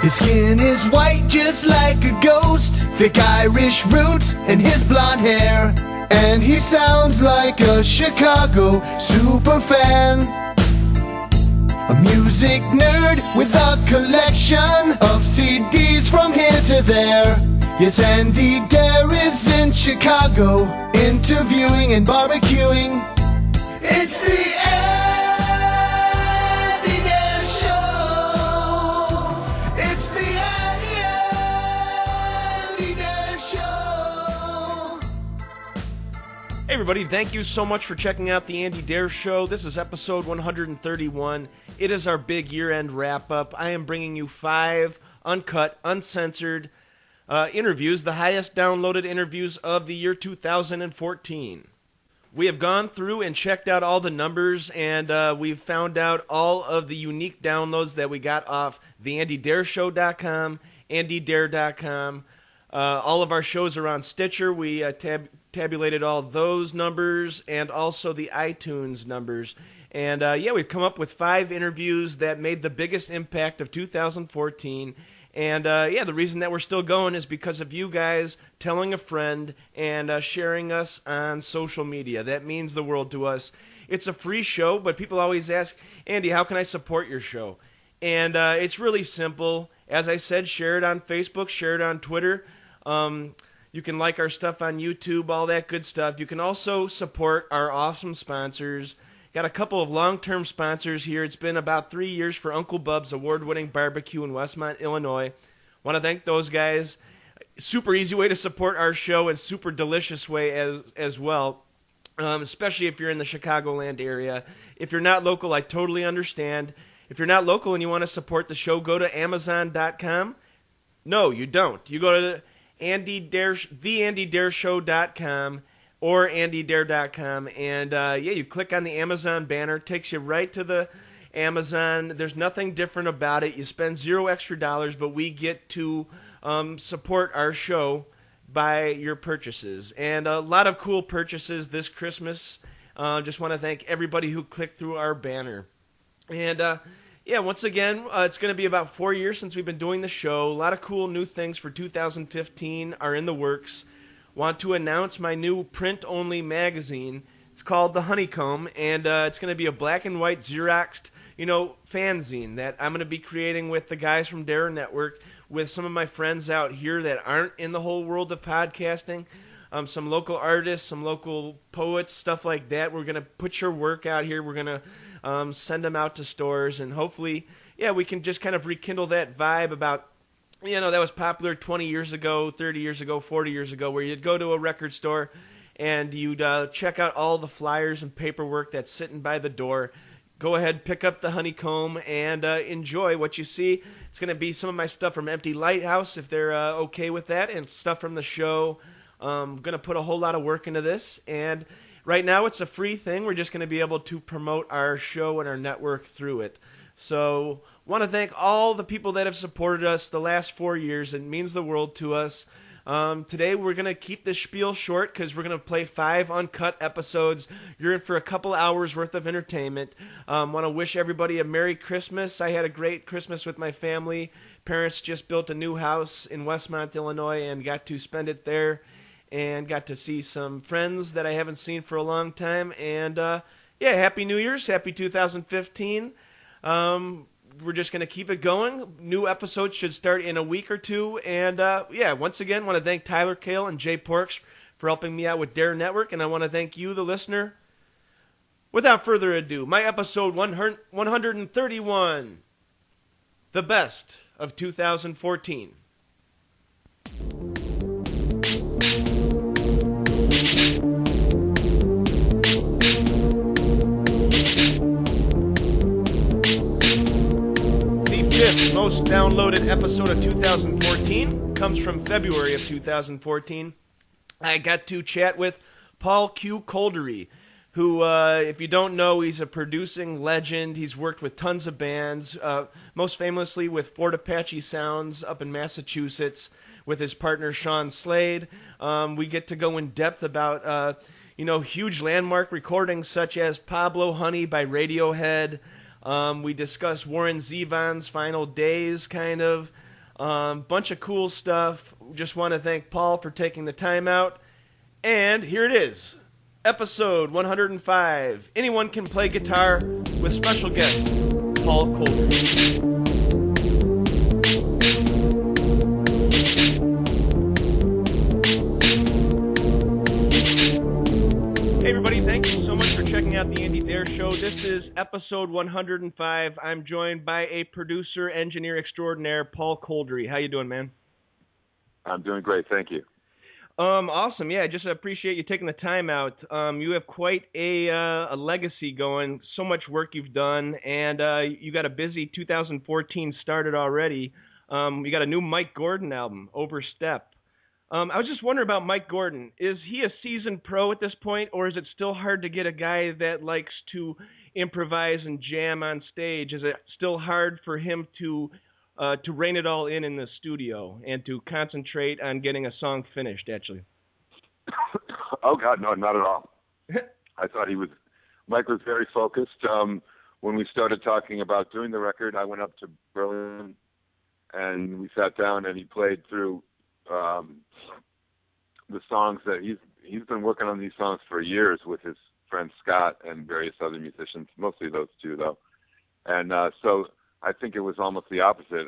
His skin is white just like a ghost, thick Irish roots and his blonde hair. And he sounds like a Chicago superfan, a music nerd with a collection of CDs from here to there. Yes, Andy Dare is in Chicago, interviewing and barbecuing. It's the Andy Dare Show. It's the Andy Dare Show. Hey everybody, thank you so much for checking out the Andy Dare Show. This is episode 131. It is our big year-end wrap-up. I am bringing you 5 uncut, uncensored interviews, the highest downloaded interviews of the year 2014. We have gone through and checked out all the numbers, and we've found out all of the unique downloads that we got off theandydareshow.com, andydare.com. All of our shows are on Stitcher. We tabulated all those numbers and also the iTunes numbers. And we've come up with 5 interviews that made the biggest impact of 2014. And the reason that we're still going is because of you guys telling a friend and sharing us on social media. That means the world to us. It's a free show, but people always ask, Andy, how can I support your show? And it's really simple. As I said, share it on Facebook, share it on Twitter. You can like our stuff on YouTube, all that good stuff. You can also support our awesome sponsors. Got a couple of long-term sponsors here. It's been about 3 years for Uncle Bub's award-winning barbecue in Westmont, Illinois. Want to thank those guys. Super easy way to support our show and super delicious way as well, especially if you're in the Chicagoland area. If you're not local, I totally understand. If you're not local and you want to support the show, go to Amazon.com. No, you don't. You go to theandydareshow.com or andydare.com, and you click on the Amazon banner. It takes you right to the Amazon. There's nothing different about it. You spend $0 extra, but we get to support our show by your purchases. And a lot of cool purchases this Christmas. Just want to thank everybody who clicked through our banner. And once again, it's going to be about 4 years since we've been doing the show. A lot of cool new things for 2015 are in the works. Want to announce my new print-only magazine. It's called The Honeycomb, and it's going to be a black and white Xeroxed, fanzine that I'm going to be creating with the guys from Dare Network, with some of my friends out here that aren't in the whole world of podcasting, some local artists, some local poets, stuff like that. We're going to put your work out here. We're going to send them out to stores, and hopefully, we can just kind of rekindle that vibe about, that was popular 20 years ago, 30 years ago, 40 years ago, where you'd go to a record store and you'd check out all the flyers and paperwork that's sitting by the door. Go ahead, pick up the Honeycomb, and enjoy what you see. It's going to be some of my stuff from Empty Lighthouse, if they're okay with that, and stuff from the show. I'm going to put a whole lot of work into this, and right now it's a free thing. We're just going to be able to promote our show and our network through it. So want to thank all the people that have supported us the last 4 years. It means the world to us. Today we're going to keep this spiel short because we're going to play 5 uncut episodes. You're in for a couple hours worth of entertainment. Want to wish everybody a Merry Christmas. I had a great Christmas with my family. Parents just built a new house in Westmont, Illinois, and got to spend it there. And got to see some friends that I haven't seen for a long time. And Happy New Year's. Happy 2015. We're just going to keep it going. New episodes should start in a week or two. And, once again, want to thank Tyler Kale and Jay Porks for helping me out with Dare Network. And I want to thank you, the listener. Without further ado, my episode 131, the best of 2014. Fifth most downloaded episode of 2014 comes from February of 2014. I got to chat with Paul Q. Coldery, who, if you don't know, he's a producing legend. He's worked with tons of bands, most famously with Fort Apache Sounds up in Massachusetts with his partner Sean Slade. We get to go in depth about, huge landmark recordings such as Pablo Honey by Radiohead. We discuss Warren Zevon's Final Days, kind of. Bunch of cool stuff. Just want to thank Paul for taking the time out. And here it is, episode 105. Anyone can play guitar with special guest Paul Coldry. Hey everybody, thank you so much for checking out the Andy Dare Show. This is episode 105. I'm joined by a producer, engineer extraordinaire, Paul Coldry. How you doing, man? I'm doing great, thank you. Awesome. Yeah, just appreciate you taking the time out. You have quite a legacy going, so much work you've done, and you got a busy 2014 started already. You got a new Mike Gordon album, Overstep. I was just wondering about Mike Gordon. Is he a seasoned pro at this point, or is it still hard to get a guy that likes to improvise and jam on stage? Is it still hard for him to rein it all in the studio and to concentrate on getting a song finished, actually? Oh, God, no, not at all. I thought Mike was very focused. When we started talking about doing the record, I went up to Berlin, and we sat down, and he played through the songs that he's been working on these songs for years with his friend Scott and various other musicians, mostly those two, though. And so I think it was almost the opposite.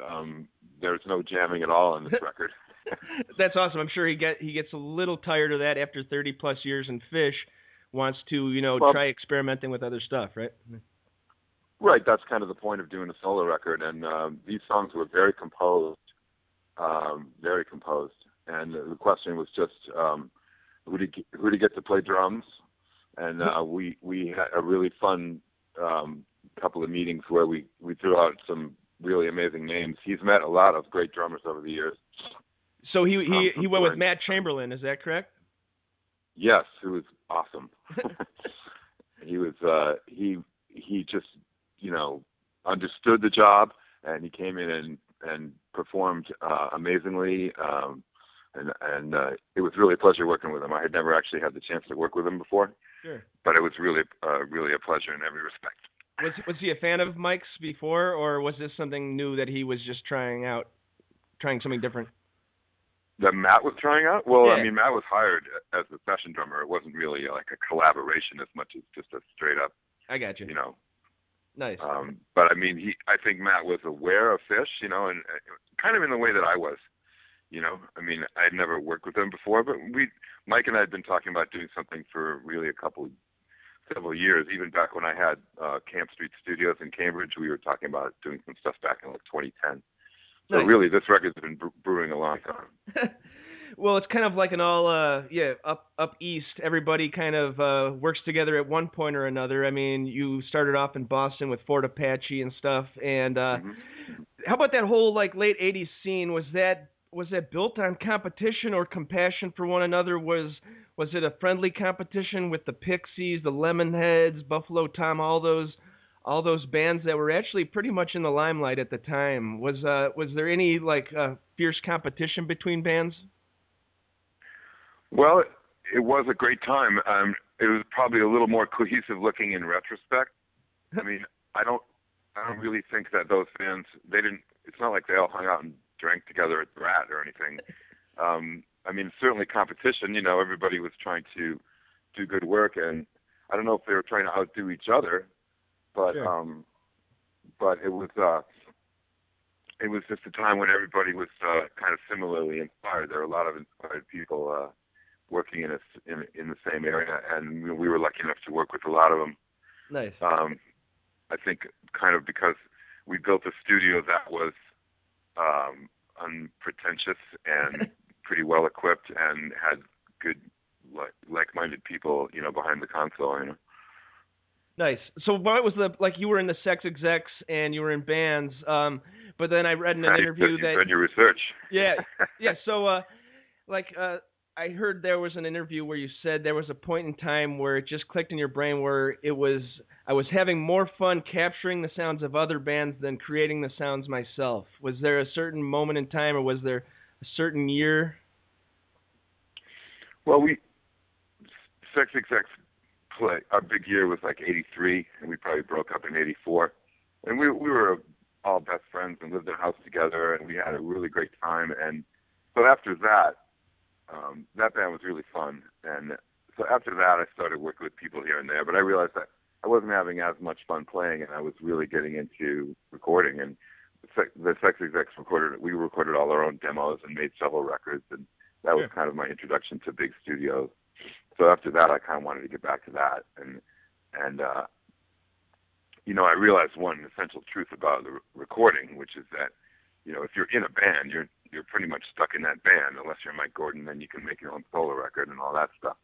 There's no jamming at all on this record. That's awesome. I'm sure he gets a little tired of that after 30 plus years in Phish. Wants to try experimenting with other stuff, right? Right. That's kind of the point of doing a solo record. And these songs were very composed, And the question was just who to get to play drums. And we had a really fun couple of meetings where we threw out some really amazing names. He's met a lot of great drummers over the years. So he went with Matt Chamberlain, is that correct? Yes, who was awesome. He was he just understood the job, and he came in and performed amazingly. And it was really a pleasure working with him. I had never actually had the chance to work with him before. Sure. But it was really a pleasure in every respect. Was he a fan of Mike's before, or was this something new that he was just trying something different? That Matt was trying out? Well, yeah. I mean, Matt was hired as a session drummer. It wasn't really like a collaboration as much as just a straight up. I got you. Nice. But I mean, I think Matt was aware of Phish, and kind of in the way that I was. I mean, I'd never worked with him before, but Mike and I had been talking about doing something for really several years. Even back when I had Camp Street Studios in Cambridge, we were talking about doing some stuff back in 2010. So nice. Really, this record's been brewing a long time. Well, it's kind of like an all, up east. Everybody kind of works together at one point or another. I mean, you started off in Boston with Fort Apache and stuff. And how about that whole late '80s scene? Was that built on competition or compassion for one another? Was it a friendly competition with the Pixies, the Lemonheads, Buffalo Tom, all those bands that were actually pretty much in the limelight at the time? Was there any fierce competition between bands? Well, it was a great time. It was probably a little more cohesive looking in retrospect. I mean, I don't really think that those bands, it's not like they all hung out and drank together at the Rat or anything. I mean, certainly competition, everybody was trying to do good work, and I don't know if they were trying to outdo each other, but sure. But it was just a time when everybody was kind of similarly inspired. There were a lot of inspired people working in the same area, and we were lucky enough to work with a lot of them. Nice. I think kind of because we built a studio that was unpretentious and pretty well equipped and had good like-minded people, behind the console, Nice. So what was you were in the Sex Execs and you were in bands, but then I read in an interview that... You read your research. Yeah. So, I heard there was an interview where you said there was a point in time where it just clicked in your brain where I was having more fun capturing the sounds of other bands than creating the sounds myself. Was there a certain moment in time, or was there a certain year? Well, Sex Execs our big year was like '83, and we probably broke up in '84. And we were all best friends and lived in a house together, and we had a really great time. And so after that, that band was really fun. And so after that, I started working with people here and there, but I realized that I wasn't having as much fun playing, and I was really getting into recording. And the Sex Execs we recorded all our own demos and made several records, and that was kind of my introduction to big studios. So after that, I kind of wanted to get back to that. And you know, I realized one essential truth about the recording, which is that, you know, if you're in a band, you're pretty much stuck in that band, unless you're Mike Gordon, then you can make your own solo record and all that stuff.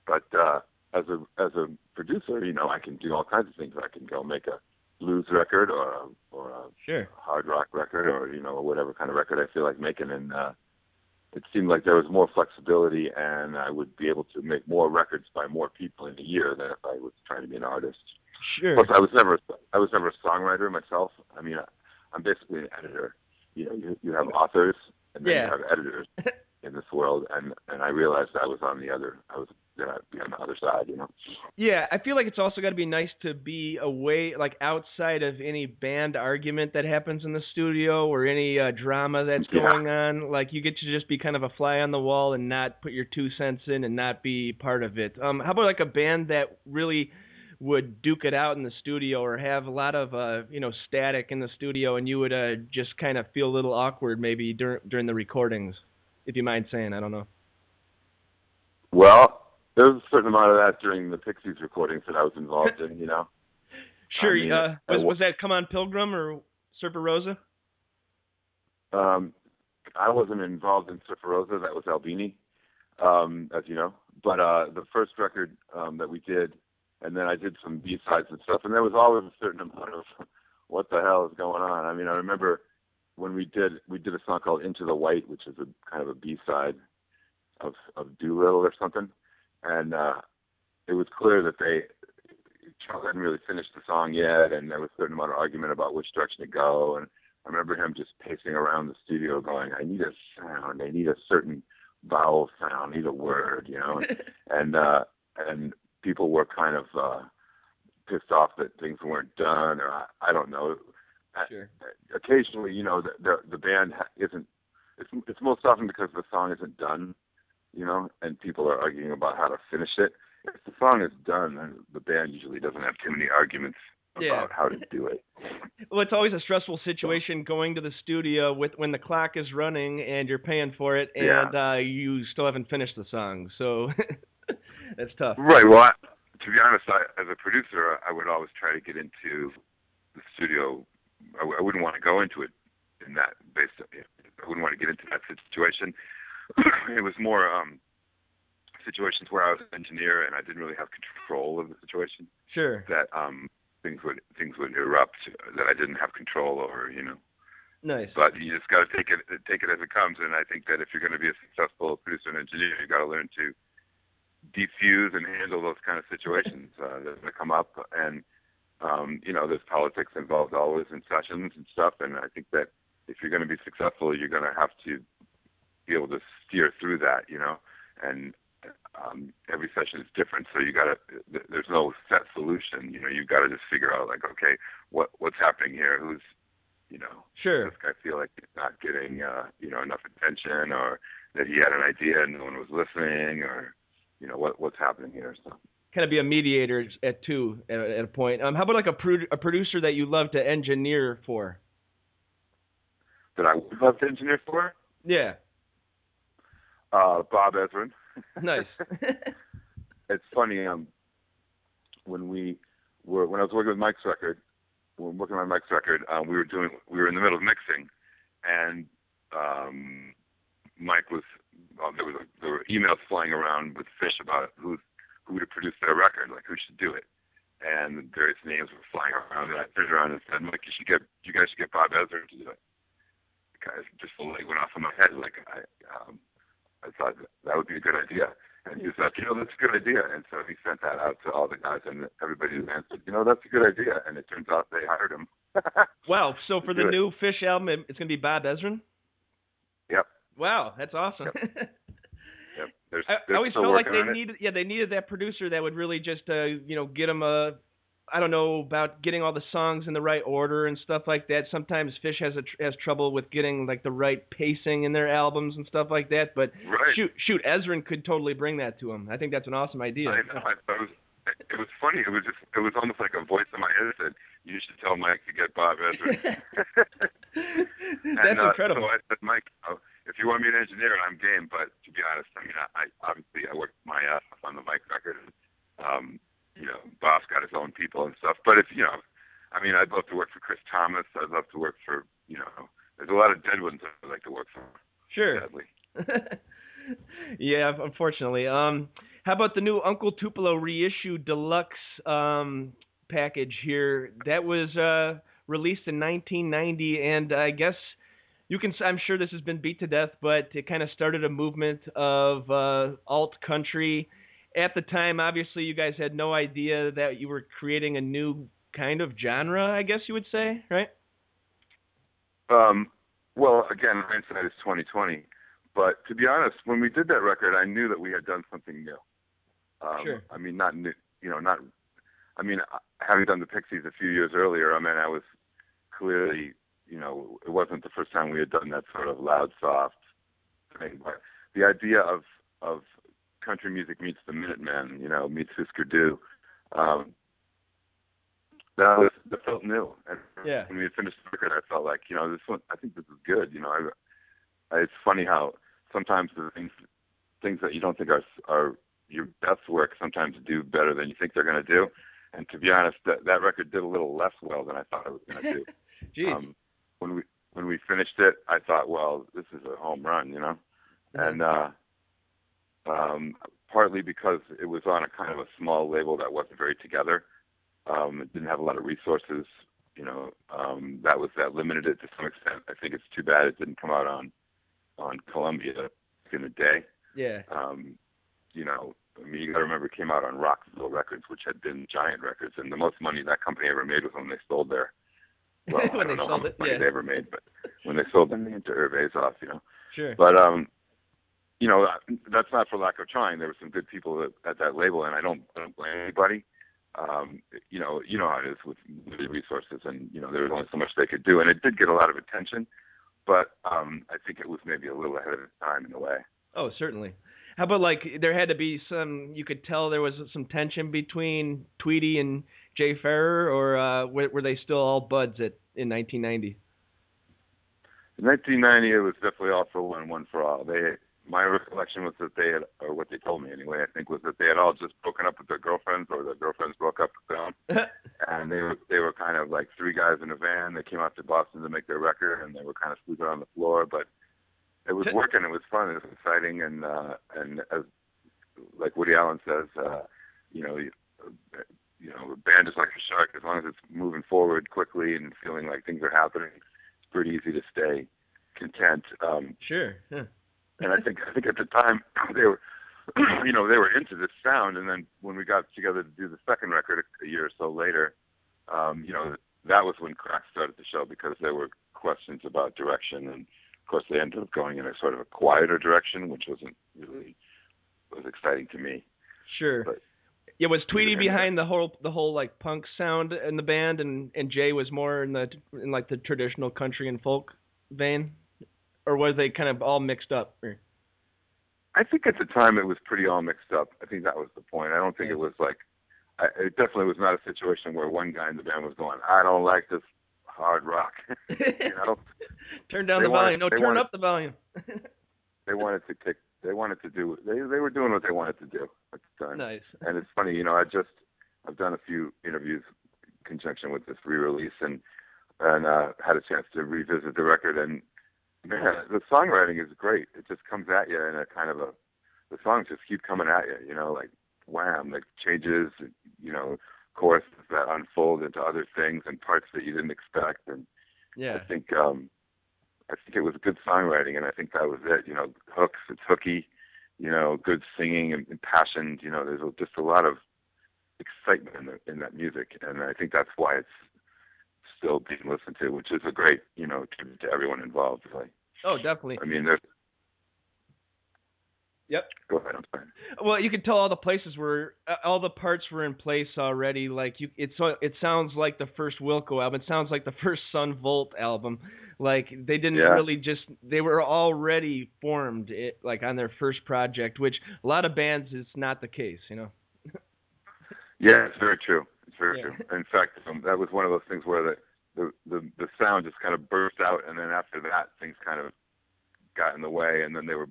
But as a producer, you know, I can do all kinds of things. I can go make a blues record or a hard rock record, or, you know, whatever kind of record I feel like making. And it seemed like there was more flexibility, and I would be able to make more records by more people in a year than if I was trying to be an artist. Sure. Plus, I was never a songwriter myself. I mean, I'm basically an editor. You know, you have authors, and then you have editors in this world, and I realized I was going to be on the other side, you know. Yeah, I feel like it's also got to be nice to be away, like outside of any band argument that happens in the studio or any drama that's going on. Like, you get to just be kind of a fly on the wall and not put your 2 cents in and not be part of it. How about like a band that really would duke it out in the studio, or have a lot of static in the studio, and you would just kind of feel a little awkward maybe during the recordings, if you mind saying? I don't know. Well, there was a certain amount of that during the Pixies recordings that I was involved in, you know. Sure. I mean, was that Come On Pilgrim or Surfer Rosa? I wasn't involved in Surfer Rosa. That was Albini, as you know. But the first record that we did, and then I did some B-sides and stuff, and there was always a certain amount of what the hell is going on. I mean, I remember when we did a song called Into the White, which is a kind of a B-side of Doolittle or something, and it was clear that Charles hadn't really finished the song yet, and there was a certain amount of argument about which direction to go. And I remember him just pacing around the studio going, I need a sound, I need a certain vowel sound, I need a word, you know. And people were kind of pissed off that things weren't done, or I don't know. Sure. Occasionally, you know, the band isn't. It's most often because the song isn't done, you know, and people are arguing about how to finish it. If the song is done, then the band usually doesn't have too many arguments about how to do it. Well, it's always a stressful situation going to the studio when the clock is running and you're paying for it, and you still haven't finished the song. So that's tough. Right. Well, to be honest, as a producer, I would always try to get into the studio. I wouldn't want to go into it in that I wouldn't want to get into that situation. It was more situations where I was an engineer and I didn't really have control of the situation. Sure. That things would erupt that I didn't have control over, you know. Nice. But you just got to take it as it comes. And I think that if you're going to be a successful producer and engineer, you got to learn to defuse and handle those kind of situations that come up. And you know, there's politics involved always in sessions and stuff. And I think that if you're going to be successful, you're going to have to be able to steer through that, you know. And every session is different, so there's no set solution. You know, you've got to just figure out, like, okay, what's happening here? Who's, you know, sure. This guy feel like he's not getting, you know, enough attention, or that he had an idea and no one was listening, or, you know, what's happening here? So kind of be a mediator at a point. How about like a producer that you love to engineer for? That I would love to engineer for? Yeah. Bob Ezrin. Nice. It's funny. When I was working with Mike's record, we were in the middle of mixing, and Mike was. There were emails flying around with Fish about who would produce their record, like who should do it, and various names were flying around. And I turned around and said, Mike, you guys should get Bob Ezrin to do it. Just the light went off in my head. Like I thought that would be a good idea. And he was like, you know, that's a good idea. And so he sent that out to all the guys, and everybody answered, you know, that's a good idea. And it turns out they hired him. Wow. So for the new Fish album, it's going to be Bob Ezrin? Yep. Wow. That's awesome. Yep. I always felt like they needed that producer that would really just, you know, get them I don't know about getting all the songs in the right order and stuff like that. Sometimes Fish has trouble with getting like the right pacing in their albums and stuff like that. But Right. shoot, Ezrin could totally bring that to him. I think that's an awesome idea. I know. It was funny. It was almost like a voice in my head that said, "You should tell Mike to get Bob Ezrin." That's incredible. So I said, Mike, if you want me to engineer it, I'm game. But to be honest, I mean, I obviously I worked my ass off on the Mike record. Bob's got his own people and stuff. But if I mean, I'd love to work for Chris Thomas. I'd love to work for there's a lot of dead ones I'd like to work for. Sure. Sadly. Yeah, unfortunately. How about the new Uncle Tupelo reissue deluxe package here? That was released in 1990, and I guess I'm sure this has been beat to death, but it kind of started a movement of alt country. At the time, obviously, you guys had no idea that you were creating a new kind of genre, I guess you would say, right? Well, again, hindsight is 20/20. But to be honest, when we did that record, I knew that we had done something new. Sure. I mean, not new, not. I mean, having done the Pixies a few years earlier, I mean, I was clearly, it wasn't the first time we had done that sort of loud, soft thing. But the idea of country music meets the Minutemen, meets Husker Du, that felt new. And Yeah. when we had finished the record, I felt like, this one, I think this is good. It's funny how sometimes the things that you don't think are your best work sometimes do better than you think they're going to do. And to be honest, that record did a little less well than I thought it was going to do. Jeez. When we finished it, I thought, well, this is a home run, and partly because it was on a kind of a small label that wasn't very together. It didn't have a lot of resources, that limited it to some extent. I think it's too bad it didn't come out on Columbia in a day. Yeah. I mean, you got to remember, it came out on Rockville Records, which had been Giant Records, and the most money that company ever made was when they sold their. Well, I don't know how much money they ever made, but when they sold them into Hervé Zoff, Sure. But that's not for lack of trying. There were some good people at that label, and I don't blame anybody. You know how it is with limited resources, and there was only so much they could do, and it did get a lot of attention, but I think it was maybe a little ahead of its time in a way. Oh, certainly. How about there had to be you could tell there was some tension between Tweedy and Jay Farrer, or were they still all buds in 1990? In 1990, it was definitely all for one for all. My recollection was that they had, or what they told me anyway, I think, was that they had all just broken up with their girlfriends, or their girlfriends broke up with them, and they were kind of like three guys in a van. They came out to Boston to make their record, and they were kind of sleeping on the floor, but it was working. It was fun. It was exciting, and as like Woody Allen says, a band is like a shark. As long as it's moving forward quickly and feeling like things are happening, it's pretty easy to stay content. Sure. Yeah. And I think at the time they were, they were into this sound. And then when we got together to do the second record a year or so later, that was when cracks started to show, because there were questions about direction, and of course they ended up going in a sort of a quieter direction, which was exciting to me. Sure. But, yeah, was Tweedy behind the whole like punk sound in the band, and Jay was more in like the traditional country and folk vein? Or were they kind of all mixed up? I think at the time it was pretty all mixed up. I think that was the point. I don't think it was like, it definitely was not a situation where one guy in the band was going, I don't like this hard rock. Turn down the volume. Turn up the volume. They were doing what they wanted to do at the time. Nice. And it's funny, I've done a few interviews in conjunction with this re-release, and had a chance to revisit the record, and man, the songwriting is great. It just comes at you in a kind of the songs just keep coming at you, like wham, like changes, choruses that unfold into other things and parts that you didn't expect. And yeah, I think it was good songwriting, and I think that was it. Hooks, it's hooky, good singing and impassioned. There's just a lot of excitement in that music, and I think that's why it's still being listened to, which is a great, tribute to everyone involved, really. Oh, definitely. I mean, Yep. Go ahead. I'm sorry. Well, you could tell all the places were, all the parts were in place already. Like it sounds like the first Wilco album. It sounds like the first Sun Volt album. Like they didn't Yeah. really just, they were already formed like on their first project, which a lot of bands is not the case, you know. Yeah, it's very true. It's very Yeah. true. In fact, that was one of those things where the sound just kind of burst out, and then after that, things kind of got in the way, and then the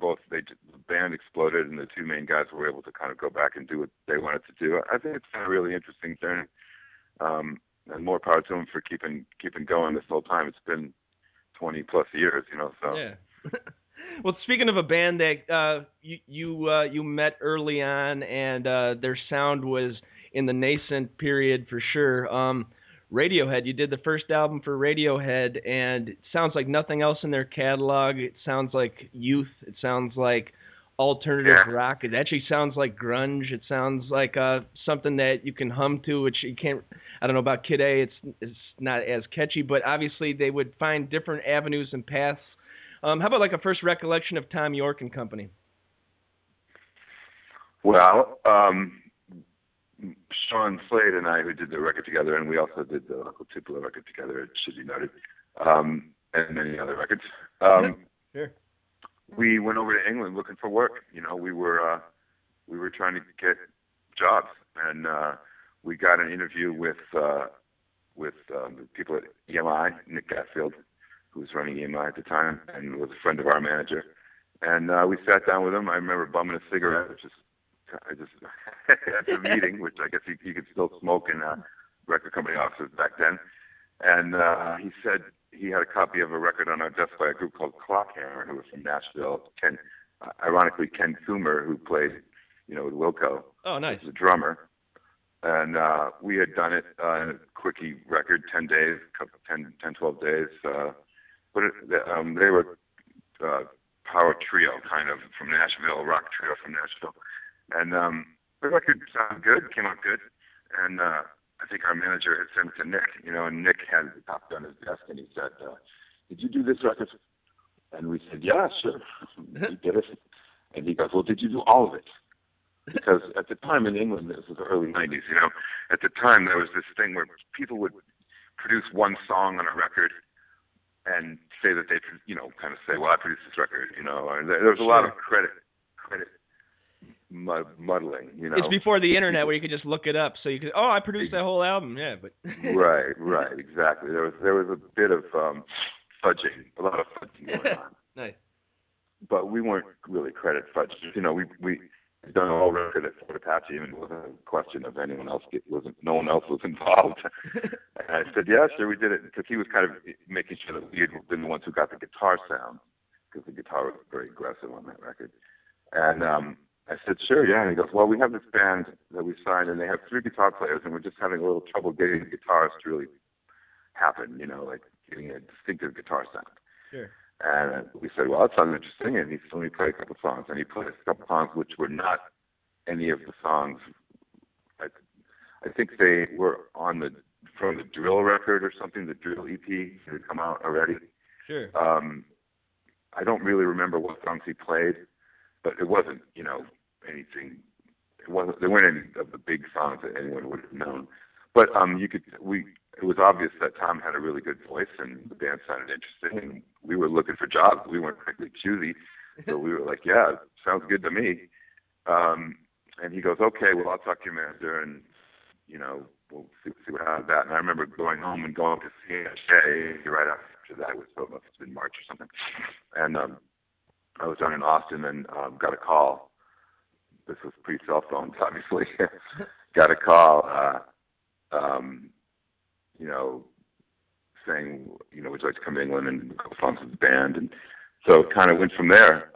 band exploded, and the two main guys were able to kind of go back and do what they wanted to do. I think it's been a really interesting journey, and more power to them for keeping going this whole time. It's been 20 plus years, you know. So yeah. Well, speaking of a band that you met early on, and their sound was in the nascent period for sure. Radiohead, you did the first album for Radiohead, and it sounds like nothing else in their catalog. It sounds like youth. It sounds like alternative rock. It actually sounds like grunge. It sounds like something that you can hum to, which you can't. I don't know about Kid A. It's not as catchy, but obviously they would find different avenues and paths. How about like a first recollection of Tom York and company? Well, Sean Slade and I, who did the record together, and we also did the Uncle Tupelo record together, it should be noted, and many other records. Sure. We went over to England looking for work. You know, we were trying to get jobs, and we got an interview with the people at EMI, Nick Gatfield, who was running EMI at the time, and was a friend of our manager. And we sat down with him. I remember bumming a cigarette, which is at the meeting, which I guess he could still smoke in record company offices back then. And he said he had a copy of a record on our desk by a group called Clockhammer, who was from Nashville. Ironically, Ken Coomer, who played, you know, with Wilco. Oh, nice. Was the drummer. And we had done it in a quickie record, 10 days, 12 days. But they were power trio, kind of, from Nashville, rock trio from Nashville. And the record sounded good, came out good. And I think our manager had sent it to Nick, you know, and Nick had the copy on his desk, and he said, did you do this record? And we said, yeah, sure. He did it. And he goes, well, did you do all of it? Because at the time in England, this was the early 90s, you know, at the time there was this thing where people would produce one song on a record and say that they, you know, kind of say, well, I produced this record, you know. And there was a lot of credit muddling, you know. It's before the internet where you could just look it up, so you could, oh, I produced that whole album, yeah. But right, exactly. There was a bit of fudging, a lot of fudging going on. Nice. But we weren't really credit fudgers, you know. We done a whole record at Fort Apache, and it wasn't a question of anyone else no one else was involved. And I said, yeah, sure, we did it, because he was kind of making sure that we had been the ones who got the guitar sound, because the guitar was very aggressive on that record. And I said, sure, yeah. And he goes, well, we have this band that we signed, and they have 3 guitar players, and we're just having a little trouble getting the guitars to really happen, you know, like getting a distinctive guitar sound. Sure. And we said, well, that sounds interesting. And he only played a couple songs. And he played a couple songs which were not any of the songs. I think they were from the Drill record or something, the Drill EP that had come out already. Sure. I don't really remember what songs he played, but it wasn't, you know, anything. There weren't any of the big songs that anyone would have known. But it was obvious that Tom had a really good voice, and the band sounded interesting, and we were looking for jobs. We weren't particularly choosy, so we were like, yeah, sounds good to me. And he goes, okay, well, I'll talk to your manager, and, you know, we'll see what happens with that. And I remember going home and going to see CHA right after that. It must have been March or something. And I was down in Austin and got a call. This was pre-cell phones, obviously. Got a call, you know, saying, you know, would you like to come to England and go songs with the band? And so it kind of went from there.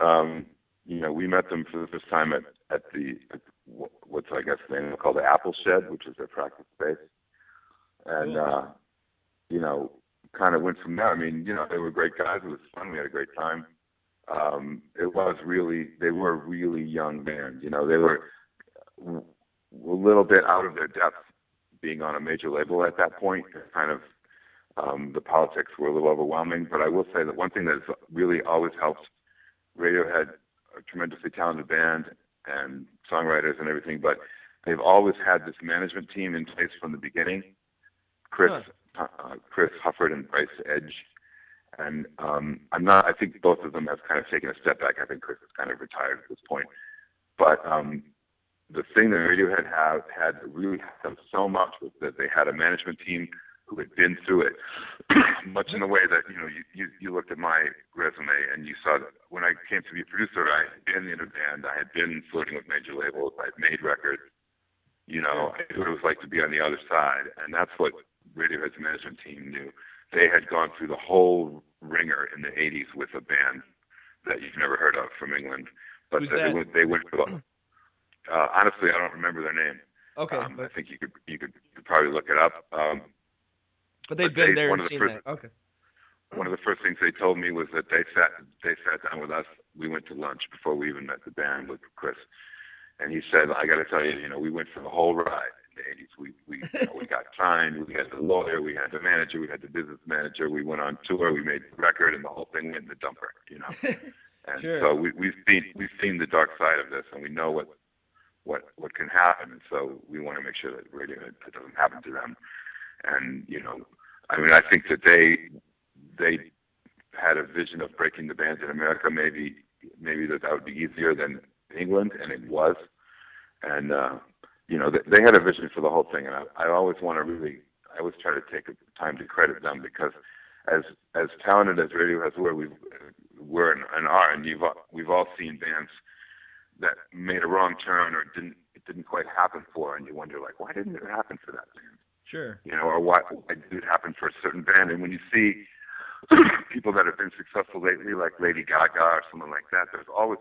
You know, we met them for the first time at what's, I guess, they call the Apple Shed, which is their practice space. And, you know, kind of went from there. I mean, you know, they were great guys. It was fun. We had a great time. They were a really young band. You know, they were a little bit out of their depth being on a major label at that point. Kind of the politics were a little overwhelming. But I will say that one thing that's really always helped Radiohead a tremendously talented band and songwriters and everything, but they've always had this management team in place from the beginning. Chris Hufford and Bryce Edge. And I think both of them have kind of taken a step back. I think Chris is kind of retired at this point. But the thing that Radiohead had really helped them so much was that they had a management team who had been through it, much in the way that, you looked at my resume and you saw that when I came to be a producer, I had been in a band, I had been flirting with major labels, I had made records, I knew what it was like to be on the other side, and that's what Radiohead's management team knew. They had gone through the whole ringer in the 80s with a band that you've never heard of from England. But they went through, honestly, I don't remember their name. Okay. I think you could probably look it up. But they've been there and seen that. Okay. One of the first things they told me was that they sat down with us. We went to lunch before we even met the band with Chris. And he said, I got to tell you, we went for the whole ride in the 80s. We got signed. We had the lawyer. We had the manager. We had the business manager. We went on tour. We made the record, and the whole thing went in the dumper, And sure. so we've seen the dark side of this, and we know what can happen. And so we want to make sure that Radiohead, that doesn't happen to them. And, I think that they had a vision of breaking the bands in America. Maybe that would be easier than England, and it was. And they had a vision for the whole thing, and I always try to take time to credit them, because as talented as Radiohead were and are, and we've all seen bands that made a wrong turn or it didn't quite happen for, and you wonder, like, why didn't it happen for that band? Sure. Or why did it happen for a certain band? And when you see people that have been successful lately, like Lady Gaga or someone like that, or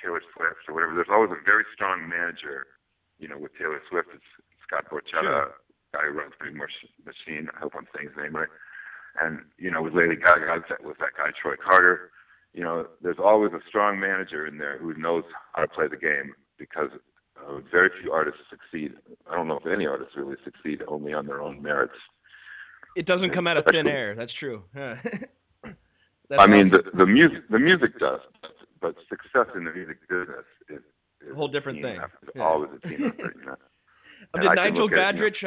Taylor Swift or whatever, there's always a very strong manager. With Taylor Swift, it's Scott Borchetta, guy who runs Big Machine. I hope I'm saying his name right. And, with Lady Gaga, that was that guy, Troy Carter. There's always a strong manager in there who knows how to play the game, because very few artists succeed. I don't know if any artists really succeed only on their own merits. It doesn't come out of thin air. That's true. The music does, but success in the music business is a whole different thing. It's always a team effort. Did Nigel Godrich?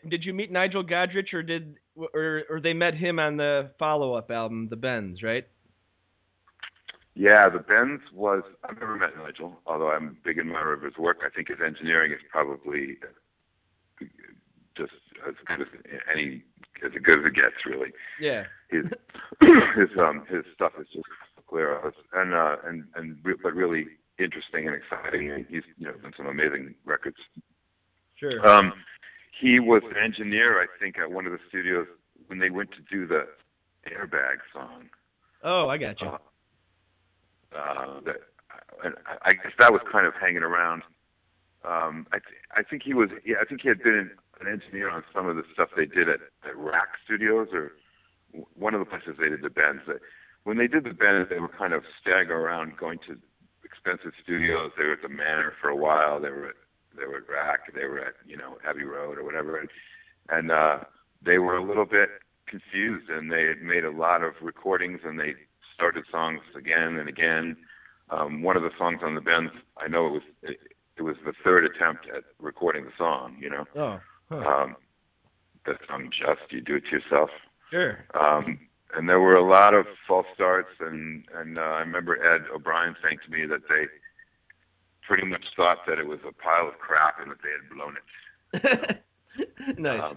Did you meet Nigel Godrich, or they met him on the follow-up album, The Bends, right? Yeah, The Bends was. I've never met Nigel, although I'm a big admirer of his work. I think his engineering is probably just as good as good as it gets, really. Yeah. His stuff is just clear, but really interesting and exciting, and he's done some amazing records. Sure. He was an engineer, I think, at one of the studios when they went to do the Airbag song. Oh, I got you. I guess that was kind of hanging around. I think he was. Yeah, I think he had been an engineer on some of the stuff they did at Rack Studios, or one of the places they did the Bends. When they did the Bends, they were kind of staggering around, going to expensive studios. They were at the Manor for a while. They were at Rack. They were at Abbey Road or whatever, and they were a little bit confused. And they had made a lot of recordings, and they started songs again and again. One of the songs on the Bends, I know it was the third attempt at recording the song. Oh. Huh. That song, Just, You Do It to Yourself. Sure. And there were a lot of false starts, and I remember Ed O'Brien saying to me that they pretty much thought that it was a pile of crap and that they had blown it. Nice.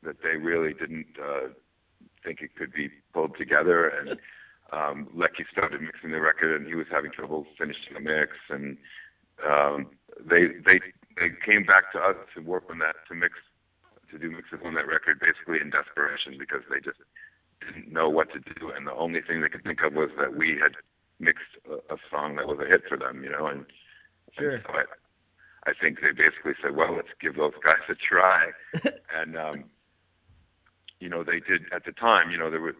That they really didn't think it could be pulled together, and Lecky started mixing the record, and he was having trouble finishing the mix, and they came back to us to work on that, to do mixes on that record, basically in desperation, because they just didn't know what to do, and the only thing they could think of was that we had mixed a song that was a hit for them, and sure. And so I think they basically said, well, let's give those guys a try, and they did at the time.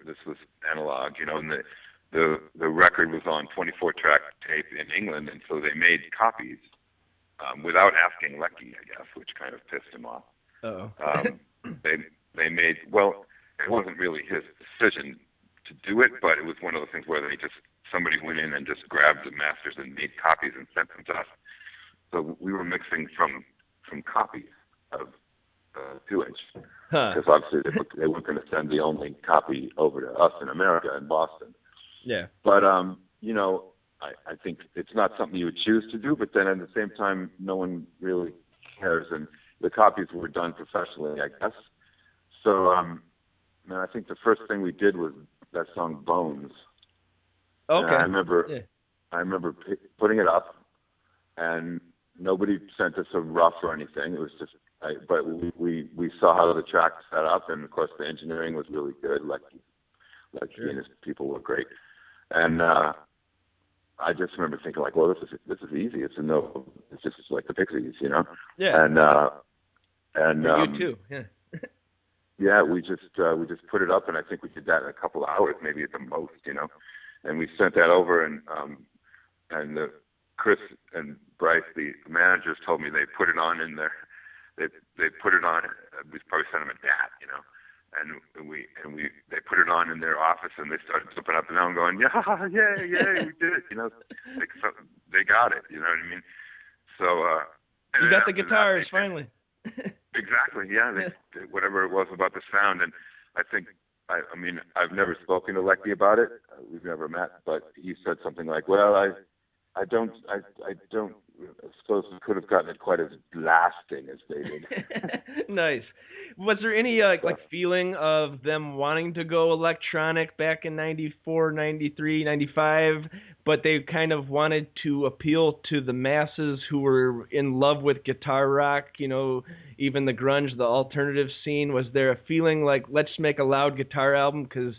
This was analog, and the record was on 24-track tape in England, and so they made copies without asking Lecky, I guess, which kind of pissed him off. Oh. They made, well, it wasn't really his decision to do it, but it was one of the things where somebody went in and just grabbed the masters and made copies and sent them to us. So we were mixing from copies of 2-inch, because obviously they weren't going to send the only copy over to us in America, in Boston. Yeah. But I think it's not something you would choose to do, but then at the same time, no one really cares, and the copies were done professionally, I guess. So I think the first thing we did was that song Bones. Okay. And I remember putting it up, and nobody sent us a rough or anything. It was just, but we saw how the track set up, and of course the engineering was really good. Lecky and his people were great, and I just remember thinking like, well, this is easy. It's just like the Pixies, you know. Yeah. And you too. Yeah. Yeah, we just put it up, and I think we did that in a couple of hours, maybe at the most, you know. And we sent that over, and Chris and Bryce, the managers, told me they put it on in their, they put it on. We probably sent them a DAT, you know. And they put it on in their office, and they started jumping up and down, going, yeah, we did it, you know. They got it, you know what I mean? So you got the guitars finally. Exactly, yeah. Whatever it was about the sound, and I think, I mean, I've never spoken to Lecky about it. We've never met, but he said something like, "Well, I don't suppose we could have gotten it quite as lasting as they did." Nice. Was there any like feeling of them wanting to go electronic back in 94, 93, 95, but they kind of wanted to appeal to the masses who were in love with guitar rock, you know, even the grunge, the alternative scene? Was there a feeling like, let's make a loud guitar album because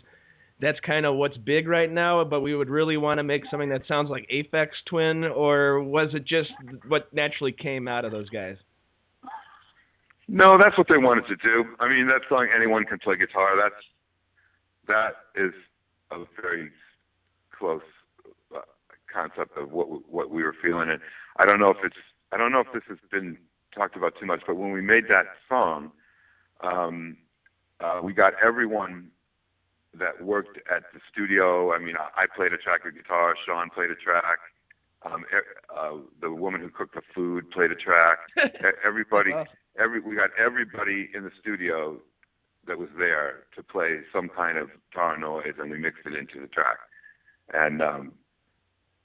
that's kind of what's big right now, but we would really want to make something that sounds like Aphex Twin, or was it just what naturally came out of those guys? No, that's what they wanted to do. I mean, that song, Anyone Can Play Guitar, that is a very close concept of what we were feeling. And I don't know if this has been talked about too much, but when we made that song, we got everyone that worked at the studio. I mean, I played a track of guitar, Sean played a track, the woman who cooked the food played a track. Everybody, we got everybody in the studio that was there to play some kind of guitar noise, and we mixed it into the track. And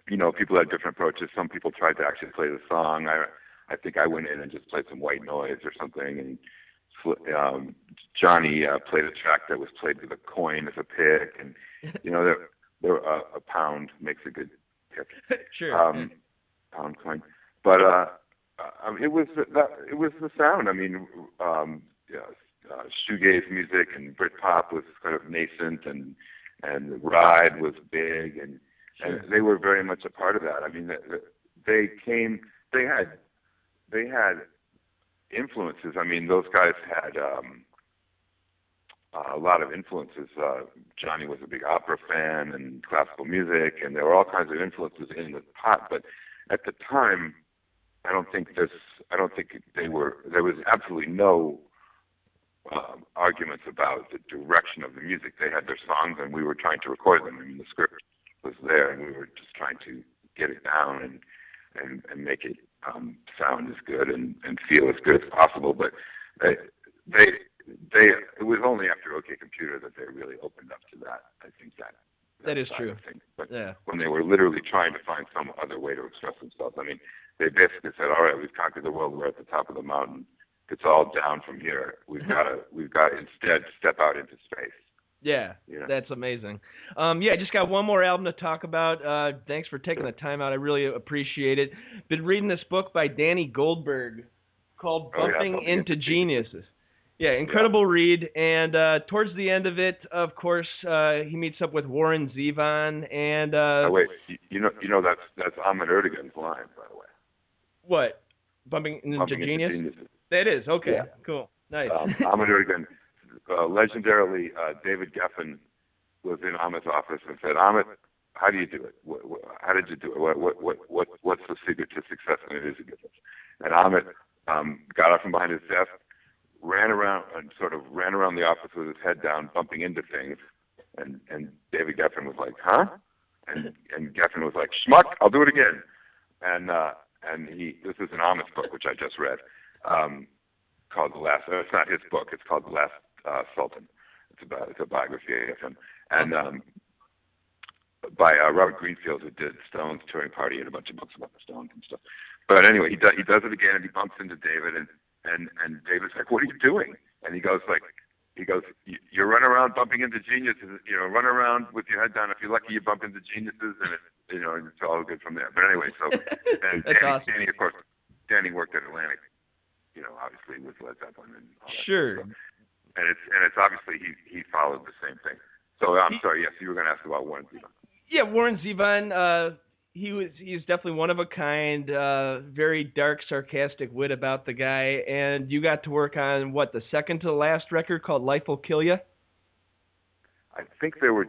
you know, people had different approaches. Some people tried to actually play the song. I think I went in and just played some white noise or something, and Johnny played a track that was played with a coin as a pick, and you know, a pound makes a good pick. Sure. Pound coin, but it was the sound. I mean, shoegaze music and Britpop was kind of nascent, and the Ride was big, and they were very much a part of that. I mean, they had influences. I mean, those guys had a lot of influences. Johnny was a big opera fan and classical music, and there were all kinds of influences in the pot. But at the time, I don't think there was absolutely no arguments about the direction of the music. They had their songs, and we were trying to record them. I mean, the script was there, and we were just trying to get it down and make it sound as good and feel as good as possible. But it was only after OK Computer that they really opened up to that. I think that is true. But yeah, when they were literally trying to find some other way to express themselves, I mean, they basically said, "All right, we've conquered the world. We're at the top of the mountain. It's all down from here. We've got to instead step out into space." Yeah, That's amazing. I just got one more album to talk about. Thanks for taking the time out. I really appreciate it. Been reading this book by Danny Goldberg called Bumping into Geniuses. Yeah, incredible read. And towards the end of it, of course, he meets up with Warren Zevon. And wait, you know that's Ahmet Ertegun's line, by the way. What? Bumping into Geniuses? That is okay. Yeah. Cool, nice. Ahmet Ertegun. Legendarily, David Geffen was in Ahmet's office and said, "Ahmet, how do you do it? How did you do it? What's the secret to success in the music business?" And Ahmet got up from behind his desk, ran around the office with his head down, bumping into things. And David Geffen was like, "Huh?" and Geffen was like, "Schmuck, I'll do it again." And this is an Amish book which I just read, called The Last. It's not his book. It's called The Last Sultan. It's a biography of him, and by Robert Greenfield, who did Stones touring party and a bunch of books about the Stones and stuff. But anyway, he does it again, and he bumps into David, and David's like, "What are you doing?" And he goes, "You're running around bumping into geniuses. Run around with your head down. If you're lucky, you bump into geniuses, and it's all good from there." But anyway, so and Danny, of course, Danny worked at Atlantic, obviously with Led Zeppelin and all that. Sure. Stuff. And it's obviously he followed the same thing. So I'm sorry. Yes, you were going to ask about Warren Zevon. Yeah, Warren Zevon. He's definitely one of a kind. Very dark, sarcastic wit about the guy. And you got to work on the second to the last record called "Life Will Kill Ya." I think there were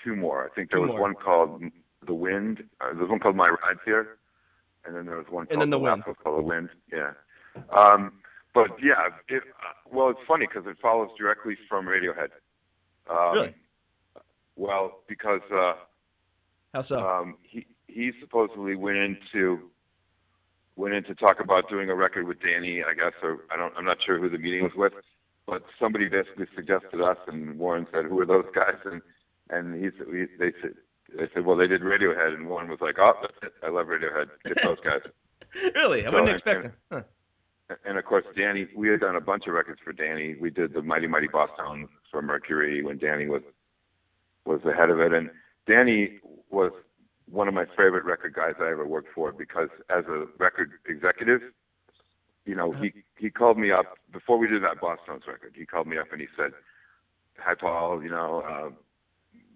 two more. I think there was one called "The Wind." There was one called "My Ride's Here," and then there was one called "The Wind." Called "The Wind." Yeah. But yeah, it's funny because it follows directly from Radiohead. Really? Well, because how so? He supposedly went in to talk about doing a record with Danny, I guess, or I'm not sure who the meeting was with, but somebody basically suggested us, and Warren said, "Who are those guys?" And they said, "Well, they did Radiohead," and Warren was like, "Oh, that's it. I love Radiohead. Get those guys." Really? I wouldn't expect them. Huh. And of course, Danny, we had done a bunch of records for Danny. We did the Mighty Mighty Boss Tones for Mercury when Danny was the head of it. And Danny was one of my favorite record guys I ever worked for because as a record executive, he called me up before we did that Boss Tones record. He called me up and he said, "Hi, Paul,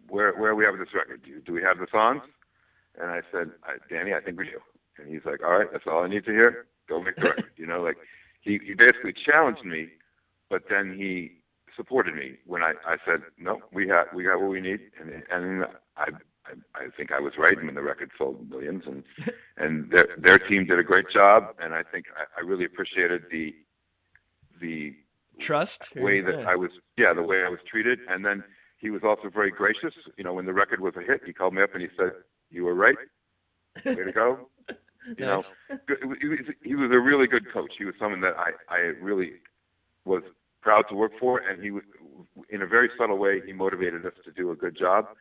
where are we at with this record? Do we have the songs?" And I said, "Danny, I think we do." And he's like, "All right, that's all I need to hear. Go make the record." He basically challenged me, but then he supported me when I said, "No, we got what we need," and I think I was right. I mean, the record sold millions, and their team did a great job, and I think I really appreciated the trust way that the way I was treated, and then he was also very gracious. When the record was a hit, he called me up and he said, "You were right. Way to go." He was a really good coach. He was someone that I really was proud to work for, and he was, in a very subtle way, he motivated us to do a good job.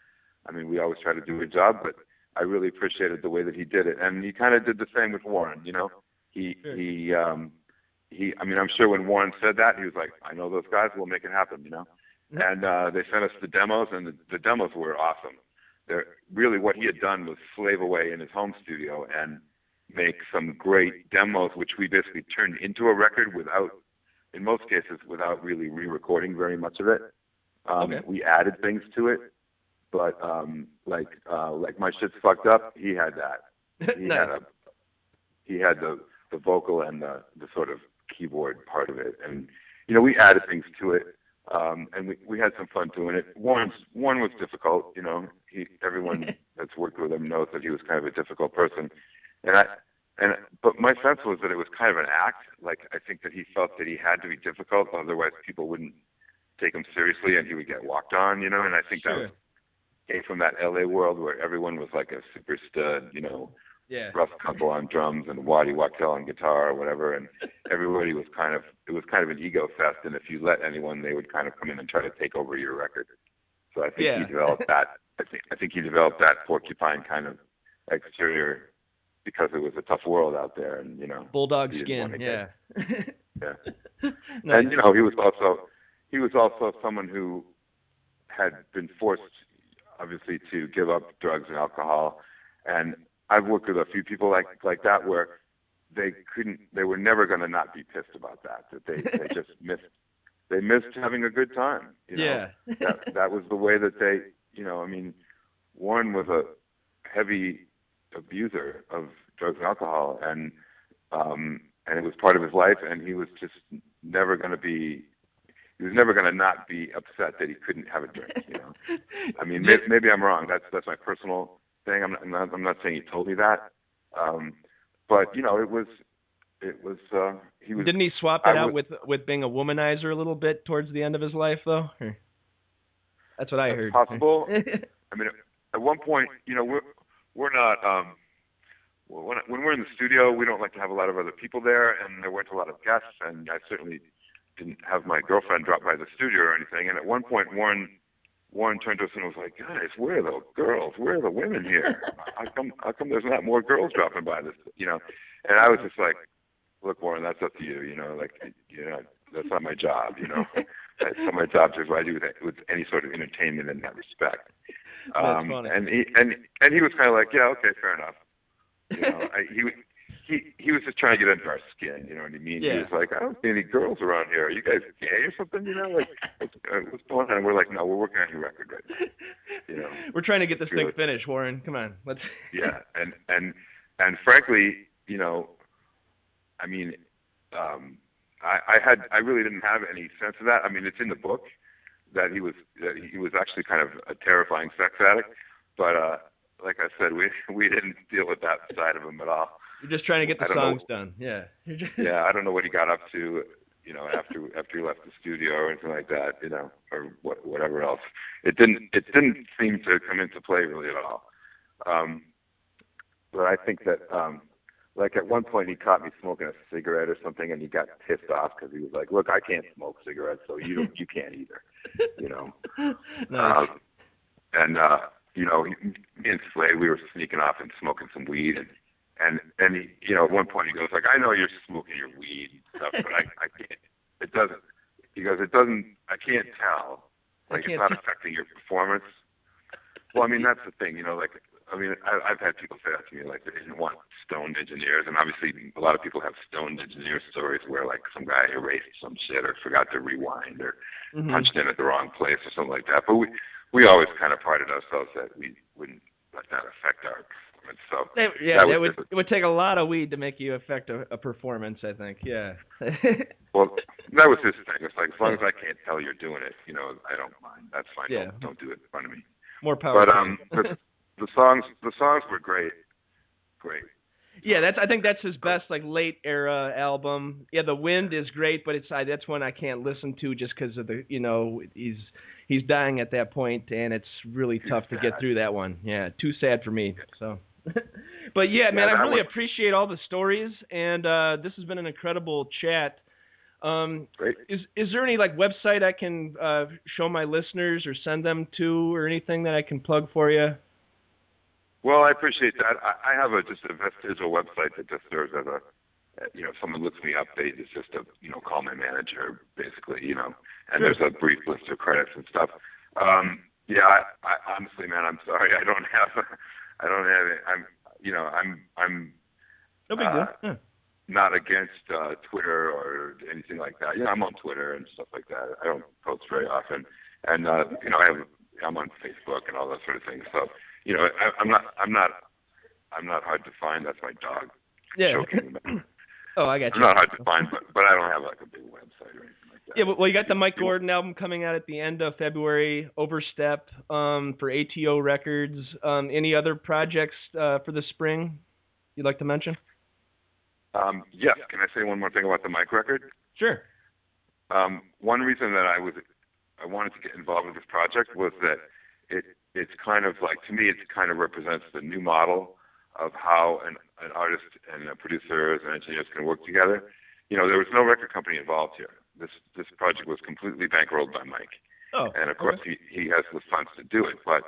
I mean, we always try to do a good job, but I really appreciated the way that he did it, and he kind of did the same with Warren. I mean, I'm sure when Warren said that, he was like, "I know those guys. We'll make it happen." And they sent us the demos, and the demos were awesome. Really, what he had done was slave away in his home studio and make some great demos, which we basically turned into a record in most cases, without really re-recording very much of it. We added things to it, but like My Shit's Fucked Up, he had that. He had the vocal and the sort of keyboard part of it, and we added things to it, and we had some fun doing it. Warren was difficult. Everyone that's worked with him knows that he was kind of a difficult person. But my sense was that it was kind of an act. Like, I think that he felt that he had to be difficult, otherwise people wouldn't take him seriously and he would get walked on, and I think that came from that LA world where everyone was like a super stud, Russ Kunkel on drums and Waddy Wachtel on guitar or whatever, and everybody was it was kind of an ego fest, and if you let anyone, they would kind of come in and try to take over your record. So I think he developed that. I think he developed that porcupine kind of exterior because it was a tough world out there, and bulldog skin, yeah. Nice. And he was also someone who had been forced, obviously, to give up drugs and alcohol, and I've worked with a few people like that where they were never going to not be pissed about that they just missed having a good time. That was the way that they, I mean, Warren was a heavy abuser of drugs and alcohol, and it was part of his life, and he was just never going to not be upset that he couldn't have a drink. I mean, maybe I'm wrong. That's my personal thing. I'm not saying he told me that, but it was he was. Didn't he swap it out with being a womanizer a little bit towards the end of his life, though? That's what I heard. Possible. I mean, at one point, we're not. When we're in the studio, we don't like to have a lot of other people there, and there weren't a lot of guests, and I certainly didn't have my girlfriend drop by the studio or anything. And at one point, Warren turned to us and was like, "Guys, where are the girls? Where are the women here? How come there's not more girls dropping by this?" And I was just like, "Look, Warren, that's up to you. That's not my job. That's not my job to provide you with any sort of entertainment in that respect." That's funny. And he was kind of like, "Yeah, okay, fair enough." He was just trying to get under our skin, you know what I mean? Yeah. He was like, "I don't see any girls around here. Are you guys gay or something? What's going on?" And we're like, "No, we're working on your record right now." We're trying to get this really, thing finished, Warren. Come on, let's. Yeah, and frankly, I mean, I really didn't have any sense of that. I mean, it's in the book that he was actually kind of a terrifying sex addict, but like I said, we didn't deal with that side of him at all. You're just trying to get the songs done. Yeah. Yeah, I don't know what he got up to, after he left the studio or anything like that, or whatever else. It didn't seem to come into play really at all. But I think that, like at one point he caught me smoking a cigarette or something, and he got pissed off because he was like, "Look, I can't smoke cigarettes, so you can't either," Nice. Me and Slade, we were sneaking off and smoking some weed, and he, at one point he goes like, "I know you're smoking your weed and stuff, but I can't. It doesn't." He goes, "It doesn't. I can't tell. Like it's not affecting your performance." Well, I mean that's the thing, I've had people say that to me, like they didn't want stoned engineers, and obviously a lot of people have stoned engineer stories where like some guy erased some shit or forgot to rewind or punched in at the wrong place or something like that. But we always kind of prided ourselves that we wouldn't let that affect our performance. So it would take a lot of weed to make you affect a performance, I think. Yeah. Well, that was his thing. It's like as long as I can't tell you're doing it, I don't mind. That's fine. Yeah. Don't do it in front of me. More power. But the songs were great. Yeah, I think that's his best like late era album. Yeah, The Wind is great, but that's one I can't listen to just because of the he's dying at that point, and it's really tough to get through that one. Yeah, too sad for me. So, but yeah, man, I really appreciate all the stories, and this has been an incredible chat. Great. Is there any like website I can show my listeners or send them to, or anything that I can plug for you? Well, I appreciate that. I have just a vestigial website that just serves as a, if someone looks me up, they just call my manager, basically, and Sure. There's a brief list of credits and stuff. I honestly, man, I'm sorry, I don't have it. I'm No big deal. Yeah. not against Twitter or anything like that. I'm on Twitter and stuff like that. I don't post very often, and I'm on Facebook and all that sort of thing. So. I'm not hard to find. That's my dog. Yeah. Joking about. Oh, I got you. I'm not hard to find, but I don't have like a big website or anything like that. Yeah, well, you got the Mike Gordon album coming out at the end of February, Overstep, for ATO Records. Any other projects for the spring you'd like to mention? Yes. Can I say one more thing about the Mike record? Sure. One reason that I wanted to get involved with this project was that it's kind of like, to me, it kind of represents the new model of how an artist and producers and engineers can work together. There was no record company involved here. This project was completely bankrolled by Mike. Oh, and of course he has the funds to do it, but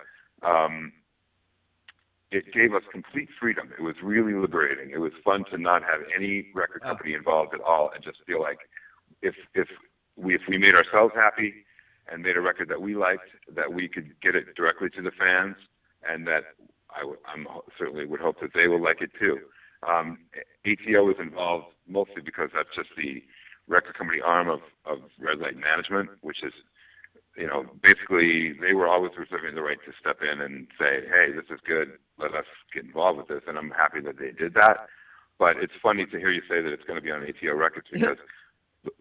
it gave us complete freedom. It was really liberating. It was fun to not have any record company involved at all and just feel like if we made ourselves happy and made a record that we liked, that we could get it directly to the fans, and that I certainly would hope that they will like it too. ATO was involved mostly because that's just the record company arm of Red Light Management, which is, basically they were always reserving the right to step in and say, "Hey, this is good, let us get involved with this," and I'm happy that they did that. But it's funny to hear you say that it's going to be on ATO Records, because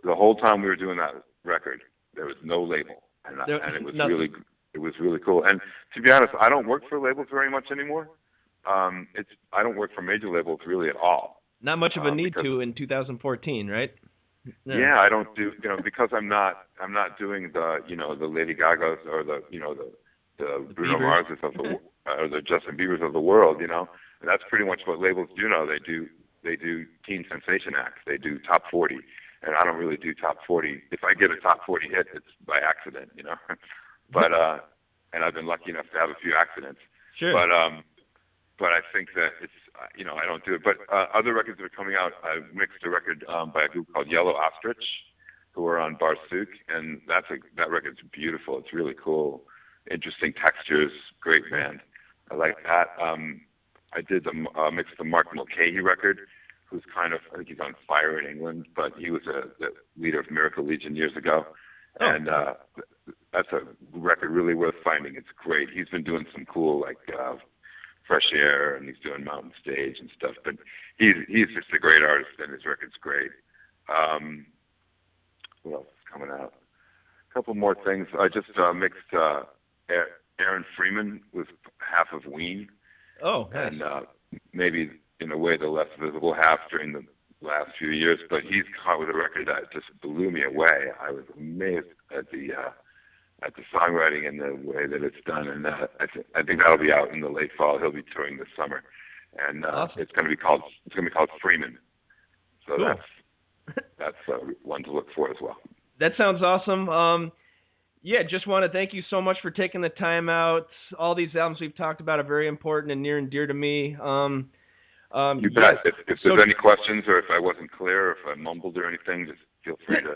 the whole time we were doing that record, there was no label, and it was really cool. And to be honest, I don't work for labels very much anymore. I don't work for major labels really at all. Not much of a need to in 2014, right? No. Yeah, I don't do because I'm not doing the the Lady Gagas or the Bruno Marses of the the Justin Biebers of the world, And that's pretty much what labels do now. They do teen sensation acts. They do top 40, and I don't really do top 40. If I get a top 40 hit, it's by accident, But and I've been lucky enough to have a few accidents. Sure. But I think that it's I don't do it. But other records that are coming out, I mixed a record by a group called Yellow Ostrich, who are on Barsuk, and that record's beautiful. It's really cool, interesting textures, great band. I like that. I did mix the Mark Mulcahy record, who's I think he's on fire in England, but he was the leader of Miracle Legion years ago. Oh. And that's a record really worth finding. It's great. He's been doing some cool, Fresh Air, and he's doing Mountain Stage and stuff, but he's just a great artist, and his record's great. What else is coming out? A couple more things. I just mixed Aaron Freeman with half of Ween. Oh, nice. And maybe in a way the less visible half during the last few years, but he's caught with a record that just blew me away. I was amazed at the songwriting and the way that it's done, and I think that'll be out in the late fall. He'll be touring this summer, and awesome. It's going to be called Freeman. So cool. that's one to look for as well. That sounds awesome. Yeah, just want to thank you so much for taking the time out. All these albums we've talked about are very important and near and dear to me. You bet. Yes. If there's any questions, or if I wasn't clear, or if I mumbled or anything, just feel free to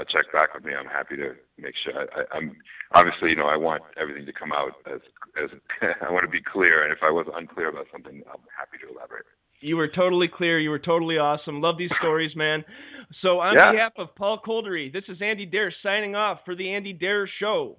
check back with me. I'm happy to make sure. I'm obviously, I want everything to come out as I want to be clear, and if I was unclear about something, I'm happy to elaborate. You were totally clear. You were totally awesome. Love these stories, man. So on behalf of Paul Kolderie, this is Andy Dare signing off for the Andy Dare Show.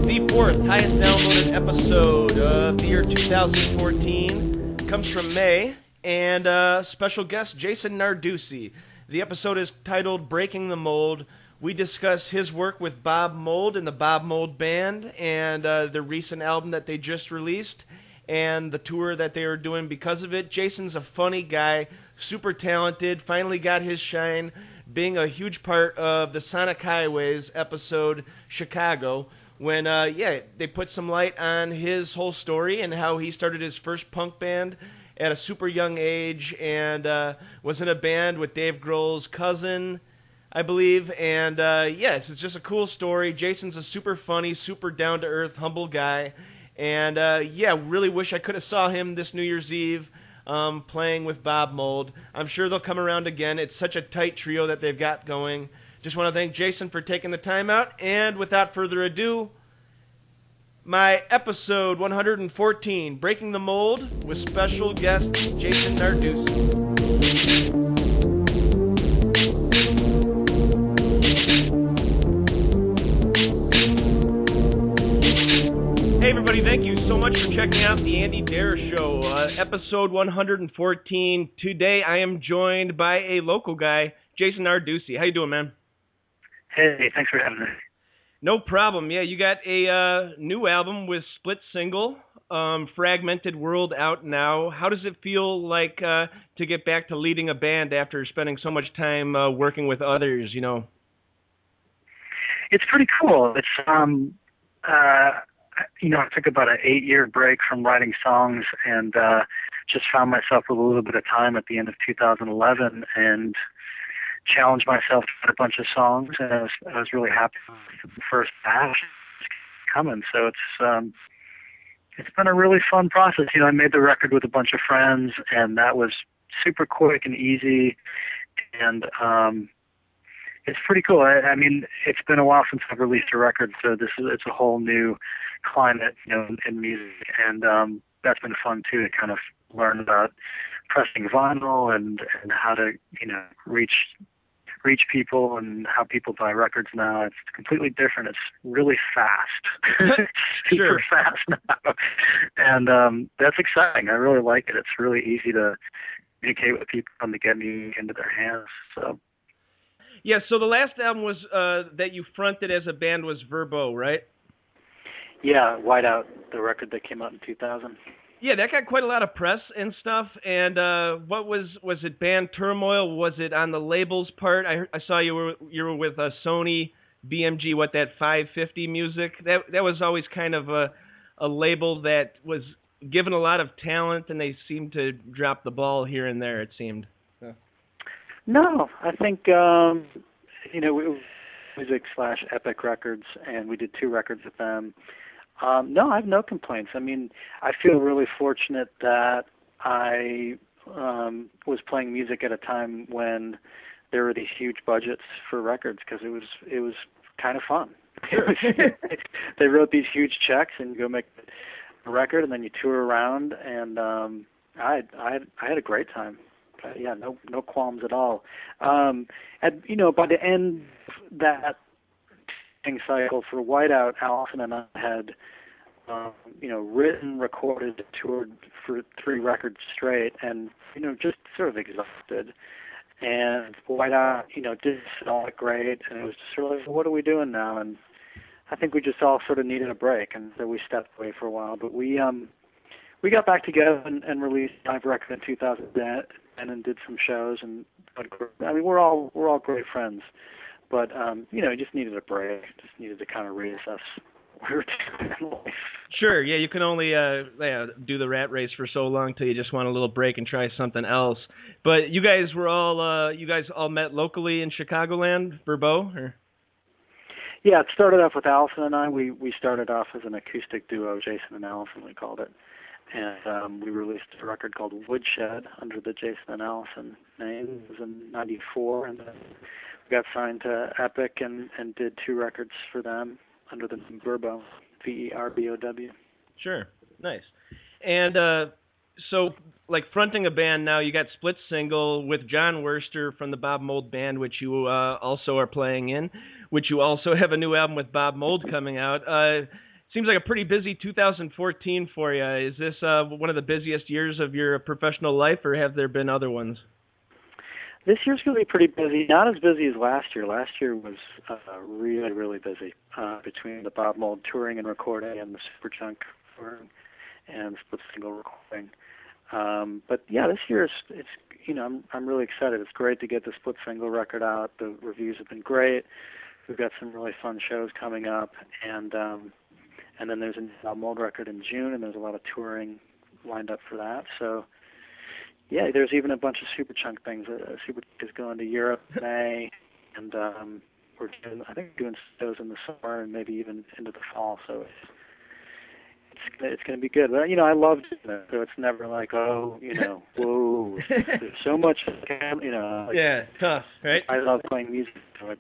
The fourth highest downloaded episode of the year 2014 comes from May, and special guest Jason Narducy. The episode is titled Breaking the Mold. We discuss his work with Bob Mould and the Bob Mould Band, and the recent album that they just released, and the tour that they are doing because of it. Jason's a funny guy, super talented, finally got his shine, being a huge part of the Sonic Highways episode, Chicago, when, they put some light on his whole story and how he started his first punk band at a super young age, and was in a band with Dave Grohl's cousin, I believe. And yes, it's just a cool story. Jason's a super funny, super down-to-earth, humble guy. And really wish I could have saw him this New Year's Eve playing with Bob Mould. I'm sure they'll come around again. It's such a tight trio that they've got going. Just want to thank Jason for taking the time out. And without further ado, my episode 114, Breaking the Mold, with special guest Jason Narducy. Hey everybody, thank you so much for checking out the Andy Dare Show, episode 114. Today I am joined by a local guy, Jason Narducy. How you doing, man? Hey, thanks for having me. No problem. Yeah, you got a new album with split single, Fragmented World, out now. How does it feel like to get back to leading a band after spending so much time working with others, It's pretty cool. It's, I took about an 8-year break from writing songs, and just found myself with a little bit of time at the end of 2011, and challenged myself to write a bunch of songs, and I was really happy with the first batch coming. So it's been a really fun process. I made the record with a bunch of friends, and that was super quick and easy, and it's pretty cool. I mean, it's been a while since I've released a record, so it's a whole new climate, in music, and that's been fun too, to kind of learn about pressing vinyl and how to reach people and how people buy records now. It's completely different. It's really fast. Super fast now. And that's exciting. I really like it. It's really easy to communicate with people and to get music into their hands. So yeah, so the last album was that you fronted as a band was Verbo, right? Yeah, Whiteout, the record that came out in 2000. Yeah, that got quite a lot of press and stuff. And what was it? Band Turmoil? Was it on the label's part? I saw you were with Sony BMG. What, that 550 music? That was always kind of a label that was given a lot of talent, and they seemed to drop the ball here and there. It seemed. No, I think music/Epic Records, and we did 2 records with them. No, I have no complaints. I mean, I feel really fortunate that I was playing music at a time when there were these huge budgets for records, because it was kind of fun. Sure. They wrote these huge checks, and you go make a record, and then you tour around, and I had a great time. Yeah, no qualms at all. And by the end of that cycle for Whiteout, Allison and I had written, recorded, toured for 3 records straight, and just sort of exhausted. And Whiteout did all great, and it was just sort of like, what are we doing now? And I think we just all sort of needed a break, and so we stepped away for a while. But we got back together and released a live record in 2010 and did some shows. And I mean, we're all great friends, but we just needed a break. Just needed to kind of reassess what we were doing in life. Sure, yeah, you can only do the rat race for so long till you just want a little break and try something else. But you guys all met locally in Chicagoland, Verbo, or? Yeah, it started off with Allison and I. We started off as an acoustic duo, Jason and Allison, we called it. And we released a record called Woodshed under the Jason and Allison name. It was in '94, and then we got signed to Epic and did 2 records for them under the name Verbo, VERBOW. Sure, nice. And so, like, fronting a band now, you got Split Single with John Worster from the Bob Mould Band, which you also are playing in, which you also have a new album with Bob Mould coming out. Seems like a pretty busy 2014 for you. Is this one of the busiest years of your professional life, or have there been other ones? This year's going to be pretty busy. Not as busy as last year. Last year was really, really busy between the Bob Mould touring and recording and the Superchunk touring and Split Single recording. But yeah, this year it's I'm really excited. It's great to get the Split Single record out. The reviews have been great. We've got some really fun shows coming up, and then there's a Bob Mould record in June, and there's a lot of touring lined up for that. So yeah, there's even a bunch of Superchunk things. Superchunk is going to Europe in May, and we're doing shows in the summer and maybe even into the fall. So it's going to be good. But I love doing it, so it's never like, whoa, there's so much, Yeah, tough, right? I love playing music, so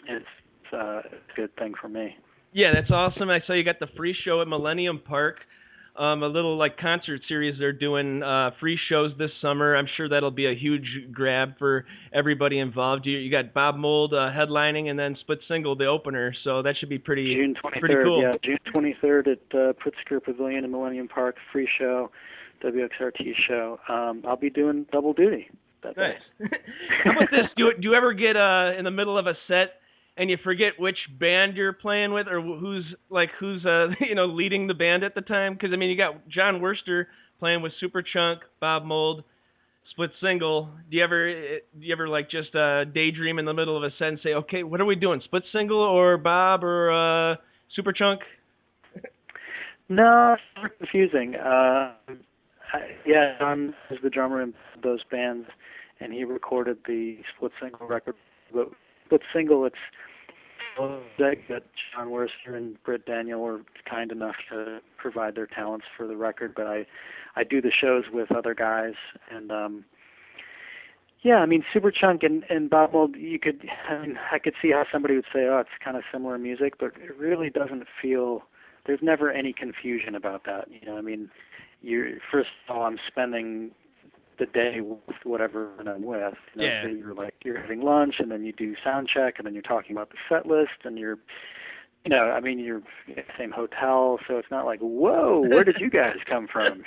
it's a good thing for me. Yeah, that's awesome. I saw you got the free show at Millennium Park. A little like concert series they're doing, free shows this summer. I'm sure that'll be a huge grab for everybody involved. You got Bob Mould headlining, and then Split Single the opener. So that should be June 23rd, pretty cool. Yeah, June 23rd at Pritzker Pavilion in Millennium Park. Free show, WXRT show. I'll be doing double duty that day. Nice. How about this? Do you ever get in the middle of a set and you forget which band you're playing with, or who's leading the band at the time? Because I mean, you got John Worster playing with Superchunk, Bob Mould, Split Single. Do you ever like just daydream in the middle of a set and say, okay, what are we doing, Split Single or Bob or Superchunk? No, it's never confusing. John is the drummer in those bands, and he recorded the Split Single record. But Split Single, it's that John Worster and Britt Daniel were kind enough to provide their talents for the record, but I do the shows with other guys, and Superchunk and Bob Mould, I could see how somebody would say, oh, it's kind of similar music, but it really doesn't feel, there's never any confusion about that. First of all, I'm spending the day with whatever I'm with. Yeah. So you're having lunch, and then you do sound check, and then you're talking about the set list, and you're in the same hotel, so it's not like, whoa, where did you guys come from?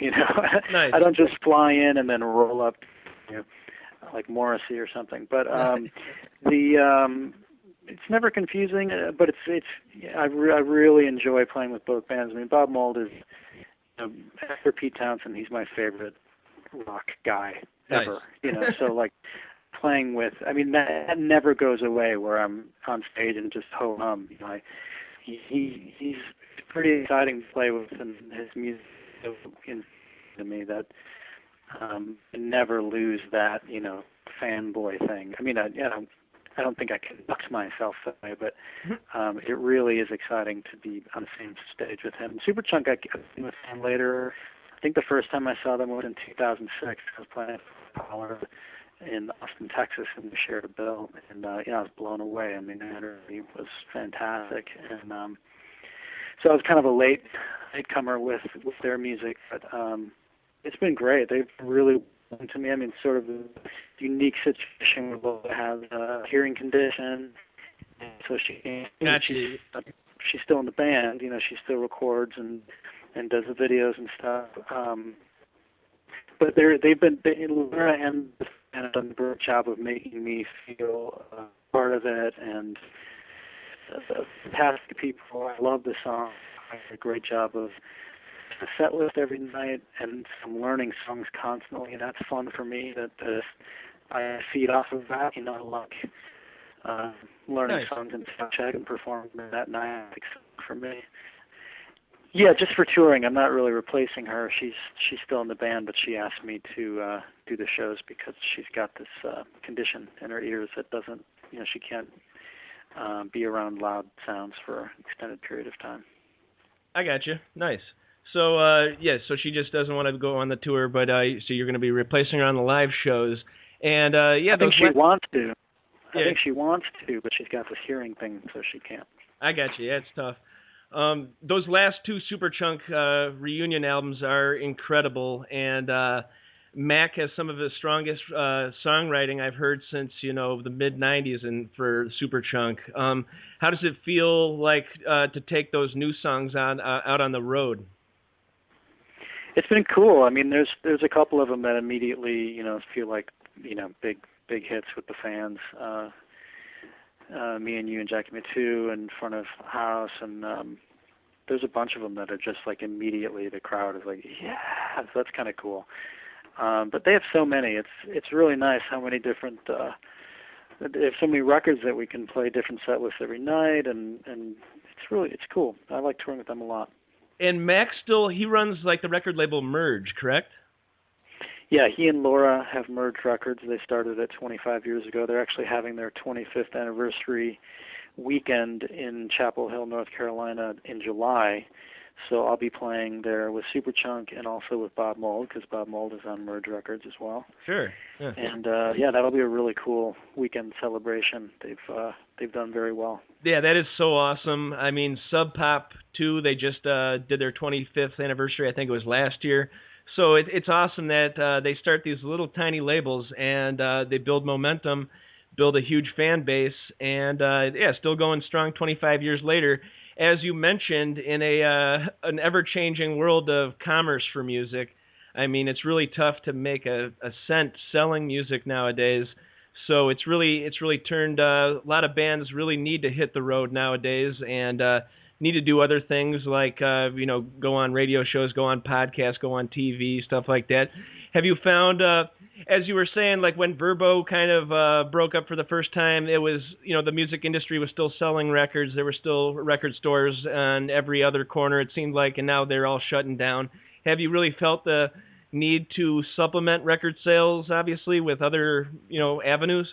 Nice. I don't just fly in and then roll up, like Morrissey or something. But it's never confusing, but I really enjoy playing with both bands. I mean, Bob Mould is after Pete Townsend, he's my favorite rock guy ever. Nice. You know, so like playing with, I mean, that never goes away where I'm on stage and just ho hum. You know, he's pretty exciting to play with, and his music is to me that never lose that, you know, fanboy thing. I mean, I don't think I can box myself that way, but it really is exciting to be on the same stage with him. Superchunk, I came with him later. I think the first time I saw them was in 2006. I was playing Power in Austin, Texas, and we shared a bill, and I was blown away. I mean, the energy was fantastic, and so I was kind of a latecomer with their music, but it's been great. They've really welcomed to me. I mean, sort of a unique situation where Lola has a hearing condition, and so she's still in the band. You know, she still records and does the videos and stuff. But Laura and the band have done a great job of making me feel part of it, and fantastic people. I love the song. I did a great job of a set list every night, and I'm learning songs constantly, and that's fun for me. That I feed off of that. You know, I like learning songs and stuff. I can perform that night for me. Yeah, just for touring. I'm not really replacing her. She's still in the band, but she asked me to do the shows because she's got this condition in her ears that doesn't, you know, she can't be around loud sounds for an extended period of time. I got you. Nice. So, so she just doesn't want to go on the tour, but so you're going to be replacing her on the live shows. And, I think she wants to. I think she wants to, but she's got this hearing thing, so she can't. I got you. Yeah, it's tough. Those last two Superchunk reunion albums are incredible, and Mac has some of the strongest songwriting I've heard since, you know, the mid-'90s and for Superchunk. How does it feel like to take those new songs out on the road? It's been cool. I mean, there's a couple of them that immediately, you know, feel like, you know, big hits with the fans. Me and You and Jackie Mittoo in front of House, and there's a bunch of them that are just like immediately the crowd is like, yeah, so that's kind of cool. But they have so many. It's really nice how many different. They have so many records that we can play different set lists every night, and it's cool. I like touring with them a lot. And Mac he runs like the record label Merge, correct? Yeah, he and Laura have Merge Records. They started it 25 years ago. They're actually having their 25th anniversary weekend in Chapel Hill, North Carolina in July. So I'll be playing there with Superchunk and also with Bob Mould, because Bob Mould is on Merge Records as well. Sure. Yeah. And that'll be a really cool weekend celebration. They've done very well. Yeah, that is so awesome. I mean, Sub Pop 2, they just did their 25th anniversary. I think it was last year. So it's awesome that they start these little tiny labels and they build momentum, build a huge fan base, and still going strong 25 years later. As you mentioned, in an ever-changing world of commerce for music, I mean, it's really tough to make a cent selling music nowadays. So it's really turned a lot of bands really need to hit the road nowadays and need to do other things like go on radio shows, go on podcasts, go on TV, stuff like that. Have you found, as you were saying, like when Verbo kind of broke up for the first time, it was, you know, the music industry was still selling records. There were still record stores on every other corner, it seemed like, and now they're all shutting down. Have you really felt the need to supplement record sales, obviously, with other, you know, avenues?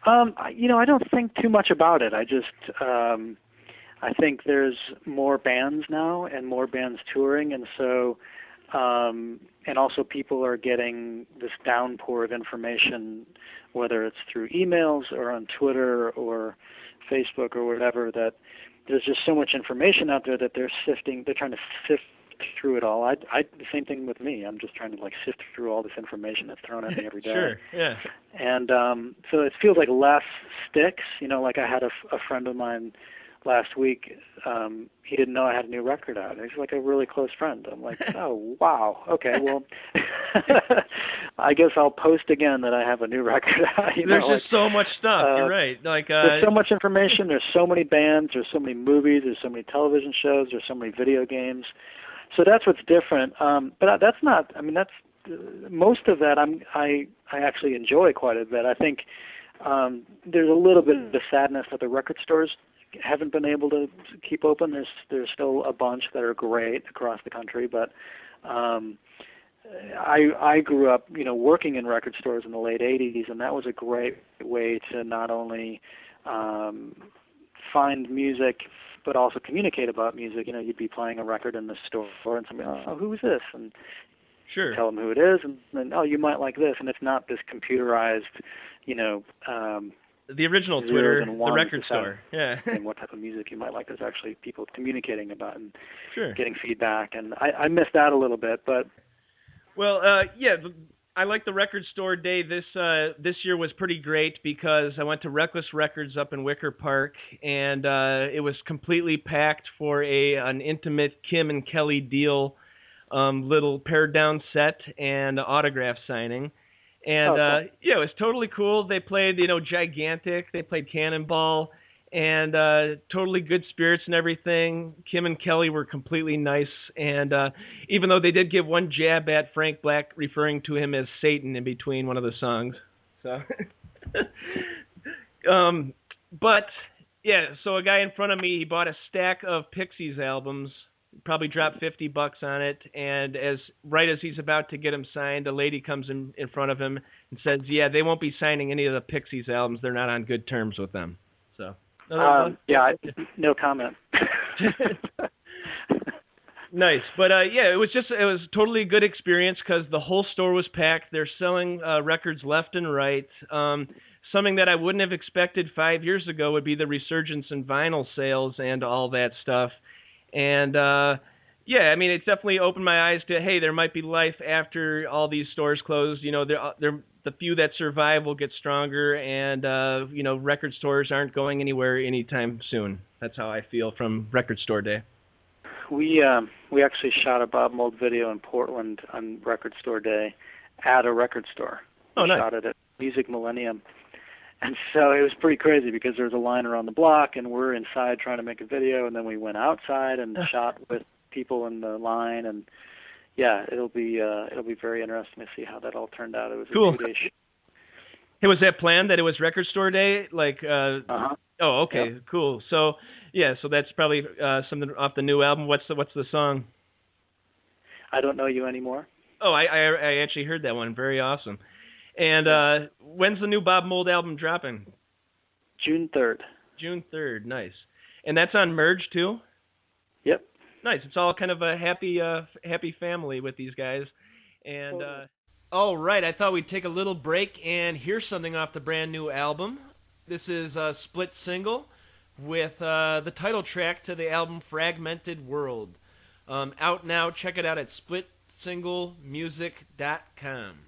I don't think too much about it. I just, I think there's more bands now and more bands touring, and so, and also people are getting this downpour of information, whether it's through emails or on Twitter or Facebook or whatever, that there's just so much information out there that they're trying to sift through it all. The same thing with me. I'm just trying to sift through all this information that's thrown at me every day. Sure, yeah. And so it feels like less sticks. You know, like I had a friend of mine last week. He didn't know I had a new record out. He's like a really close friend. I'm like, oh wow, okay, well, I guess I'll post again that I have a new record out. There's just so much stuff. You're right. There's so much information. There's so many bands. There's so many movies. There's so many television shows. There's so many video games. So that's what's different. But that's not. I mean, that's most of that. I actually enjoy quite a bit. I think there's a little bit of sadness that the record stores haven't been able to keep open. There's still a bunch that are great across the country, but I grew up, working in record stores in the late '80s, and that was a great way to not only find music but also communicate about music. You'd be playing a record in the store, and somebody, oh, who is this? And Sure. tell them who it is, and then, oh, you might like this, and it's not this computerized, The original zeros Twitter, and the ones record to store. Yeah. and what type of music you might like. There's actually people communicating about and Sure. getting feedback, and I missed that a little bit, but Well, I like the record store day. This year was pretty great because I went to Reckless Records up in Wicker Park, and it was completely packed for an intimate Kim and Kelly Deal little pared down set and autograph signing. And cool. it was totally cool. They played, Gigantic. They played Cannonball, and totally good spirits and everything. Kim and Kelly were completely nice, and even though they did give one jab at Frank Black, referring to him as Satan in between one of the songs. So, but yeah, so a guy in front of me, he bought a stack of Pixies albums. Probably dropped $50 on it, and right as he's about to get them signed, a lady comes in front of him and says, "Yeah, they won't be signing any of the Pixies albums. They're not on good terms with them." So, no comment. Nice, but it was totally a good experience because the whole store was packed. They're selling records left and right. Something that I wouldn't have expected 5 years ago would be the resurgence in vinyl sales and all that stuff. And, it definitely opened my eyes to, hey, there might be life after all these stores close. The few that survive will get stronger, and, record stores aren't going anywhere anytime soon. That's how I feel from Record Store Day. We actually shot a Bob Mould video in Portland on Record Store Day at a record store. Oh, nice. We shot it at Music Millennium. And so it was pretty crazy because there was a line around the block, and we're inside trying to make a video, and then we went outside and shot with people in the line, and it'll be very interesting to see how that all turned out. It was cool. A 2-day shoot. Hey, was that planned that it was Record Store Day? Uh-huh. Oh, okay, Yep. Cool. So that's probably something off the new album. What's the song? I Don't Know You Anymore. Oh, I actually heard that one. Very awesome. And when's the new Bob Mould album dropping? June 3rd. June 3rd. Nice. And that's on Merge too? Yep. Nice. It's all kind of a happy family with these guys. And all right, I thought we'd take a little break and hear something off the brand new album. This is a split single with the title track to the album Fragmented World. Out now. Check it out at splitsinglemusic.com.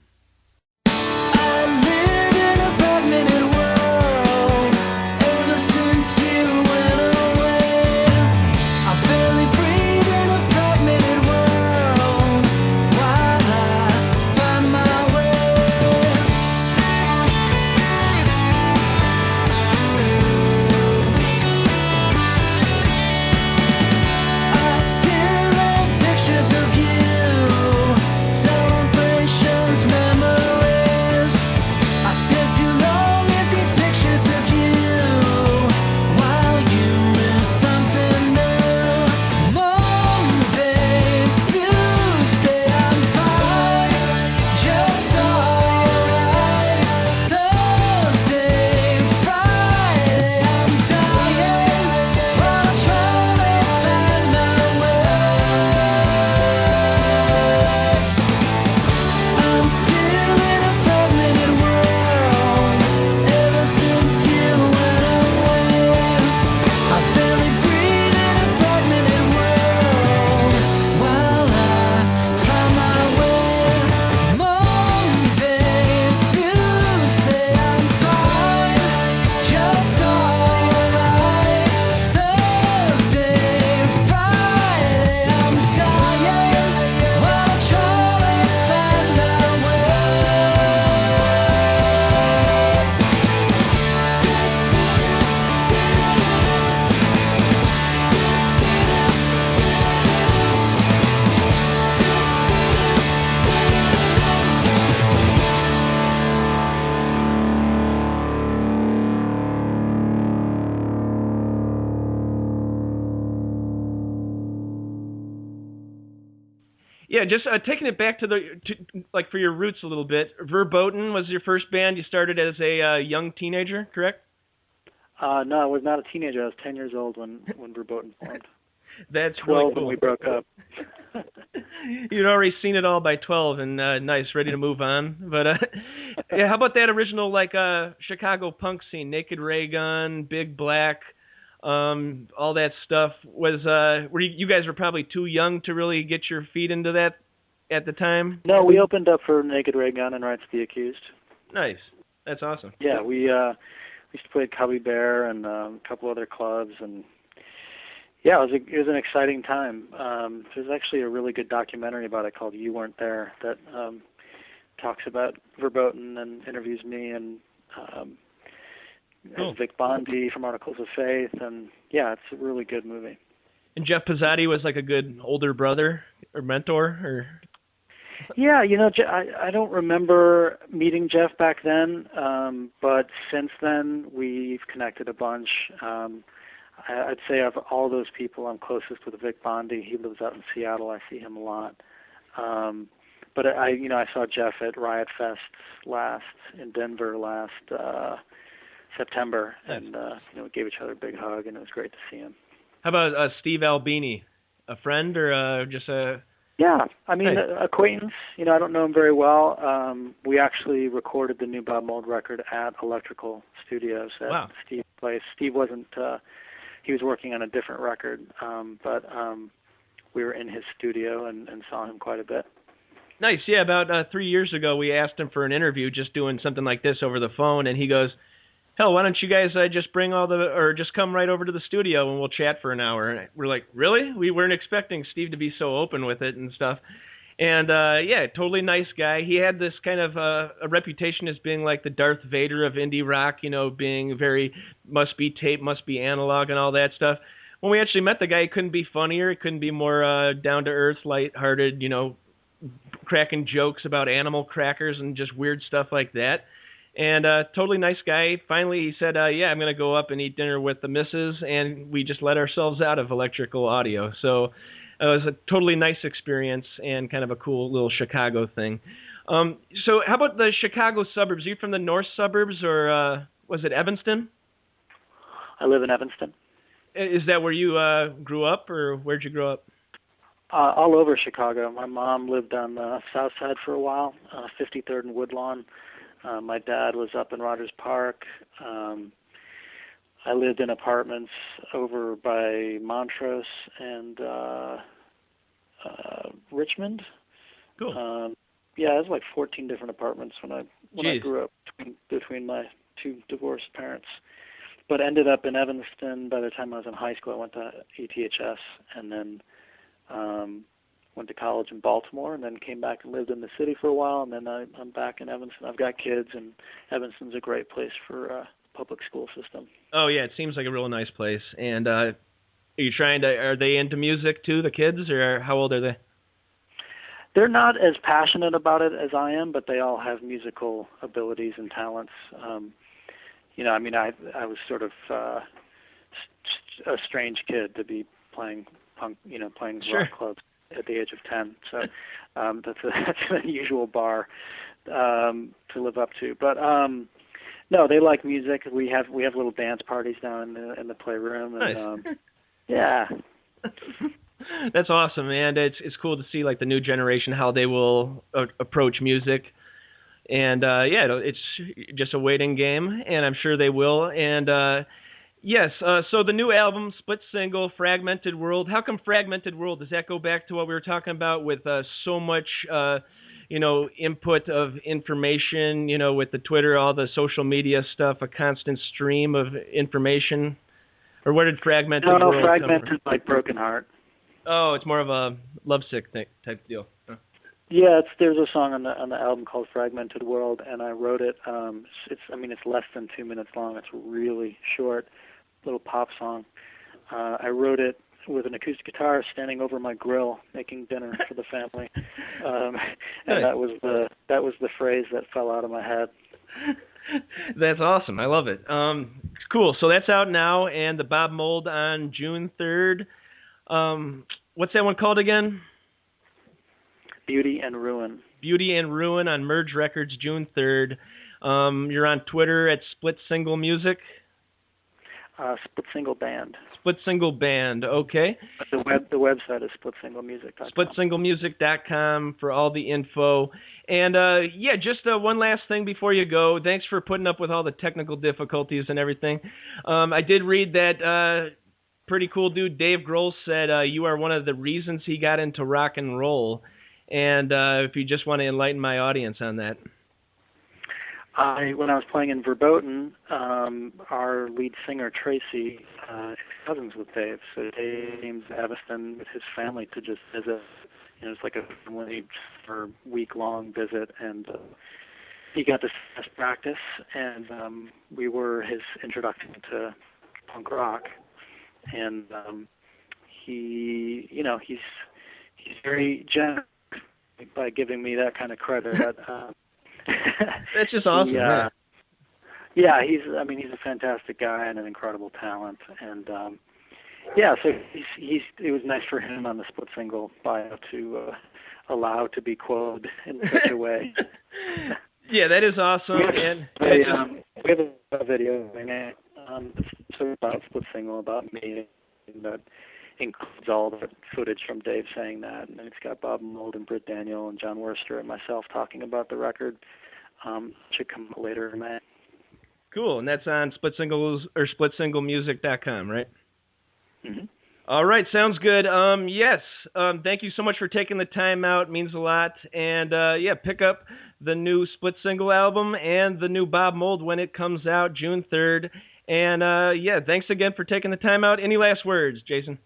I live in a fragmented world ever since you went away. I barely breathe in a fragmented world while I find my way. I still have pictures of you, celebrations, memories. I stare too long at these pictures of you while Yeah, just taking it back to like for your roots a little bit. Verboten was your first band. You started as a young teenager, correct? No, I was not a teenager. I was 10 years old when Verboten formed. That's 12 really cool. when we broke up. You'd already seen it all by 12 and nice, ready to move on. But yeah, how about that original like Chicago punk scene? Naked Ray Gun, Big Black, all that stuff. You guys were probably too young to really get your feet into that at the time? No, we opened up for Naked Ray Gun and Rights of the Accused. Nice. That's awesome. Yeah, we used to play at Cubby Bear and a couple other clubs, and yeah, it was an exciting time. There's actually a really good documentary about it called You Weren't There that talks about Verboten and interviews me and cool. Vic Bondi from Articles of Faith, and yeah, it's a really good movie. And Jeff Pizzati was like a good older brother or mentor, or? Yeah, I don't remember meeting Jeff back then, but since then we've connected a bunch. I'd say of all those people, I'm closest with Vic Bondi. He lives out in Seattle. I see him a lot. But I saw Jeff at Riot Fest in Denver last September, and we gave each other a big hug, and it was great to see him. How about Steve Albini, a friend or just a? Yeah, I mean, acquaintance. I don't know him very well. We actually recorded the new Bob Mould record at Electrical Studios at Steve's place. Steve wasn't. He was working on a different record, but we were in his studio and saw him quite a bit. Nice. Yeah, about 3 years ago, we asked him for an interview, just doing something like this over the phone, and he goes, "Hell, why don't you guys just just come right over to the studio and we'll chat for an hour?" And we're like, "Really?" We weren't expecting Steve to be so open with it and stuff. And yeah, totally nice guy. He had this kind of a reputation as being like the Darth Vader of indie rock, being very must be tape, must be analog, and all that stuff. When we actually met the guy, he couldn't be funnier. He couldn't be more down to earth, lighthearted, cracking jokes about animal crackers and just weird stuff like that. And totally nice guy. Finally, he said, yeah, I'm going to go up and eat dinner with the missus, and we just let ourselves out of Electrical Audio. So it was a totally nice experience and kind of a cool little Chicago thing. So how about the Chicago suburbs? Are you from the north suburbs, or was it Evanston? I live in Evanston. Is that where you grew up, or where'd you grow up? All over Chicago. My mom lived on the south side for a while, 53rd and Woodlawn. My dad was up in Rogers Park. I lived in apartments over by Montrose and Richmond. Cool. Yeah, it was like 14 different apartments when I grew up between my two divorced parents. But ended up in Evanston. By the time I was in high school, I went to ETHS and then went to college in Baltimore, and then came back and lived in the city for a while, and then I'm back in Evanston. I've got kids, and Evanston's a great place for public school system. Oh yeah, it seems like a real nice place. And are they into music too, the kids, or how old are they? They're not as passionate about it as I am, but they all have musical abilities and talents. I was sort of a strange kid to be playing punk, playing rock clubs at the age of 10. So that's an unusual bar to live up to. But no, they like music. We have little dance parties down in the playroom, and nice. Yeah. That's awesome, man. It's cool to see like the new generation how they will approach music. And it's just a waiting game, and I'm sure they will. And yes, so the new album, split single, Fragmented World. How come Fragmented World? Does that go back to what we were talking about with so much, input of information, with the Twitter, all the social media stuff, a constant stream of information? Or where did Fragmented World come from? No, Fragmented like Broken Heart. Oh, it's more of a lovesick type deal. Huh. Yeah, there's a song on the album called Fragmented World, and I wrote it. It's less than 2 minutes long. It's really short, little pop song. I wrote it with an acoustic guitar standing over my grill, making dinner for the family, and that was the phrase that fell out of my head. That's awesome. I love it. Cool. So that's out now, and the Bob Mould on June 3rd. What's that one called again? Beauty and Ruin. Beauty and Ruin on Merge Records, June 3rd. You're on Twitter at Split Single Music. Split Single Band. Split Single Band, okay. The website is splitsinglemusic.com. Splitsinglemusic.com for all the info. And just one last thing before you go. Thanks for putting up with all the technical difficulties and everything. I did read that pretty cool dude Dave Grohl said you are one of the reasons he got into rock and roll. And if you just want to enlighten my audience on that. When I was playing in Verboten, our lead singer Tracy is cousins with Dave. So Dave came to Evanston with his family to just visit. It's like a family for week-long visit, and he got to test practice, and we were his introduction to punk rock. And he's very generous by giving me that kind of credit. That's just awesome. He's a fantastic guy and an incredible talent, and so it was nice for him on the Split Single bio to allow to be quoted in such a way. Yeah, that is awesome. We have a video about Split Single about me that includes all the footage from Dave saying that, and it's got Bob Mould and Britt Daniel and John Worster and myself talking about the record. Should come out later in May. Cool, and that's on splitsinglemusic.com, right? Mm-hmm. All right, sounds good. Thank you so much for taking the time out. It means a lot. And pick up the new Split Single album and the new Bob Mould when it comes out June 3rd. And thanks again for taking the time out. Any last words, Jason?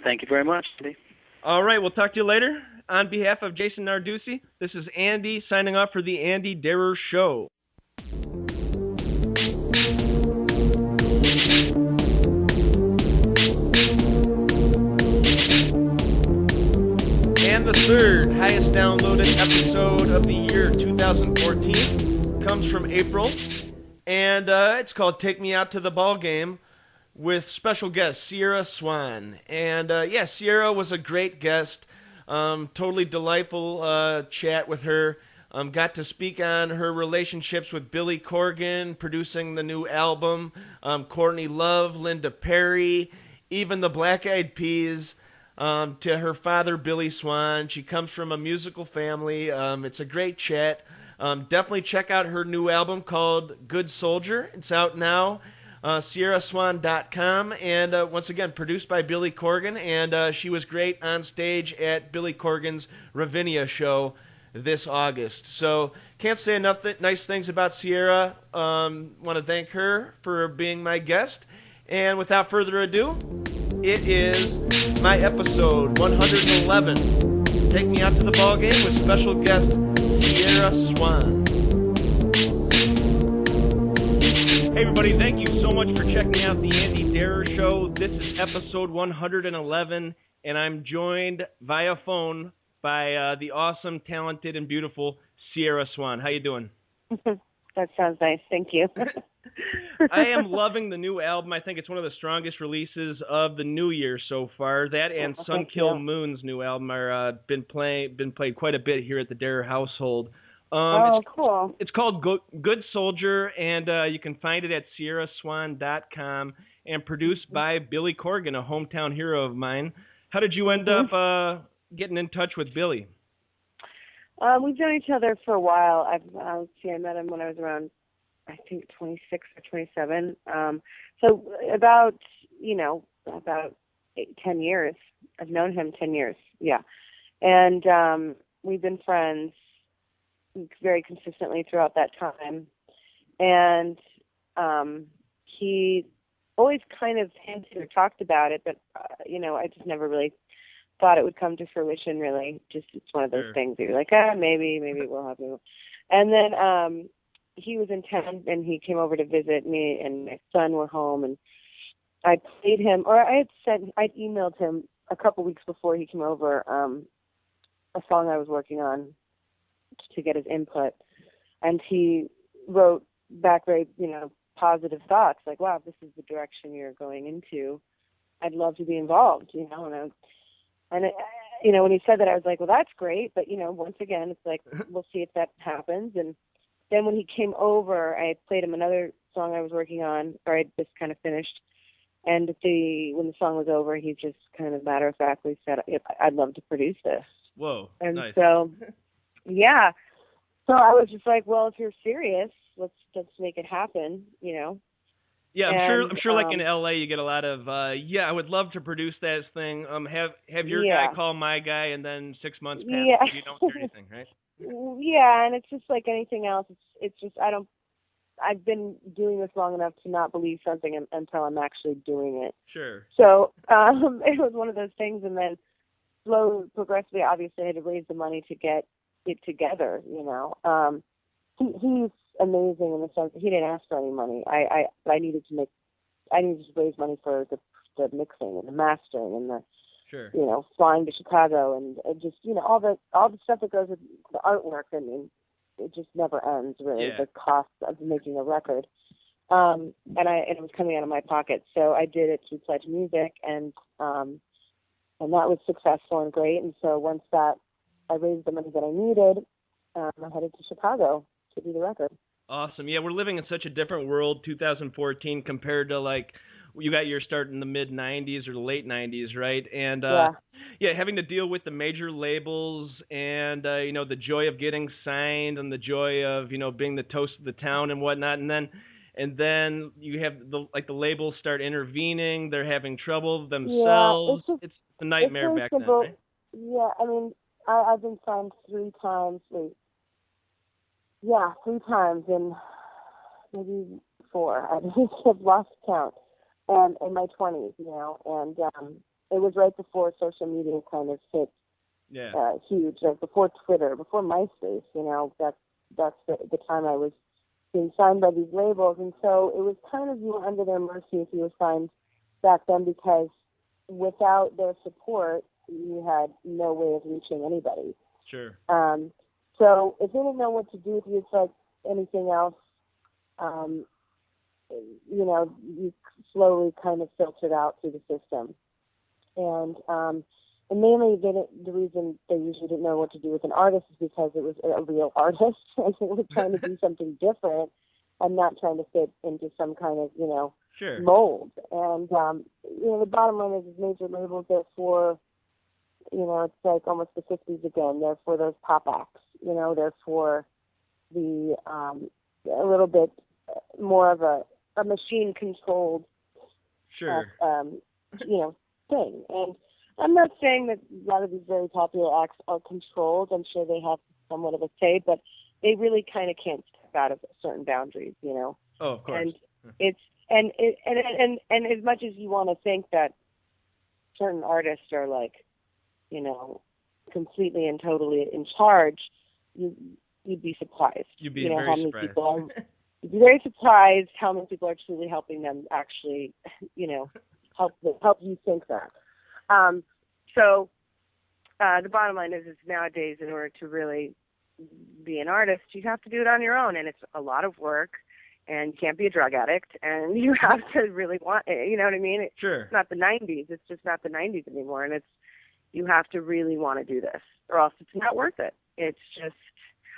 Thank you very much, Andy. All right, we'll talk to you later. On behalf of Jason Narducci, this is Andy signing off for the Andy Darer Show. And the third highest downloaded episode of the year 2014 comes from April, and it's called Take Me Out to the Ball Game, with special guest Sierra Swan. And Sierra was a great guest. Totally delightful chat with her. Got to speak on her relationships with Billy Corgan, producing the new album, Courtney Love, Linda Perry, even the Black Eyed Peas, to her father, Billy Swan. She comes from a musical family. It's a great chat. Definitely check out her new album called Good Soldier. It's out now. SierraSwan.com, and once again, produced by Billy Corgan, and she was great on stage at Billy Corgan's Ravinia show this August. So, can't say enough nice things about Sierra. Want to thank her for being my guest, and without further ado, it is my episode 111. Take Me Out to the Ball Game with special guest Sierra Swan. Hey everybody, thank you so much for checking out the Andy Darer Show. This is episode 111, and I'm joined via phone by the awesome, talented, and beautiful Sierra Swan. How you doing? That sounds nice. Thank you. I am loving the new album. I think it's one of the strongest releases of the new year so far. That and Sunkill Moon's new album are been played quite a bit here at the Darer household. Cool. It's called Good Soldier, and you can find it at SierraSwan.com, and produced by Billy Corgan, a hometown hero of mine. How did you end up getting in touch with Billy? We've known each other for a while. I met him when I was around, I think, 26 or 27. So about 10 years. I've known him 10 years, yeah. And we've been friends very consistently throughout that time. And he always kind of hinted or talked about it, but, I just never really thought it would come to fruition, really. Just it's one of those things that you're like, maybe we'll have it. And then he was in town, and he came over to visit me, and my son were home, and I played him, or I'd emailed him a couple weeks before he came over a song I was working on to get his input, and he wrote back very, positive thoughts, like, wow, if this is the direction you're going into, I'd love to be involved, and when he said that, I was like, well, that's great. But, once again, it's like, we'll see if that happens. And then when he came over, I played him another song I was working on, or I just kind of finished. And when the song was over, he just kind of matter-of-factly said, I'd love to produce this. Whoa, and nice. So, yeah. So I was just like, well, if you're serious, let's make it happen, Yeah, I'm sure. Like in um, LA, you get a lot of, I would love to produce that thing. Have your yeah. guy call my guy, and then 6 months pass, Yeah. and you don't hear anything, right? Yeah, and it's just like anything else. It's just I've been doing this long enough to not believe something until I'm actually doing it. Sure. So it was one of those things, and then slowly, progressively, obviously, I had to raise the money to get it together. He's amazing in the sense that he didn't ask for any money. I needed to raise money for the mixing and the mastering and the sure. Flying to Chicago and just all the stuff that goes with the artwork. I mean, it just never ends really. Yeah. The cost of making a record, and it was coming out of my pocket. So I did it through Pledge Music, and that was successful and great. And so once that I raised the money that I needed, I headed to Chicago to do the record. Awesome. Yeah, we're living in such a different world, 2014, compared to like you got your start in the mid 90s or the late 90s, right? And having to deal with the major labels and the joy of getting signed and the joy of being the toast of the town and whatnot, and then you have the labels start intervening. They're having trouble themselves. Yeah, it's a nightmare it's back simple. then, right? Yeah, I mean, I've been signed 3 times. 3 times in maybe 4. I just have lost count. In my 20s, and it was right before social media kind of hit huge, like before Twitter, before MySpace. That's the time I was being signed by these labels, and so it was kind of you were under their mercy if you were signed back then, because without their support, you had no way of reaching anybody. Sure. So if they didn't know what to do with you, it's like anything else. You slowly kind of filtered out through the system. And mainly the reason they usually didn't know what to do with an artist is because it was a real artist and they were trying to do something different and not trying to fit into some kind of, sure. mold. And, the bottom line is major labels, therefore, it's like almost the 50s again. They're for those pop acts, they're for the a little bit more of a machine-controlled, sure, thing. And I'm not saying that a lot of these very popular acts are controlled. I'm sure they have somewhat of a say, but they really kind of can't step out of certain boundaries, Oh, of course. And it's and as much as you want to think that certain artists are like, completely and totally in charge, you'd be surprised. You'd be how very many surprised. people are. You'd be very surprised how many people are truly helping them actually, help you think that. So the bottom line is nowadays, in order to really be an artist, you have to do it on your own, and it's a lot of work, and you can't be a drug addict, and you have to really want it, you know what I mean? Sure. It's not the 90s. It's just not the 90s anymore, and you have to really want to do this, or else it's not worth it. It's just,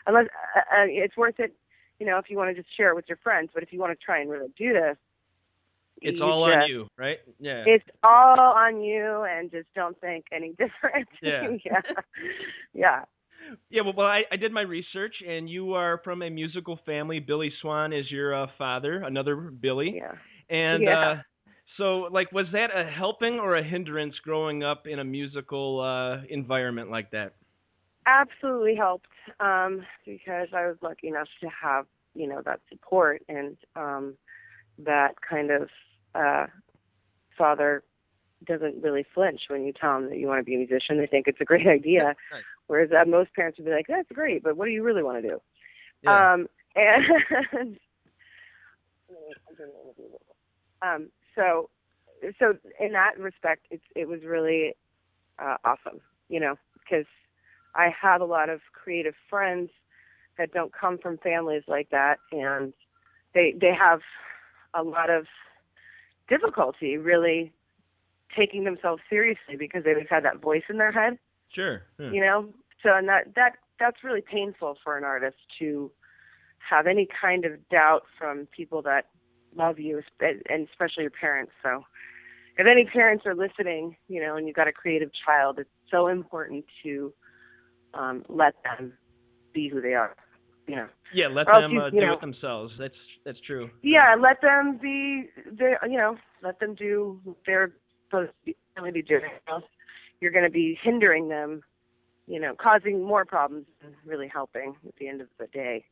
unless it's worth it, if you want to just share it with your friends, but if you want to try and really do this, it's all on you, right? Yeah. It's all on you, and just don't think any different. Yeah. Yeah. Yeah, well, I did my research, and you are from a musical family. Billy Swan is your father, another Billy. Yeah. And so, was that a helping or a hindrance growing up in a musical environment like that? Absolutely helped, because I was lucky enough to have, that support and that kind of father doesn't really flinch when you tell them that you want to be a musician. They think it's a great idea. Right. Whereas most parents would be like, that's great, but what do you really want to do? Yeah. So in that respect, it was really awesome, because I have a lot of creative friends that don't come from families like that, and they have a lot of difficulty really taking themselves seriously because they've had that voice in their head. Sure. Yeah. You know, so and that's really painful for an artist to have any kind of doubt from people that love you, and especially your parents. So if any parents are listening, you know, and you've got a creative child, it's so important to let them be who they are. You know. Yeah, let Or them else do it themselves. That's true. Yeah, let them be. Let them do what they're supposed to be doing. Else you're going to be hindering them. You know, causing more problems than really helping at the end of the day.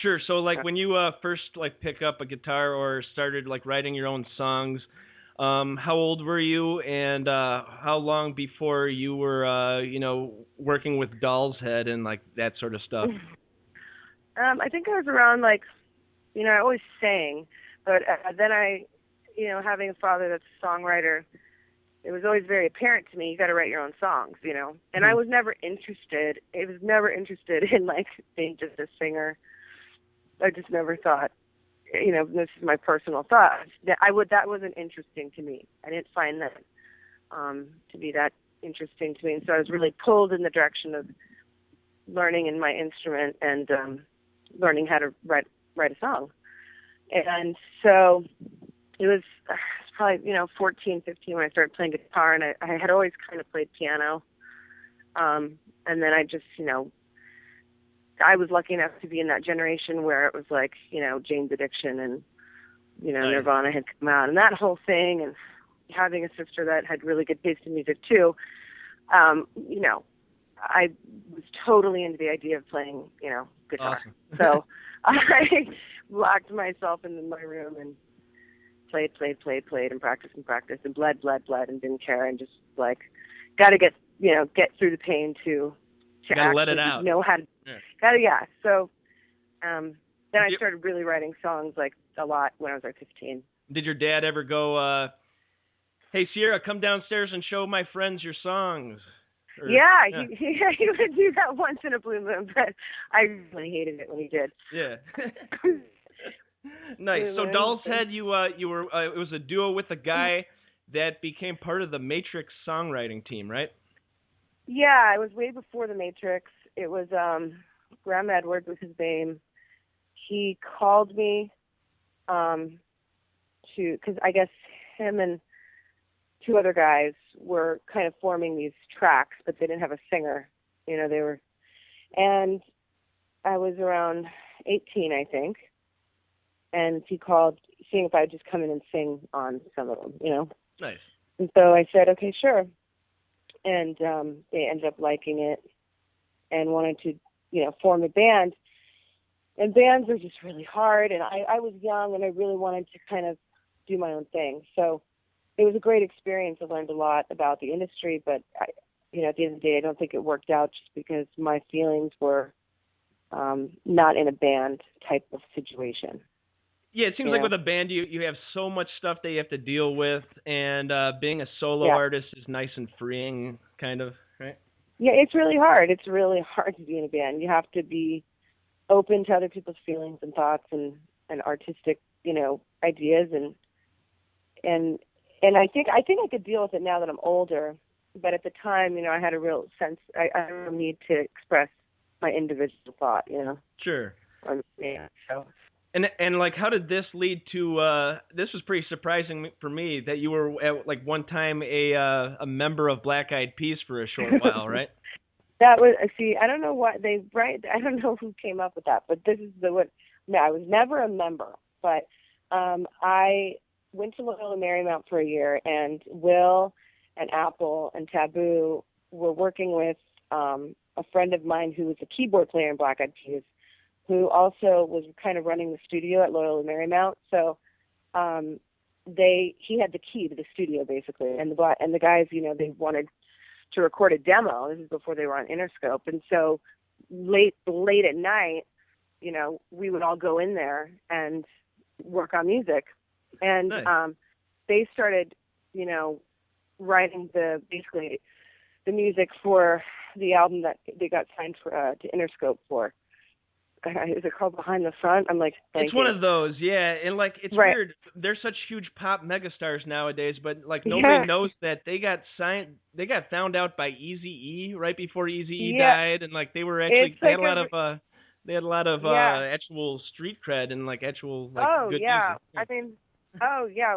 Sure. So, like, when you first like pick up a guitar or started like writing your own songs, how old were you, and how long before you were, working with Doll's Head and like that sort of stuff? I think I was around like, I always sang, but then having a father that's a songwriter, it was always very apparent to me, you got to write your own songs, and I was never interested. I was never interested in like being just a singer. I just never thought, this is my personal thought. That wasn't interesting to me. I didn't find that to be that interesting to me, and so I was really pulled in the direction of learning in my instrument and learning how to write a song. And so it was probably 14, 15 when I started playing guitar, and I had always kind of played piano. And then I just I was lucky enough to be in that generation where it was like Jane's Addiction and Nice. Nirvana had come out and that whole thing, and having a sister that had really good taste in music too. I was totally into the idea of playing guitar. Awesome. So I locked myself in my room and played and practiced and bled and didn't care, and just like got to get through the pain to gotta let it out. Know how to. Yeah. So then I started really writing songs like a lot when I was like 15. Did your dad ever go, "Hey Sierra, come downstairs and show my friends your songs"? Or, yeah, he would do that once in a blue moon, but I really hated it when he did. Yeah. Nice. So Doll's Head, you were it was a duo with a guy that became part of the Matrix songwriting team, right? Yeah, it was way before the Matrix. It was Graham Edwards was his name. He called me because I guess him and two other guys were kind of forming these tracks, but they didn't have a singer. They were, and I was around 18, I think, and he called, seeing if I'd just come in and sing on some of them, Nice. And so I said, okay, sure. And they ended up liking it and wanted to, form a band. And bands are just really hard, and I was young, and I really wanted to kind of do my own thing. So it was a great experience. I learned a lot about the industry, but at the end of the day, I don't think it worked out just because my feelings were not in a band type of situation. Yeah, it seems like with a band, you have so much stuff that you have to deal with, and being a solo artist is nice and freeing, kind of, right? Yeah, it's really hard. It's really hard to be in a band. You have to be open to other people's feelings and thoughts and artistic, ideas, and I think I could deal with it now that I'm older. But at the time, I had a real sense. I had a real need to express my individual thought. Sure. So. And like, how did this lead to? This was pretty surprising for me that you were at like one time a member of Black Eyed Peas for a short while, right? That was I don't know what I don't know who came up with that, but this is I was never a member, but I went to Loyola Marymount for a year, and Will and Apple and Taboo were working with a friend of mine who was a keyboard player in Black Eyed Peas, who also was kind of running the studio at Loyola Marymount. So he had the key to the studio basically, and the guys, they wanted to record a demo. This is before they were on Interscope, and so late at night, we would all go in there and work on music, and nice. They started, writing the music for the album that they got signed to Interscope for. is it called Behind the Front? I'm like, thank It's you. one of those, yeah. And like, it's Right. weird. They're such huge pop megastars nowadays, but like nobody knows that they got signed. They got found out by Eazy-E right before Eazy-E died, and like they were actually It's they had like a lot of actual street cred and like actual like good music. I mean,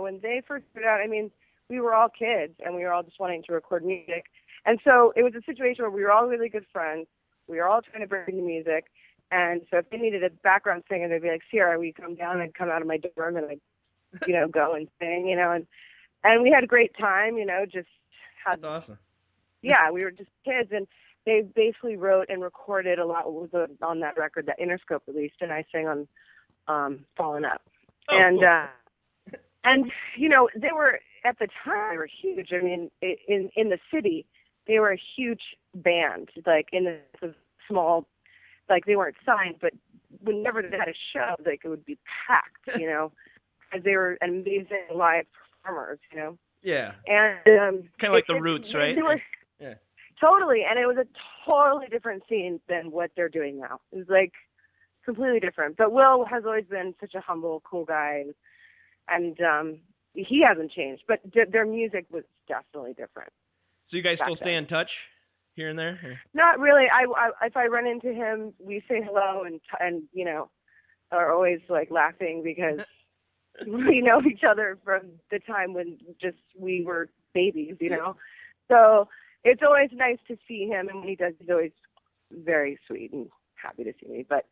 when they first started out, I mean, we were all kids and we were all just wanting to record music, and so it was a situation where we were all really good friends. We were all trying to bring the music. And so if they needed a background singer, they'd be like, Sierra, will you come down? And come out of my dorm and I'd, go and sing, and we had a great time, just had. That's awesome. Yeah, we were just kids, and they basically wrote and recorded a lot what was on that record that Interscope released, and I sang on Fallen Up. Oh, and they were, at the time, they were huge. I mean, in the city, they were a huge band, like in the small. Like, they weren't signed, but whenever they had a show, like, it would be packed, because they were amazing live performers, Yeah. And kind of like the Roots, right? Yeah. Totally, and it was a totally different scene than what they're doing now. It was like completely different. But Will has always been such a humble, cool guy, and he hasn't changed. But their music was definitely different. So you guys still stay in touch? Here and there? Or? Not really. I if I run into him, we say hello and are always like laughing because we know each other from the time when just we were babies, So it's always nice to see him, and when he does, he's always very sweet and happy to see me. But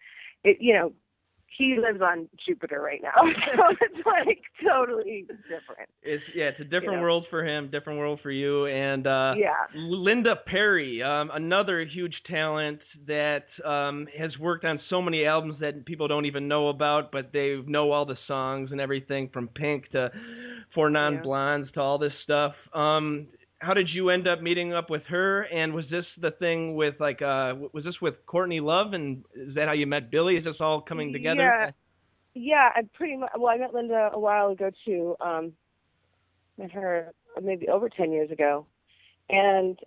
he lives on Jupiter right now, so it's like totally different. It's a different world for him, different world for you, and yeah. Linda Perry, another huge talent that has worked on so many albums that people don't even know about, but they know all the songs and everything from Pink to Four Non-Blondes to all this stuff. How did you end up meeting up with her? And was this the thing with was this with Courtney Love? And is that how you met Billy? Is this all coming together? Yeah. I pretty much. Well, I met Linda a while ago too. Met her maybe over 10 years ago, and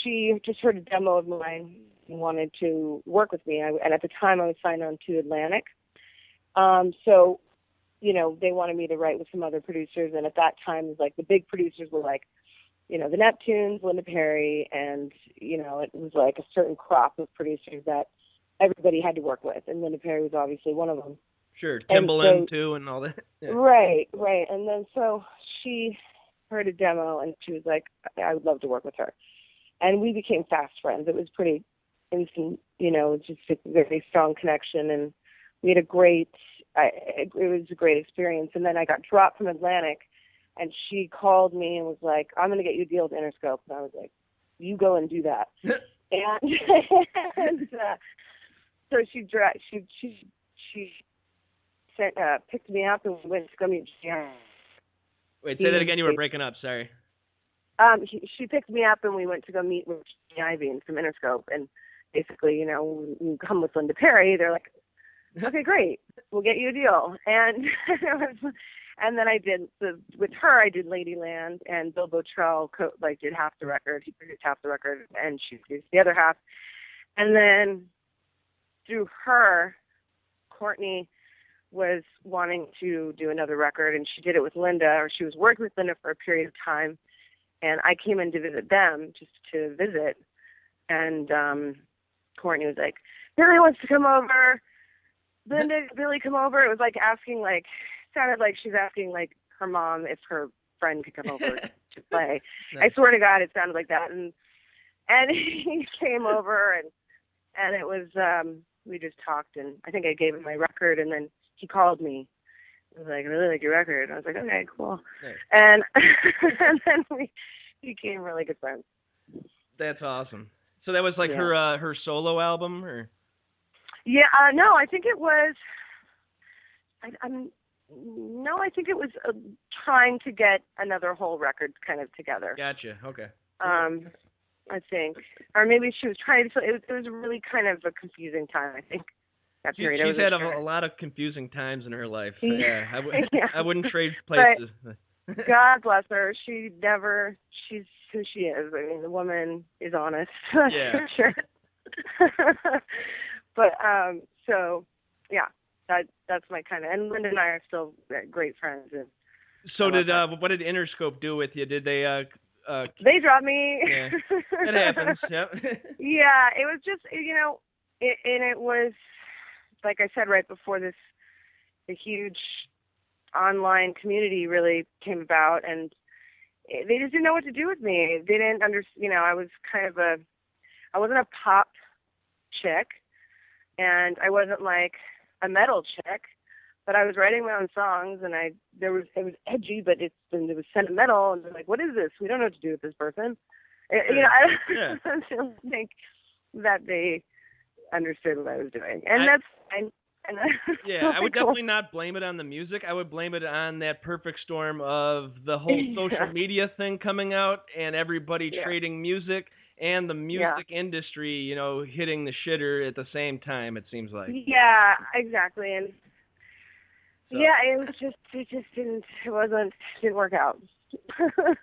she just heard a demo of mine and wanted to work with me. And at the time, I was signed on to Atlantic. So, they wanted me to write with some other producers, and at that time, it was like the big producers were like, the Neptunes, Linda Perry, and, it was like a certain crop of producers that everybody had to work with, and Linda Perry was obviously one of them. Sure, Timbaland too, and all that. Yeah. Right. And then so she heard a demo, and she was like, I would love to work with her. And we became fast friends. It was pretty instant, just a very strong connection, and we had it was a great experience. And then I got dropped from Atlantic, and she called me and was like, I'm going to get you a deal with Interscope. And I was like, you go and do that. and so she picked me up and we went to go meet Gianni. Wait, say that again. You were breaking up. Sorry. She picked me up and we went to go meet with Gianni Iovine from Interscope. And basically, when you come with Linda Perry, they're like, okay, great. We'll get you a deal. And then I did with her. I did Ladyland, and Bill Bottrell did half the record. He produced half the record, and she produced the other half. And then through her, Courtney was wanting to do another record, and she did it with Linda, or she was working with Linda for a period of time. And I came in to visit them, just to visit. And Courtney was like, Billy wants to come over. Billy, come over. It was like asking, sounded like she's asking her mom if her friend could come over to play. Nice. I swear to God, it sounded like that. And he came over and it was we just talked, and I think I gave him my record, and then he called me. He was like, I really like your record. I was like, okay, cool. Nice. And then we became really good friends. That's awesome. So that was her solo album, or? Yeah, no, I think it was. I think it was trying to get another whole record kind of together. Gotcha. Okay. I think, or maybe she was trying to. It was really kind of a confusing time, I think. That period. She's had a lot of confusing times in her life. Yeah, I wouldn't trade places. But God bless her. She's who she is. I mean, the woman is honest. Yeah. For sure. But so yeah, that's my kind of. And Linda and I are still great friends. And so what did Interscope do with you? Did they? They dropped me. Yeah, it happens. Yep. Yeah, it was just it was like I said right before the huge online community really came about, and they just didn't know what to do with me. They didn't understand. I was kind of I wasn't a pop chick, and I wasn't like a metal chick, but I was writing my own songs, and it was edgy, but it was sentimental, and they're like, what is this? We don't know what to do with this person. I don't think that they understood what I was doing, and that's fine. And yeah, I would definitely not blame it on the music. I would blame it on that perfect storm of the whole social media thing coming out and everybody trading music and the music industry, hitting the shitter at the same time, it seems like. Yeah, exactly. And it didn't work out.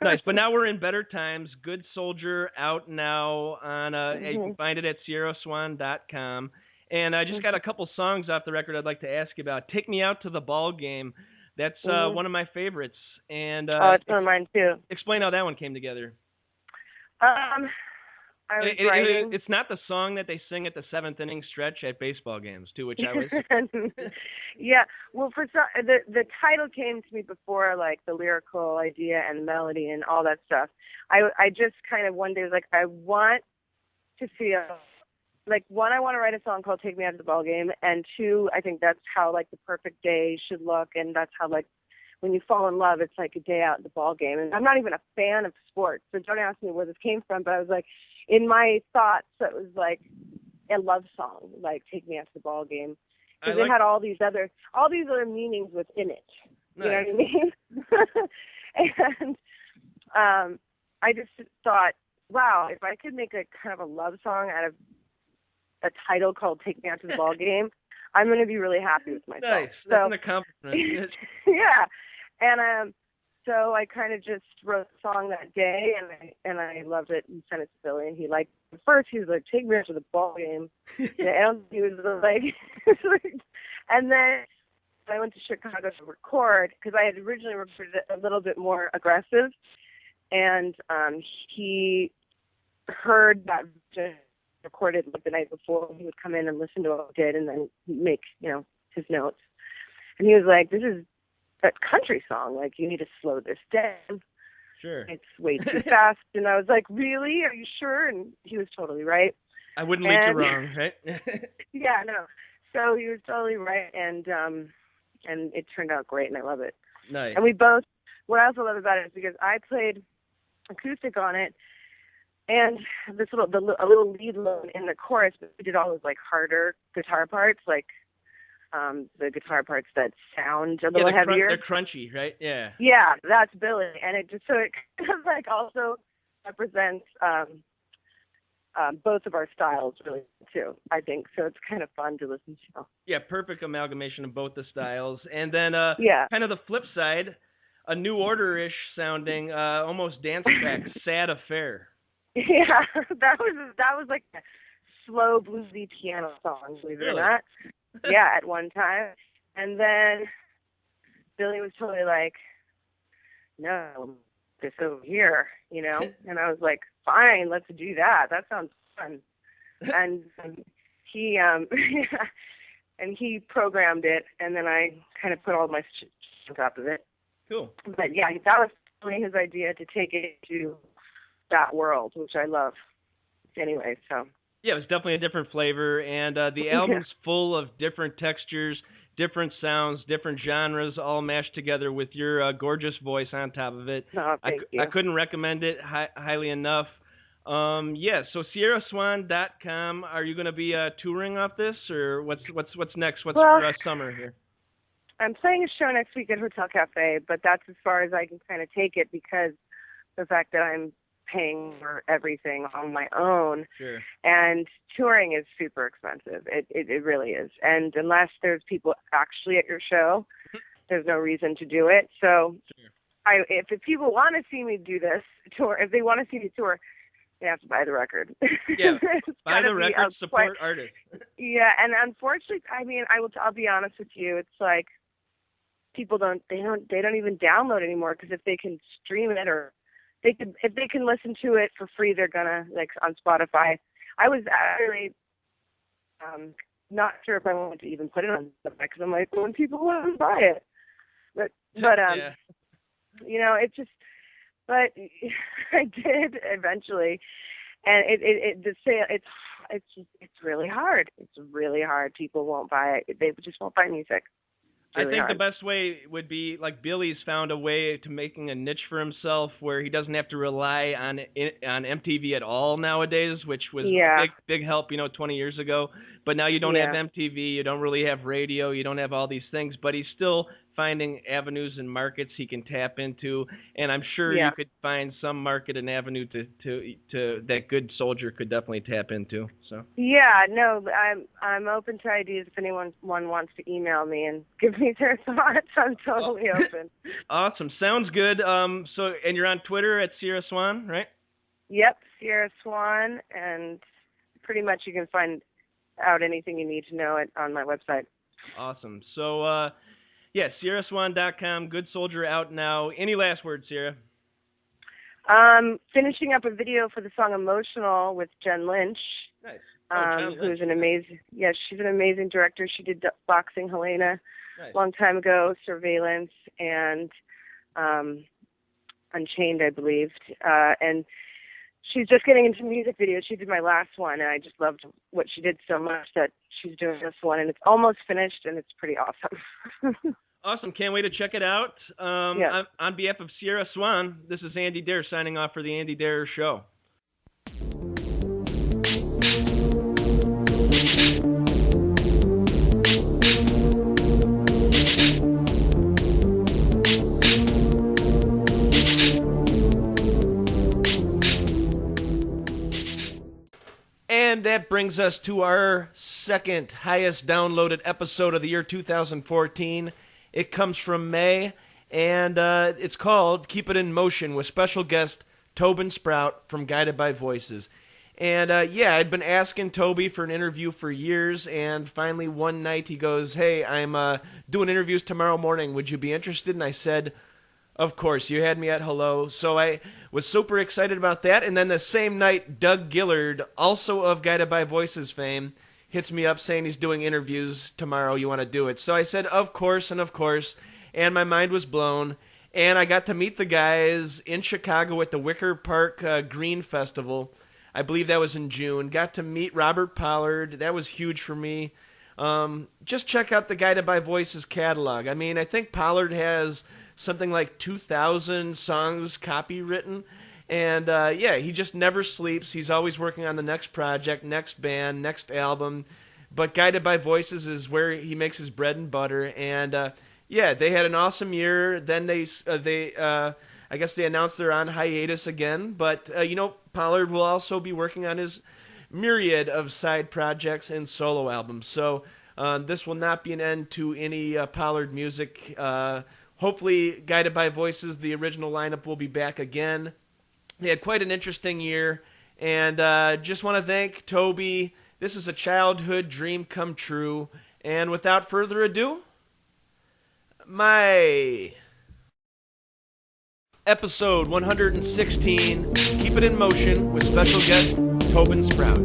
Nice, but now we're in better times. Good Soldier out now on you can find it at SierraSwan.com. And I just got a couple songs off the record I'd like to ask you about. Take Me Out to the Ball Game. That's one of my favorites. And it's one of mine too. Explain how that one came together. It's not the song that they sing at the 7th inning stretch at baseball games, to which I was. Yeah, well, the title came to me before, like the lyrical idea and the melody and all that stuff. I just kind of one day was like, I want to feel like, one, I want to write a song called "Take Me Out to the Ball Game," and two, I think that's how like the perfect day should look, and that's how like when you fall in love, it's like a day out at the ball game. And I'm not even a fan of sports, so don't ask me where this came from, but I was like, in my thoughts, it was like a love song, like "Take Me Out to the Ball Game," because it had all these other meanings within it. Nice. You know what I mean? And I just thought, wow, if I could make a kind of a love song out of a title called "Take Me Out to the Ball Game," I'm going to be really happy with myself. Nice. That's an accomplishment. Yeah. And so I kind of just wrote the song that day, and I loved it and sent it to Billy, and he liked it. First he was like, "Take me out to the ball game." And he was like, and then I went to Chicago to record, because I had originally recorded it a little bit more aggressive, and he heard that recorded like the night before. He would come in and listen to what I did and then make, his notes. And he was like, "This is a country song. Like, you need to slow this down. Sure. It's way too fast." And I was like, "Really? Are you sure?" And he was totally right. I wouldn't lead you wrong, right? Yeah, no. So he was totally right, and it turned out great, and I love it. Nice. And what I also love about it is because I played acoustic on it, and a little lead load in the chorus, but we did all those like harder guitar parts, like the guitar parts that sound a little heavier. They're crunchy, right? Yeah. Yeah, that's Billy, and it kind of like also represents both of our styles really too, I think. So it's kind of fun to listen to. Yeah, perfect amalgamation of both the styles. And then kind of the flip side, a New Order-ish sounding, almost dance track, "Sad Affair." Yeah, that was like a slow bluesy piano song, believe it or not. Yeah, at one time. And then Billy was totally like, "No, this over here," And I was like, "Fine, let's do that. That sounds fun." And he and he programmed it, and then I kind of put all my shit on top of it. Cool. But yeah, that was really his idea, to take it to that world, which I love. Anyway, so. Yeah, it was definitely a different flavor, and the album's full of different textures, different sounds, different genres, all mashed together with your gorgeous voice on top of it. Oh, thank you. I couldn't recommend it highly enough. So SierraSwan.com. Are you going to be touring off this, or what's next? What's for summer here? I'm playing a show next week at Hotel Cafe, but that's as far as I can kind of take it, because the fact that I'm paying for everything on my own. Sure. And touring is super expensive. It really is. And unless there's people actually at your show, there's no reason to do it. So if people want to see me do this tour, if they want to see me tour, You have to buy the record. Yeah, It's buy gotta the be record, a support artists. Yeah, and unfortunately, I mean, I'll be honest with you. It's like people don't even download anymore, because if they can stream it, or if they can listen to it for free, they're gonna, like, on Spotify. I was really not sure if I wanted to even put it on Spotify, because I'm like, when people want to buy it, but Yeah. you know, it's just, but I did eventually, and it's really hard. It's really hard. People won't buy it. They just won't buy music. I think the best way would be, like, Billy's found a way to making a niche for himself where he doesn't have to rely on MTV at all nowadays, which was a big help, 20 years ago. But now you don't have MTV, you don't really have radio, you don't have all these things, but he's still finding avenues and markets he can tap into, and I'm sure you could find some market and avenue to that Good Soldier could definitely tap into. So I'm open to ideas. If anyone wants to email me and give me their thoughts, I'm totally open. Awesome, sounds good. So, and you're on Twitter at Sierra Swan, right? Yep, Sierra Swan, and pretty much you can find out anything you need to know on my website. Awesome. So, SierraSwan.com, Good Soldier out now. Any last words, Sierra? Finishing up a video for the song Emotional with Jen Lynch. Nice. Who's an amazing, she's an amazing director. She did Boxing Helena a long time ago, Surveillance, and Unchained, I believe. And she's just getting into music videos. She did my last one, and I just loved what she did so much that she's doing this one, and it's almost finished, and it's pretty awesome. Awesome. Can't wait to check it out. On behalf of Sierra Swan, this is Andy Dare signing off for the Andy Dare Show. And that brings us to our second highest downloaded episode of the year 2014. It comes from May, and it's called Keep It in Motion with special guest Tobin Sprout from Guided by Voices. And I'd been asking Toby for an interview for years, and finally one night he goes, "Hey, I'm doing interviews tomorrow morning. Would you be interested?" And I said, "Of course, you had me at hello." So I was super excited about that. And then the same night, Doug Gillard, also of Guided by Voices fame, hits me up saying he's doing interviews tomorrow. You want to do it? So I said, of course, and my mind was blown. And I got to meet the guys in Chicago at the Wicker Park Green Festival. I believe that was in June. Got to meet Robert Pollard. That was huge for me. Just check out the Guided by Voices catalog. I mean, I think Pollard has something like 2,000 songs copywritten. And, he just never sleeps. He's always working on the next project, next band, next album. But Guided by Voices is where he makes his bread and butter. And, they had an awesome year. Then I guess they announced they're on hiatus again. But, Pollard will also be working on his myriad of side projects and solo albums. So this will not be an end to any Pollard music. Hopefully, Guided by Voices, the original lineup, will be back again. They had quite an interesting year, and just want to thank Toby. This is a childhood dream come true. And without further ado, my episode 116, Keep It in Motion, with special guest Tobin Sprout.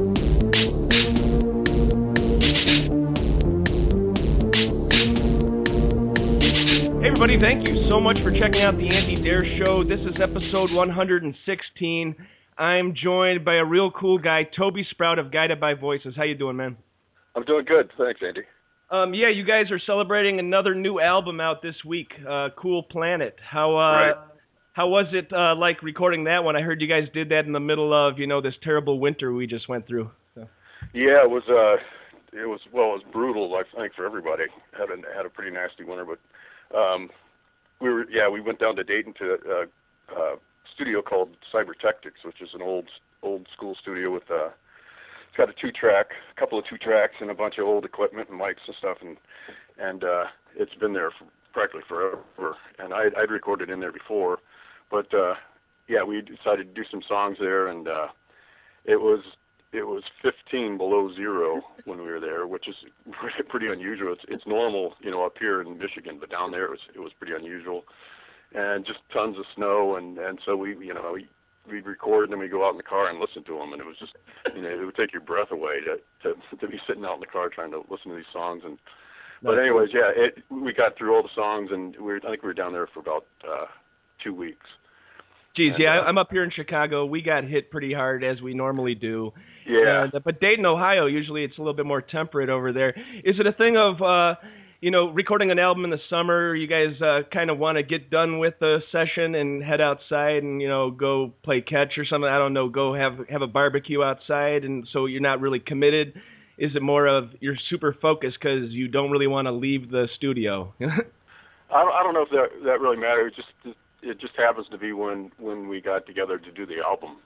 Hey everybody, thank you so much for checking out the Andy Dare Show. This is episode 116. I'm joined by a real cool guy, Toby Sprout of Guided by Voices. How you doing, man? I'm doing good. Thanks, Andy. You guys are celebrating another new album out this week, Cool Planet. How was it like recording that one? I heard you guys did that in the middle of, this terrible winter we just went through. So. Yeah, it was brutal, I think, for everybody. Had a pretty nasty winter, but we went down to Dayton to a studio called Cybertectics, which is an old school studio with it's got a couple of two tracks and a bunch of old equipment and mics and stuff, and it's been there for practically forever. And I'd recorded in there before, but we decided to do some songs there, and it was 15 below zero when we were there, which is pretty unusual. It's normal, up here in Michigan, but down there it was pretty unusual, and just tons of snow, and so we'd record and then we'd go out in the car and listen to them, and it was just, it would take your breath away to be sitting out in the car trying to listen to these songs. And but anyways, we got through all the songs, and I think we were down there for about 2 weeks. Geez, I'm up here in Chicago. We got hit pretty hard, as we normally do. Yeah. But Dayton, Ohio, usually it's a little bit more temperate over there. Is it a thing of, recording an album in the summer, you guys kind of want to get done with the session and head outside and, go play catch or something? I don't know, go have a barbecue outside, and so you're not really committed? Is it more of you're super focused because you don't really want to leave the studio? I don't know if that really matters. It just happens to be when we got together to do the album.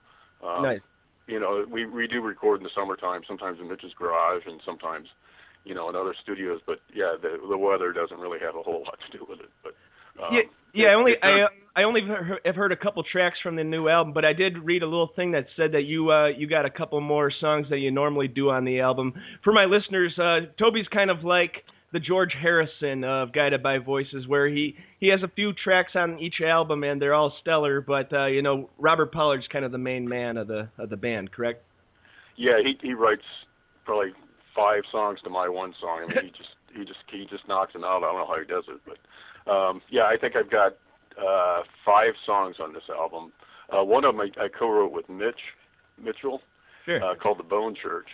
Nice. We do record in the summertime, sometimes in Mitch's garage and sometimes, in other studios. But yeah, the weather doesn't really have a whole lot to do with it. But I only have heard a couple tracks from the new album, but I did read a little thing that said that you got a couple more songs that you normally do on the album. For my listeners, Toby's kind of like the George Harrison of Guided by Voices, where he has a few tracks on each album and they're all stellar, but Robert Pollard's kind of the main man of the band, correct? Yeah, he writes probably 5 songs to my one song. I mean, he just knocks them out. I don't know how he does it, but I think I've got 5 songs on this album. One of them I co-wrote with Mitchell, sure. Called The Bone Church.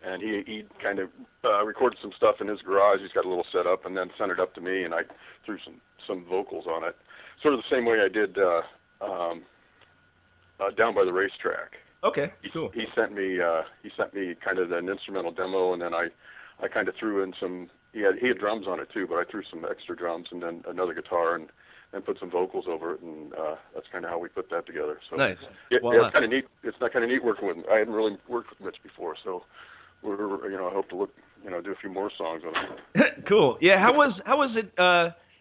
And he kind of recorded some stuff in his garage. He's got a little setup, and then sent it up to me, and I threw some vocals on it, sort of the same way I did Down by the Racetrack. Okay, cool. He sent me kind of an instrumental demo, and then I kind of threw in some. He had drums on it too, but I threw some extra drums and then another guitar and put some vocals over it, and that's kind of how we put that together. So nice. Yeah, it's kind of neat. It's not kind of neat working with him. I hadn't really worked with Mitch before, so. I hope to do a few more songs on it. Cool. Yeah. How was it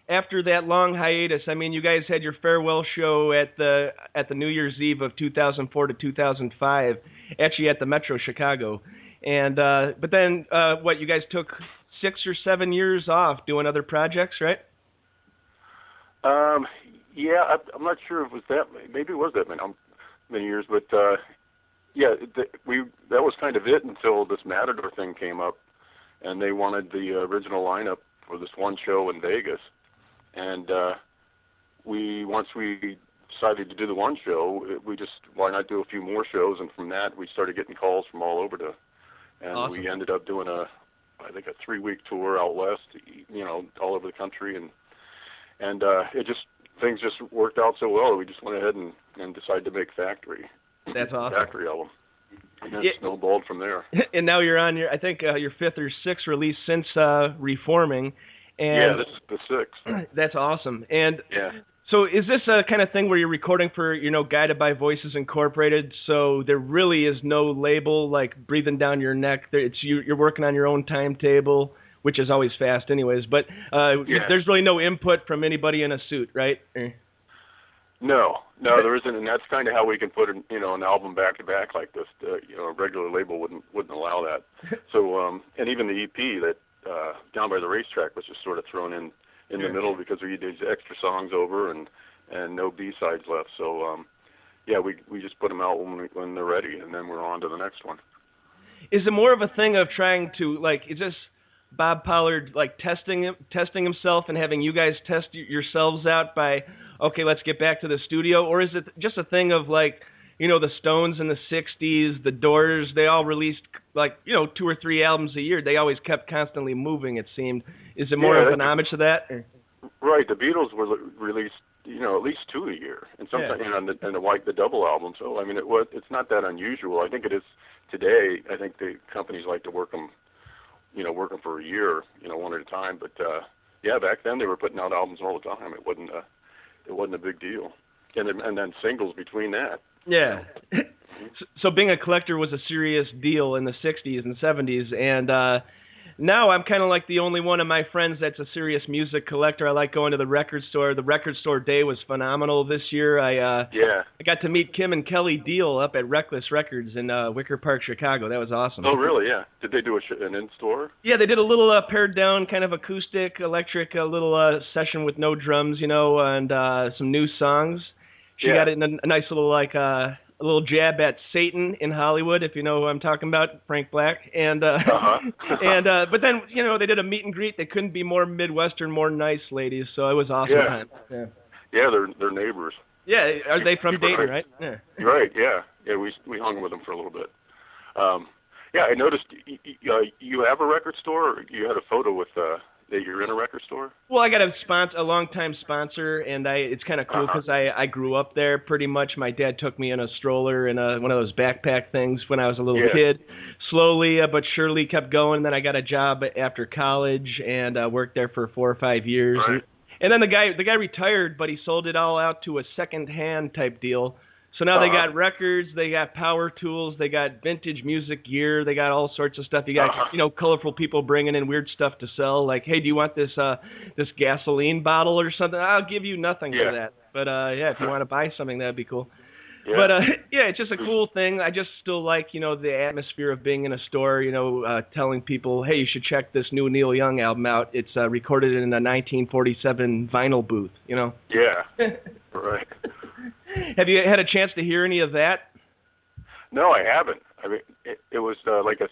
after that long hiatus? I mean, you guys had your farewell show at the New Year's Eve of 2004 to 2005, actually at the Metro Chicago, and but then you guys took 6 or 7 years off doing other projects, right? Yeah, I'm not sure if it was that. Maybe it was that many years, but. Yeah, that was kind of it until this Matador thing came up, and they wanted the original lineup for this one show in Vegas. And once we decided to do the one show, why not do a few more shows? And from that, we started getting calls from all over awesome. We ended up doing a 3-week tour out west, all over the country, and things just worked out so well. We just went ahead and decided to make Factory. That's awesome. Factory album. And then snowballed from there. And now you're on your 5th or 6th release since Reforming. And this is the 6th. That's awesome. And yeah. So is this a kind of thing where you're recording for, Guided by Voices Incorporated, so there really is no label like breathing down your neck? You're working on your own timetable, which is always fast anyways, but there's really no input from anybody in a suit, right? No, there isn't, and that's kind of how we can put an album back to back like this. A regular label wouldn't allow that. So, and even the EP that Down by the Racetrack was just sort of thrown in the middle because we did extra songs over and no B-sides left. So, we just put them out when they're ready, and then we're on to the next one. Is it more of a thing of trying to is this Bob Pollard testing himself and having you guys test yourselves out by, okay, let's get back to the studio? Or is it just a thing of the Stones in the 60s, the Doors, they all released 2 or 3 albums a year. They always kept constantly moving, it seemed. Is it more of an homage to that? Right. The Beatles were released, at least 2 a year, and sometimes and the double album. So I mean, it's not that unusual. I think it is today. I think the companies like to work them for a year, one at a time. But back then they were putting out albums all the time. It wasn't a big deal, and then singles between that. Yeah. So being a collector was a serious deal in the 60s and 70s, and now I'm kind of like the only one of my friends that's a serious music collector. I like going to the record store. The record store day was phenomenal this year. I got to meet Kim and Kelly Deal up at Reckless Records in Wicker Park, Chicago. That was awesome. Oh, really? Yeah. Did they do an in-store? Yeah, they did a little pared down kind of acoustic, electric, a little session with no drums, and some new songs. She got it in a nice little a little jab at Satan in Hollywood, if you know who I'm talking about, Frank Black. And but then, they did a meet and greet. They couldn't be more Midwestern, more nice ladies, so it was awesome. Yeah, they're neighbors. Yeah, are they from Dayton, right? Yeah. Right, yeah. Yeah, we hung with them for a little bit. I noticed you have a record store, or you had a photo with that you're in a record store? Well, I got a long-time sponsor, and it's kind of cool because I grew up there pretty much. My dad took me in a stroller and one of those backpack things when I was a little kid. Slowly but surely kept going. Then I got a job after college and worked there for 4 or 5 years. Right. And then the guy retired, but he sold it all out to a second-hand type deal. So now they got records, they got power tools, they got vintage music gear, they got all sorts of stuff. You got colorful people bringing in weird stuff to sell. Like, hey, do you want this gasoline bottle or something? I'll give you nothing for that. But if you want to buy something, that'd be cool. Yeah. But it's just a cool thing. I just still like the atmosphere of being in a store. Telling people, hey, you should check this new Neil Young album out. It's recorded in a 1947 vinyl booth. Yeah. Right. Have you had a chance to hear any of that? No, I haven't. I mean, it was like a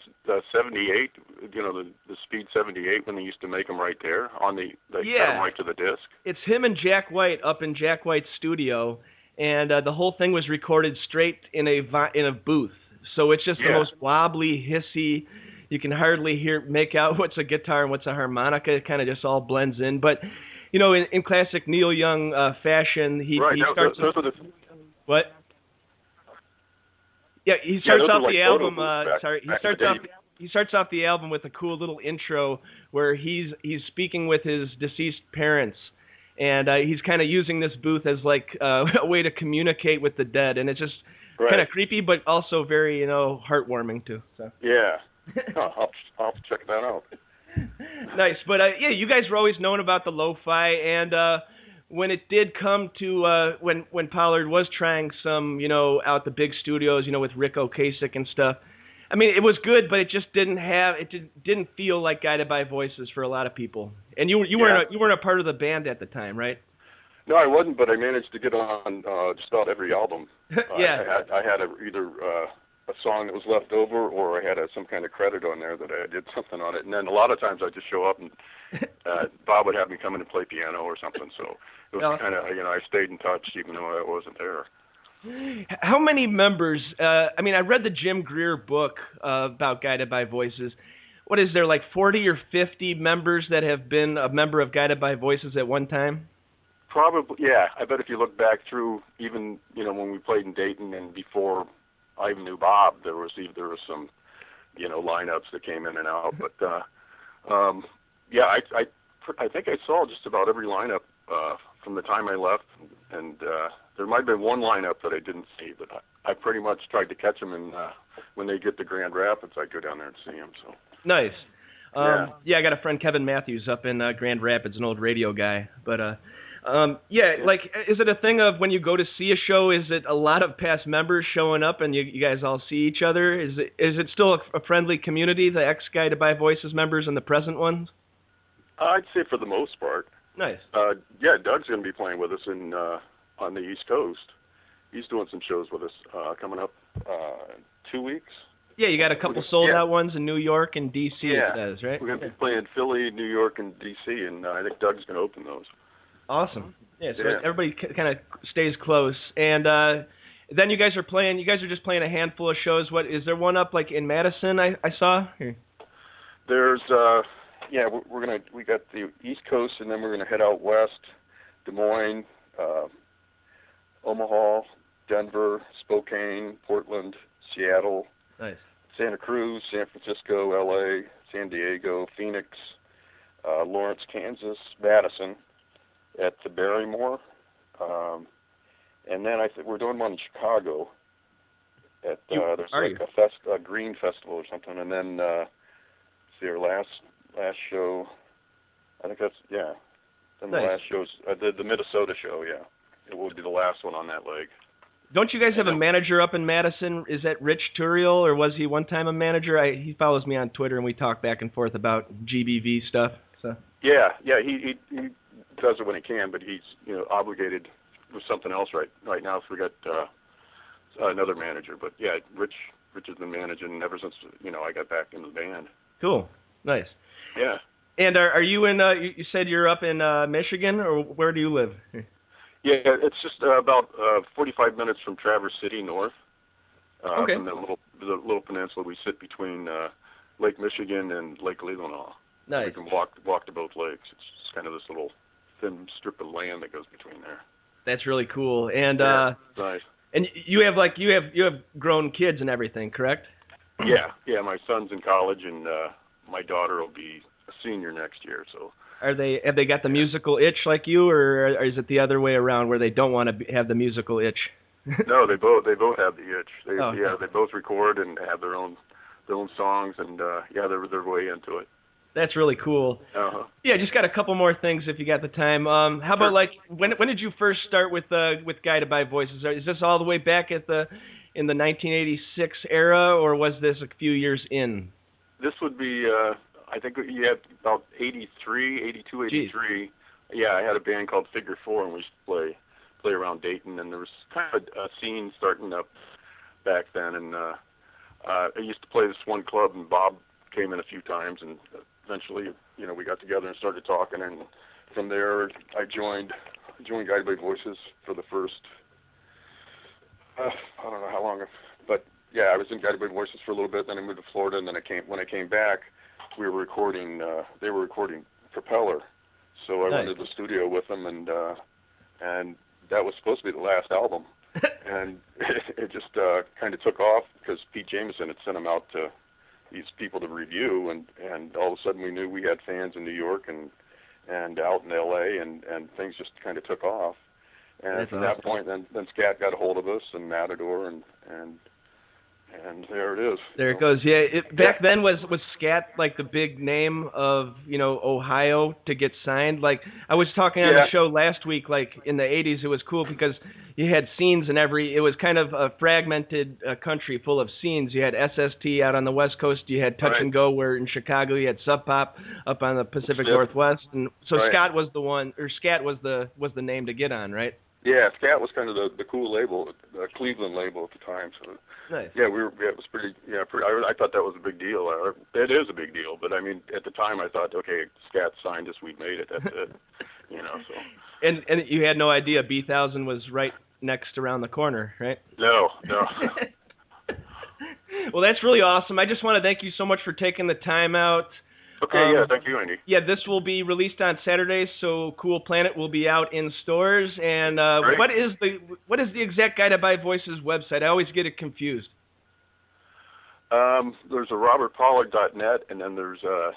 78, the Speed 78 when they used to make them right there on cut them right to the disc. It's him and Jack White up in Jack White's studio, and the whole thing was recorded straight in a booth. So it's just the most wobbly, hissy. You can hardly make out what's a guitar and what's a harmonica. It kind of just all blends in, but. In classic Neil Young fashion, he starts. What? Yeah, he starts off the album. He starts off the album with a cool little intro where he's speaking with his deceased parents, and he's kind of using this booth as like a way to communicate with the dead, and it's just kind of creepy, but also very heartwarming too. So. Yeah, I'll have to check that out. Nice, but you guys were always known about the lo-fi, and when it did come to when Pollard was trying some, out the big studios, with Rick Ocasek and stuff. I mean, it was good, but it just didn't feel like Guided by Voices for a lot of people. And you weren't a part of the band at the time, right? No, I wasn't, but I managed to get on just about every album. I had either a song that was left over, or I had some kind of credit on there that I did something on it. And then a lot of times I'd just show up and Bob would have me come in and play piano or something. So it was kind of, I stayed in touch even though I wasn't there. How many members, I read the Jim Greer book about Guided by Voices. What is there, like 40 or 50 members that have been a member of Guided by Voices at one time? Probably, yeah. I bet if you look back through even, when we played in Dayton and before I even knew Bob, there was some, lineups that came in and out. But I think I saw just about every lineup from the time I left, and there might have been one lineup that I didn't see, but I pretty much tried to catch them, and when they get to Grand Rapids, I'd go down there and see them. So nice. I got a friend, Kevin Matthews, up in Grand Rapids, an old radio guy, but. Like, is it a thing of when you go to see a show, is it a lot of past members showing up and you guys all see each other? Is it still a friendly community, the ex-Guided by Voices members and the present ones? I'd say for the most part. Nice. Doug's going to be playing with us on the East Coast. He's doing some shows with us coming up in 2 weeks. Yeah, you got a couple sold-out ones in New York and D.C., it says, right? We're going to be playing Philly, New York, and D.C., and I think Doug's going to open those. Awesome. Yeah, so everybody kind of stays close. And then you guys are just playing a handful of shows. What is there one up like in Madison I saw? Here. There's we got the East Coast, and then we're gonna head out west, Des Moines, Omaha, Denver, Spokane, Portland, Seattle, nice. Santa Cruz, San Francisco, LA, San Diego, Phoenix, Lawrence, Kansas, Madison, at the Barrymore, and then I think we're doing one in Chicago. There's a Green Festival or something, and then our last last show. I think that's Then the Nice. last show's the Minnesota show. Yeah, it will be the last one on that leg. Don't you guys have a manager up in Madison? Is that Rich Turiel, or was he one time a manager? He follows me on Twitter, and we talk back and forth about GBV stuff. So. Yeah, he does it when he can, but he's obligated with something else right now. So we got another manager, but yeah, Rich has been managing ever since I got back into the band. Cool, nice. Yeah. And are you in? You said you're up in Michigan, or where do you live? Yeah, it's just about 45 minutes from Traverse City north. Okay. From the little peninsula we sit between Lake Michigan and Lake Leelanau. Nice. We can walk to both lakes. It's just kind of this little thin strip of land that goes between there. That's really cool. And nice. And you have grown kids and everything, correct? Yeah. My son's in college, and my daughter will be a senior next year. So. Have they got the musical itch like you, or is it the other way around where they don't want to have the musical itch? No, they both have the itch. They both record and have their own songs, and they're way into it. That's really cool. Uh-huh. Yeah, just got a couple more things if you got the time. How about when did you first start with Guided by Voices? Is this all the way back in the 1986 era, or was this a few years in? This would be I think you had about 82, 83. Jeez. Yeah, I had a band called Figure 4, and we used to play around Dayton, and there was kind of a scene starting up back then, and I used to play this one club, and Bob came in a few times, and eventually, we got together and started talking, and from there, I joined Guided by Voices for the first, I don't know how long, but yeah, I was in Guided by Voices for a little bit, then I moved to Florida, and then when I came back, we were recording, they were recording Propeller, so I went to the studio with them, and that was supposed to be the last album, and it just kind of took off because Pete Jameson had sent them out to these people to review, and all of a sudden we knew we had fans in New York and out in L.A., and things just kind of took off. And That's from awesome. that point, then Scat got a hold of us, and Matador, and there it is. There it goes. Yeah, back then was Scat like the big name of Ohio to get signed. Like I was talking on the show last week. Like in the '80s, it was cool because you had scenes in every. It was kind of a fragmented country full of scenes. You had SST out on the West Coast. You had Touch and Go, where in Chicago you had Sub Pop up on the Pacific Northwest. And so Scat was the one, or Scat was the name to get on, right? Yeah, Scat was kind of the cool label, the Cleveland label at the time. So nice. Yeah, it was pretty. Yeah, I thought that was a big deal. It is a big deal, but I mean, at the time, I thought, okay, Scat signed us, we made it. That's it. So. And you had no idea B-1000 was right next around the corner, right? No. Well, that's really awesome. I just want to thank you so much for taking the time out. Okay, thank you, Andy. Yeah, this will be released on Saturday, so Cool Planet will be out in stores. And what is the exact Guided by Voices website? I always get it confused. There's a robertpollard.net, and then there's I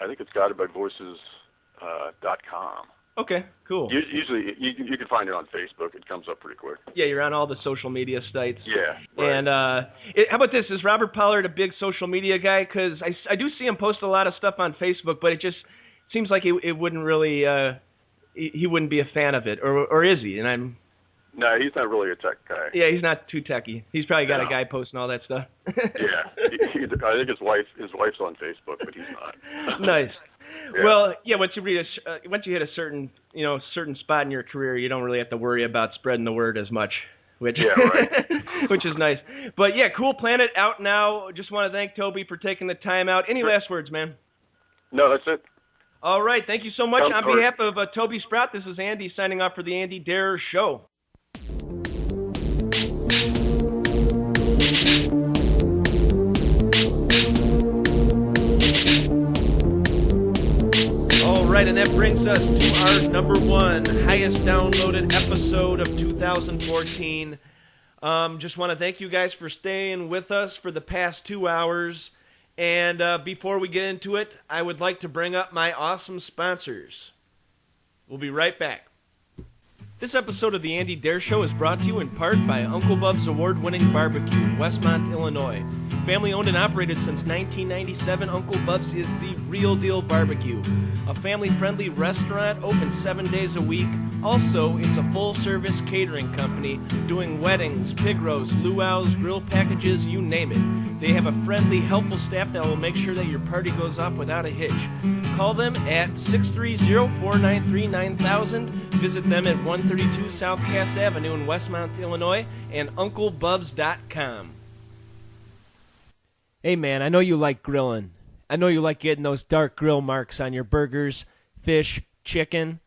think it's guidedbyvoices.com. Okay, cool. Usually, you can find it on Facebook. It comes up pretty quick. Yeah, you're on all the social media sites. Yeah. Right. And how about this? Is Robert Pollard a big social media guy? Because I do see him post a lot of stuff on Facebook, but it just seems like it wouldn't really he wouldn't be a fan of it, or is he? And No, he's not really a tech guy. Yeah, he's not too techy. He's probably got a guy posting all that stuff. Yeah, I think his wife's on Facebook, but he's not. Nice. Yeah. Well, yeah. Once you hit a certain spot in your career, you don't really have to worry about spreading the word as much, which which is nice. But yeah, Cool Planet out now. Just want to thank Toby for taking the time out. Any last words, man? No, that's it. All right. Thank you so much. On behalf of Toby Sprout, this is Andy signing off for the Andy Dare Show. Right, and that brings us to our number one highest downloaded episode of 2014. Just want to thank you guys for staying with us for the past 2 hours. And before we get into it, I would like to bring up my awesome sponsors. We'll be right back. This episode of The Andy Dare Show is brought to you in part by Uncle Bub's award-winning barbecue in Westmont, Illinois. Family-owned and operated since 1997, Uncle Bub's is the real deal barbecue. A family-friendly restaurant open 7 days a week. Also, it's a full-service catering company doing weddings, pig roasts, luau's, grill packages, you name it. They have a friendly, helpful staff that will make sure that your party goes off without a hitch. Call them at 630-493-9000. Visit them at 132 South Cass Avenue in Westmont, Illinois, and UncleBubs.com. Hey man, I know you like grilling. I know you like getting those dark grill marks on your burgers, fish, chicken.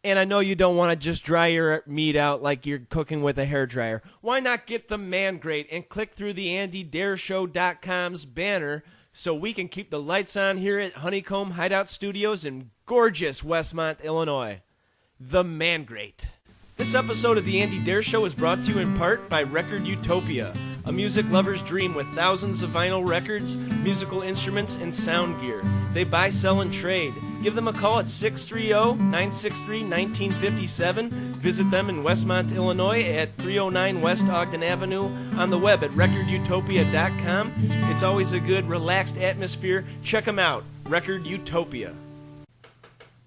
And I know you don't want to just dry your meat out like you're cooking with a hairdryer. Why not get the Man Grate and click through the AndyDareShow.com's banner so we can keep the lights on here at Honeycomb Hideout Studios in gorgeous Westmont, Illinois. The Man Grate. This episode of The Andy Dare Show is brought to you in part by Record Utopia, a music lover's dream with thousands of vinyl records, musical instruments, and sound gear. They buy, sell, and trade. Give them a call at 630-963-1957. Visit them in Westmont, Illinois at 309 West Ogden Avenue, on the web at recordutopia.com. It's always a good, relaxed atmosphere. Check them out, Record Utopia.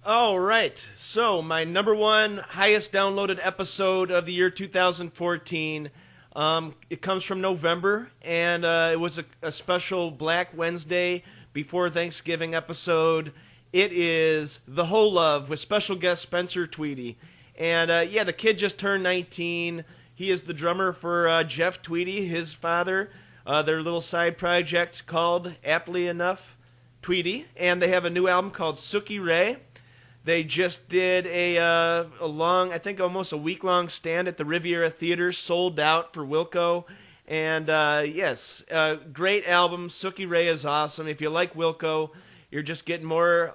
All right, so my number one highest downloaded episode of the year 2014, it comes from November, and it was a special Black Wednesday before Thanksgiving episode. It is The Whole Love with special guest Spencer Tweedy. And the kid just turned 19. He is the drummer for Jeff Tweedy, his father, their little side project called, aptly enough, Tweedy. And they have a new album called Sookie Ray. They just did a long, I think almost a week-long stand at the Riviera Theater, sold out for Wilco. And great album. Sookie Ray is awesome. If you like Wilco, you're just getting more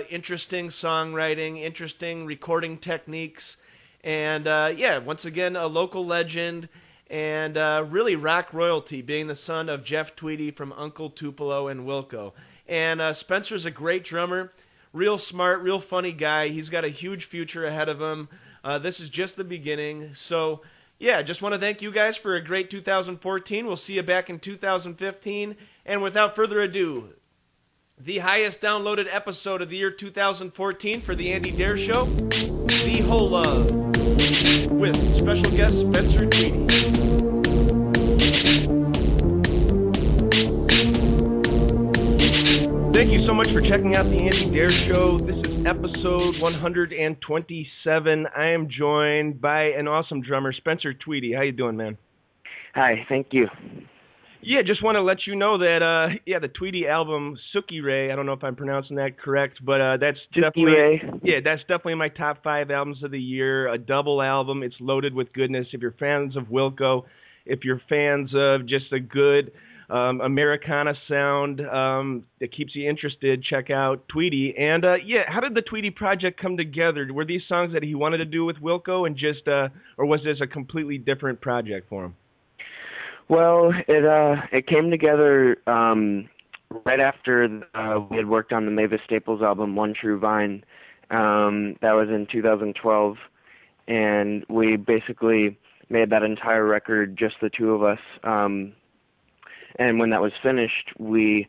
interesting songwriting, interesting recording techniques. And once again, a local legend and really rock royalty, being the son of Jeff Tweedy from Uncle Tupelo and Wilco. And Spencer's a great drummer. Real smart, real funny guy. He's got a huge future ahead of him. This is just the beginning. So, just want to thank you guys for a great 2014. We'll see you back in 2015. And without further ado, the highest downloaded episode of the year 2014 for The Andy Dare Show, The Whole Love, with special guest Spencer Tweedy. Thank you so much for checking out the Andy Dare Show. This is episode 127. I am joined by an awesome drummer, Spencer Tweedy. How you doing, man? Hi, thank you. Yeah, just want to let you know that, the Tweedy album, Sookie Ray, I don't know if I'm pronouncing that correct, but that's definitely that's definitely my top 5 albums of the year. A double album. It's loaded with goodness. If you're fans of Wilco, if you're fans of just a good Americana sound that keeps you interested, check out Tweedy. And how did the Tweedy project come together? Were these songs that he wanted to do with Wilco, and just or was this a completely different project for him? Well, it came together right after we had worked on the Mavis Staples album, One True Vine. That was in 2012, and we basically made that entire record, just the two of us. And when that was finished, my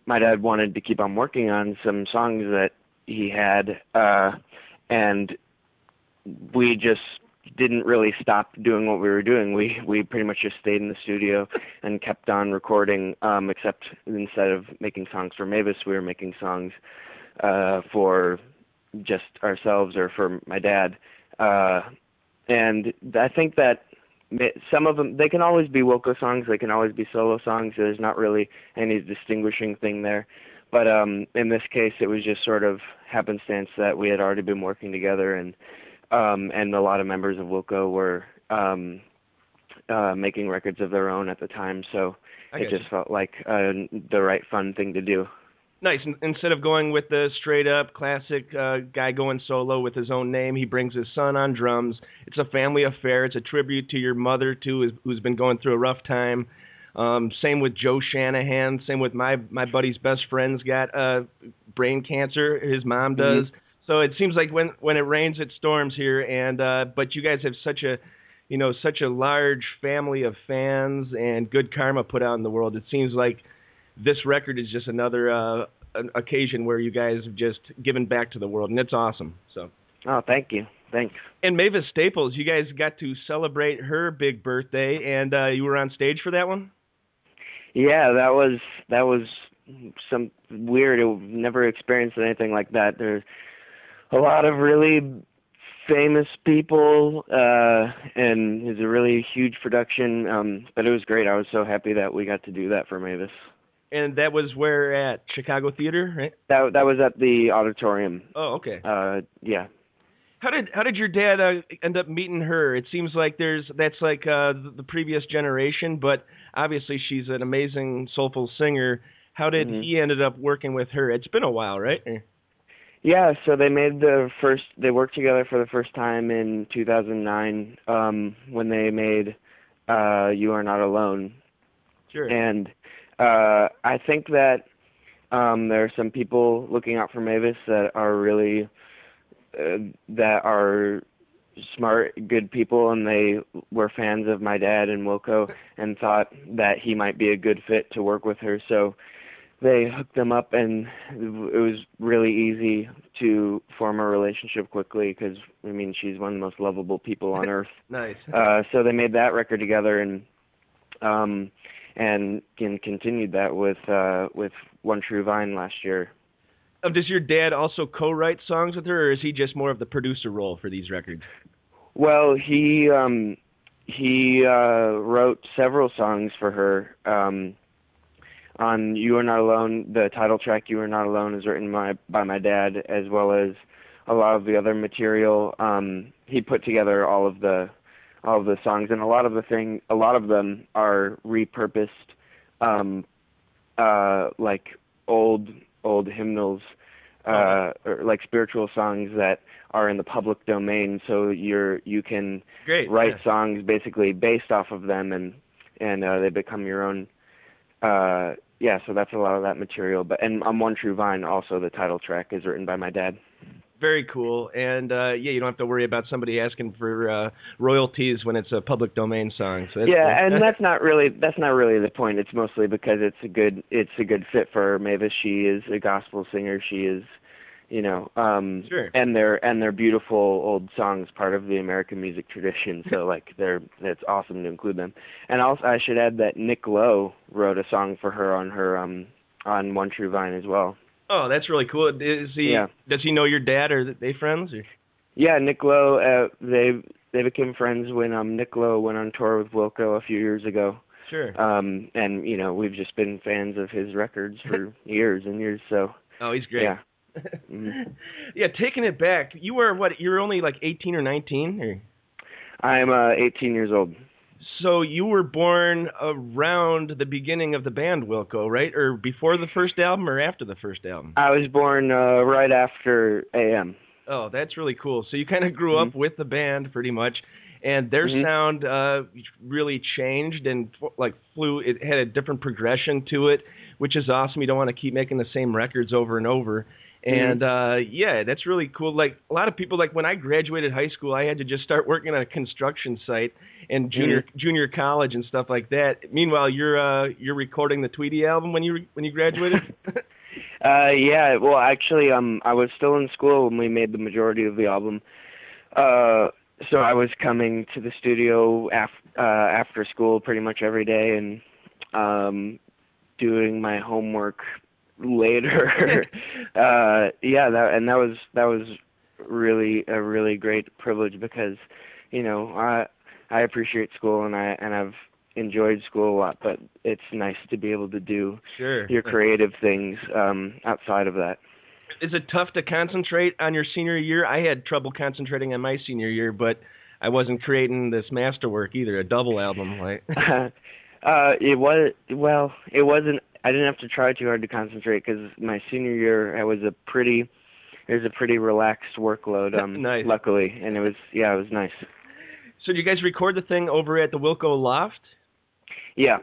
dad wanted to keep on working on some songs that he had, and we just didn't really stop doing what we were doing. We pretty much just stayed in the studio and kept on recording, except instead of making songs for Mavis, we were making songs for just ourselves or for my dad. And I think that some of them, they can always be Wilco songs, they can always be solo songs. There's not really any distinguishing thing there. But in this case, it was just sort of happenstance that we had already been working together, and a lot of members of Wilco were making records of their own at the time. So it just felt like the right fun thing to do. Nice. Instead of going with the straight-up classic guy going solo with his own name, he brings his son on drums. It's a family affair. It's a tribute to your mother, too, who's been going through a rough time. Same with Joe Shanahan. Same with my buddy's best friend's got brain cancer. His mom does. So it seems like when it rains, it storms here, and but you guys have such a large family of fans and good karma put out in the world. It seems like this record is just another an occasion where you guys have just given back to the world, and it's awesome. So. Oh, thank you. Thanks. And Mavis Staples, you guys got to celebrate her big birthday, and you were on stage for that one? Yeah, that was some weird. I've never experienced anything like that. There's a lot of really famous people, and it's a really huge production, but it was great. I was so happy that we got to do that for Mavis. And that was where at? Chicago Theater, right? That was at the auditorium. Oh, okay. Yeah. How did your dad end up meeting her? It seems like that's like the previous generation, but obviously she's an amazing soulful singer. How did he ended up working with her? It's been a while, right? Yeah, so they worked together for the first time in 2009 when they made You Are Not Alone. Sure. And I think that there are some people looking out for Mavis that are really that are smart, good people, and they were fans of my dad and Wilco and thought that he might be a good fit to work with her. So they hooked them up, and it was really easy to form a relationship quickly because, I mean, she's one of the most lovable people on earth. Nice. So they made that record together and continued that with One True Vine last year. Does your dad also co-write songs with her, or is he just more of the producer role for these records? Well, he wrote several songs for her. On You Are Not Alone, the title track "You Are Not Alone" is written by my dad, as well as a lot of the other material. He put together all of the songs, and a lot of them are repurposed, like old hymnals, or like spiritual songs that are in the public domain. So you can write songs basically based off of them, and they become your own. So that's a lot of that material. And on One True Vine, also the title track is written by my dad. Very cool. And you don't have to worry about somebody asking for royalties when it's a public domain song. So cool. And that's not really the point. It's mostly because it's a good fit for Mavis. She is a gospel singer. She is, sure. And they're beautiful old songs, part of the American music tradition. So it's awesome to include them. And also I should add that Nick Lowe wrote a song for her on One True Vine as well. Oh, that's really cool. Does he know your dad, or are they friends? Or? Yeah, Nick Lowe. They became friends when Nick Lowe went on tour with Wilco a few years ago. Sure. And we've just been fans of his records for years and years. So. Oh, he's great. Yeah. Yeah, taking it back. You were what? You're only like 18 or 19? Or? I'm 18 years old. So you were born around the beginning of the band Wilco, right? Or before the first album or after the first album? I was born right after AM. Oh, that's really cool. So you kind of grew up with the band pretty much, and their sound really changed and flew. It had a different progression to it, which is awesome. You don't want to keep making the same records over and over. And that's really cool. Like a lot of people, like when I graduated high school, I had to just start working on a construction site and junior college and stuff like that. Meanwhile, you're recording the Tweety album when you graduated. Yeah. Well, actually, I was still in school when we made the majority of the album. So I was coming to the studio after school pretty much every day and doing my homework later. That was really a really great privilege because, I appreciate school and I've enjoyed school a lot, but it's nice to be able to do your creative things outside of that. Is it tough to concentrate on your senior year? I had trouble concentrating on my senior year, but I wasn't creating this masterwork either, a double album. It wasn't. I didn't have to try too hard to concentrate because my senior year it was a pretty relaxed workload. Nice. Luckily, and it was nice. So did you guys record the thing over at the Wilco Loft? Yeah.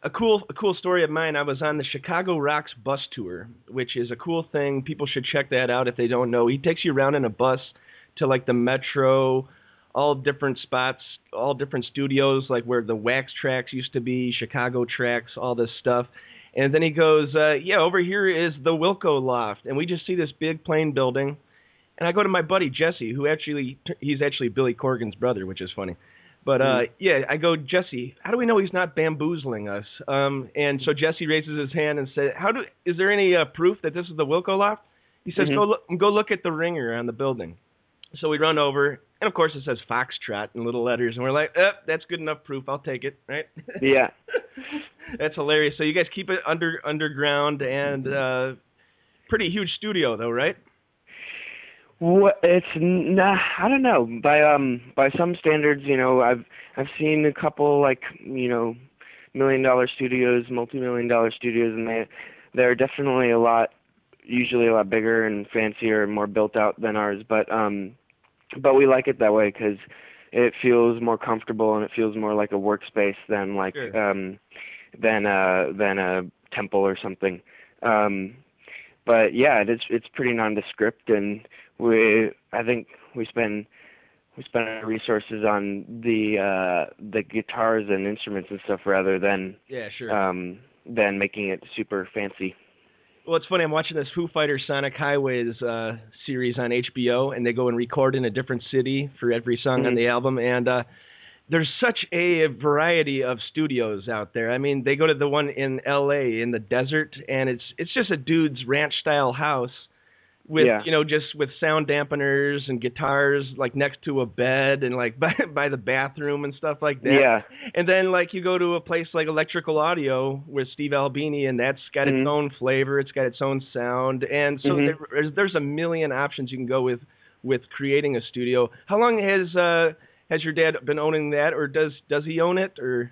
a cool story of mine. I was on the Chicago Rocks bus tour, which is a cool thing. People should check that out if they don't know. He takes you around in a bus to like the Metro, all different spots, all different studios, like where the Wax Tracks used to be, Chicago Tracks, all this stuff. And then he goes, yeah, over here is the Wilco Loft. And we just see this big plain building. And I go to my buddy Jesse, who he's actually Billy Corgan's brother, which is funny. But yeah, I go, Jesse, how do we know he's not bamboozling us? And so Jesse raises his hand and says, is there any proof that this is the Wilco Loft? He says, go look at the ringer on the building. So we run over, and of course it says Foxtrot in little letters, and we're like, that's good enough proof. I'll take it, right? Yeah. That's hilarious. So you guys keep it underground, and pretty huge studio though, right? Well, it's nah, I don't know. By some standards, you know, I've seen a couple like, you know, $1 million studios, multi-million-dollar studios, and they're definitely usually a lot bigger and fancier and more built out than ours. But we like it that way because it feels more comfortable and it feels more like a workspace than like than a temple or something. But yeah, it's pretty nondescript, and I think we spend our resources on the guitars and instruments and stuff rather than than making it super fancy. Well, it's funny. I'm watching this Foo Fighters Sonic Highways series on HBO, and they go and record in a different city for every song on the album. And there's such a variety of studios out there. I mean, they go to the one in L.A. in the desert, and it's just a dude's ranch-style house with you know, just with sound dampeners and guitars like next to a bed and like by the bathroom and stuff like that. Yeah. And then like you go to a place like Electrical Audio with Steve Albini, and that's got its own flavor, it's got its own sound, and so there's a million options you can go with creating a studio. How long has your dad been owning that, or does he own it, or?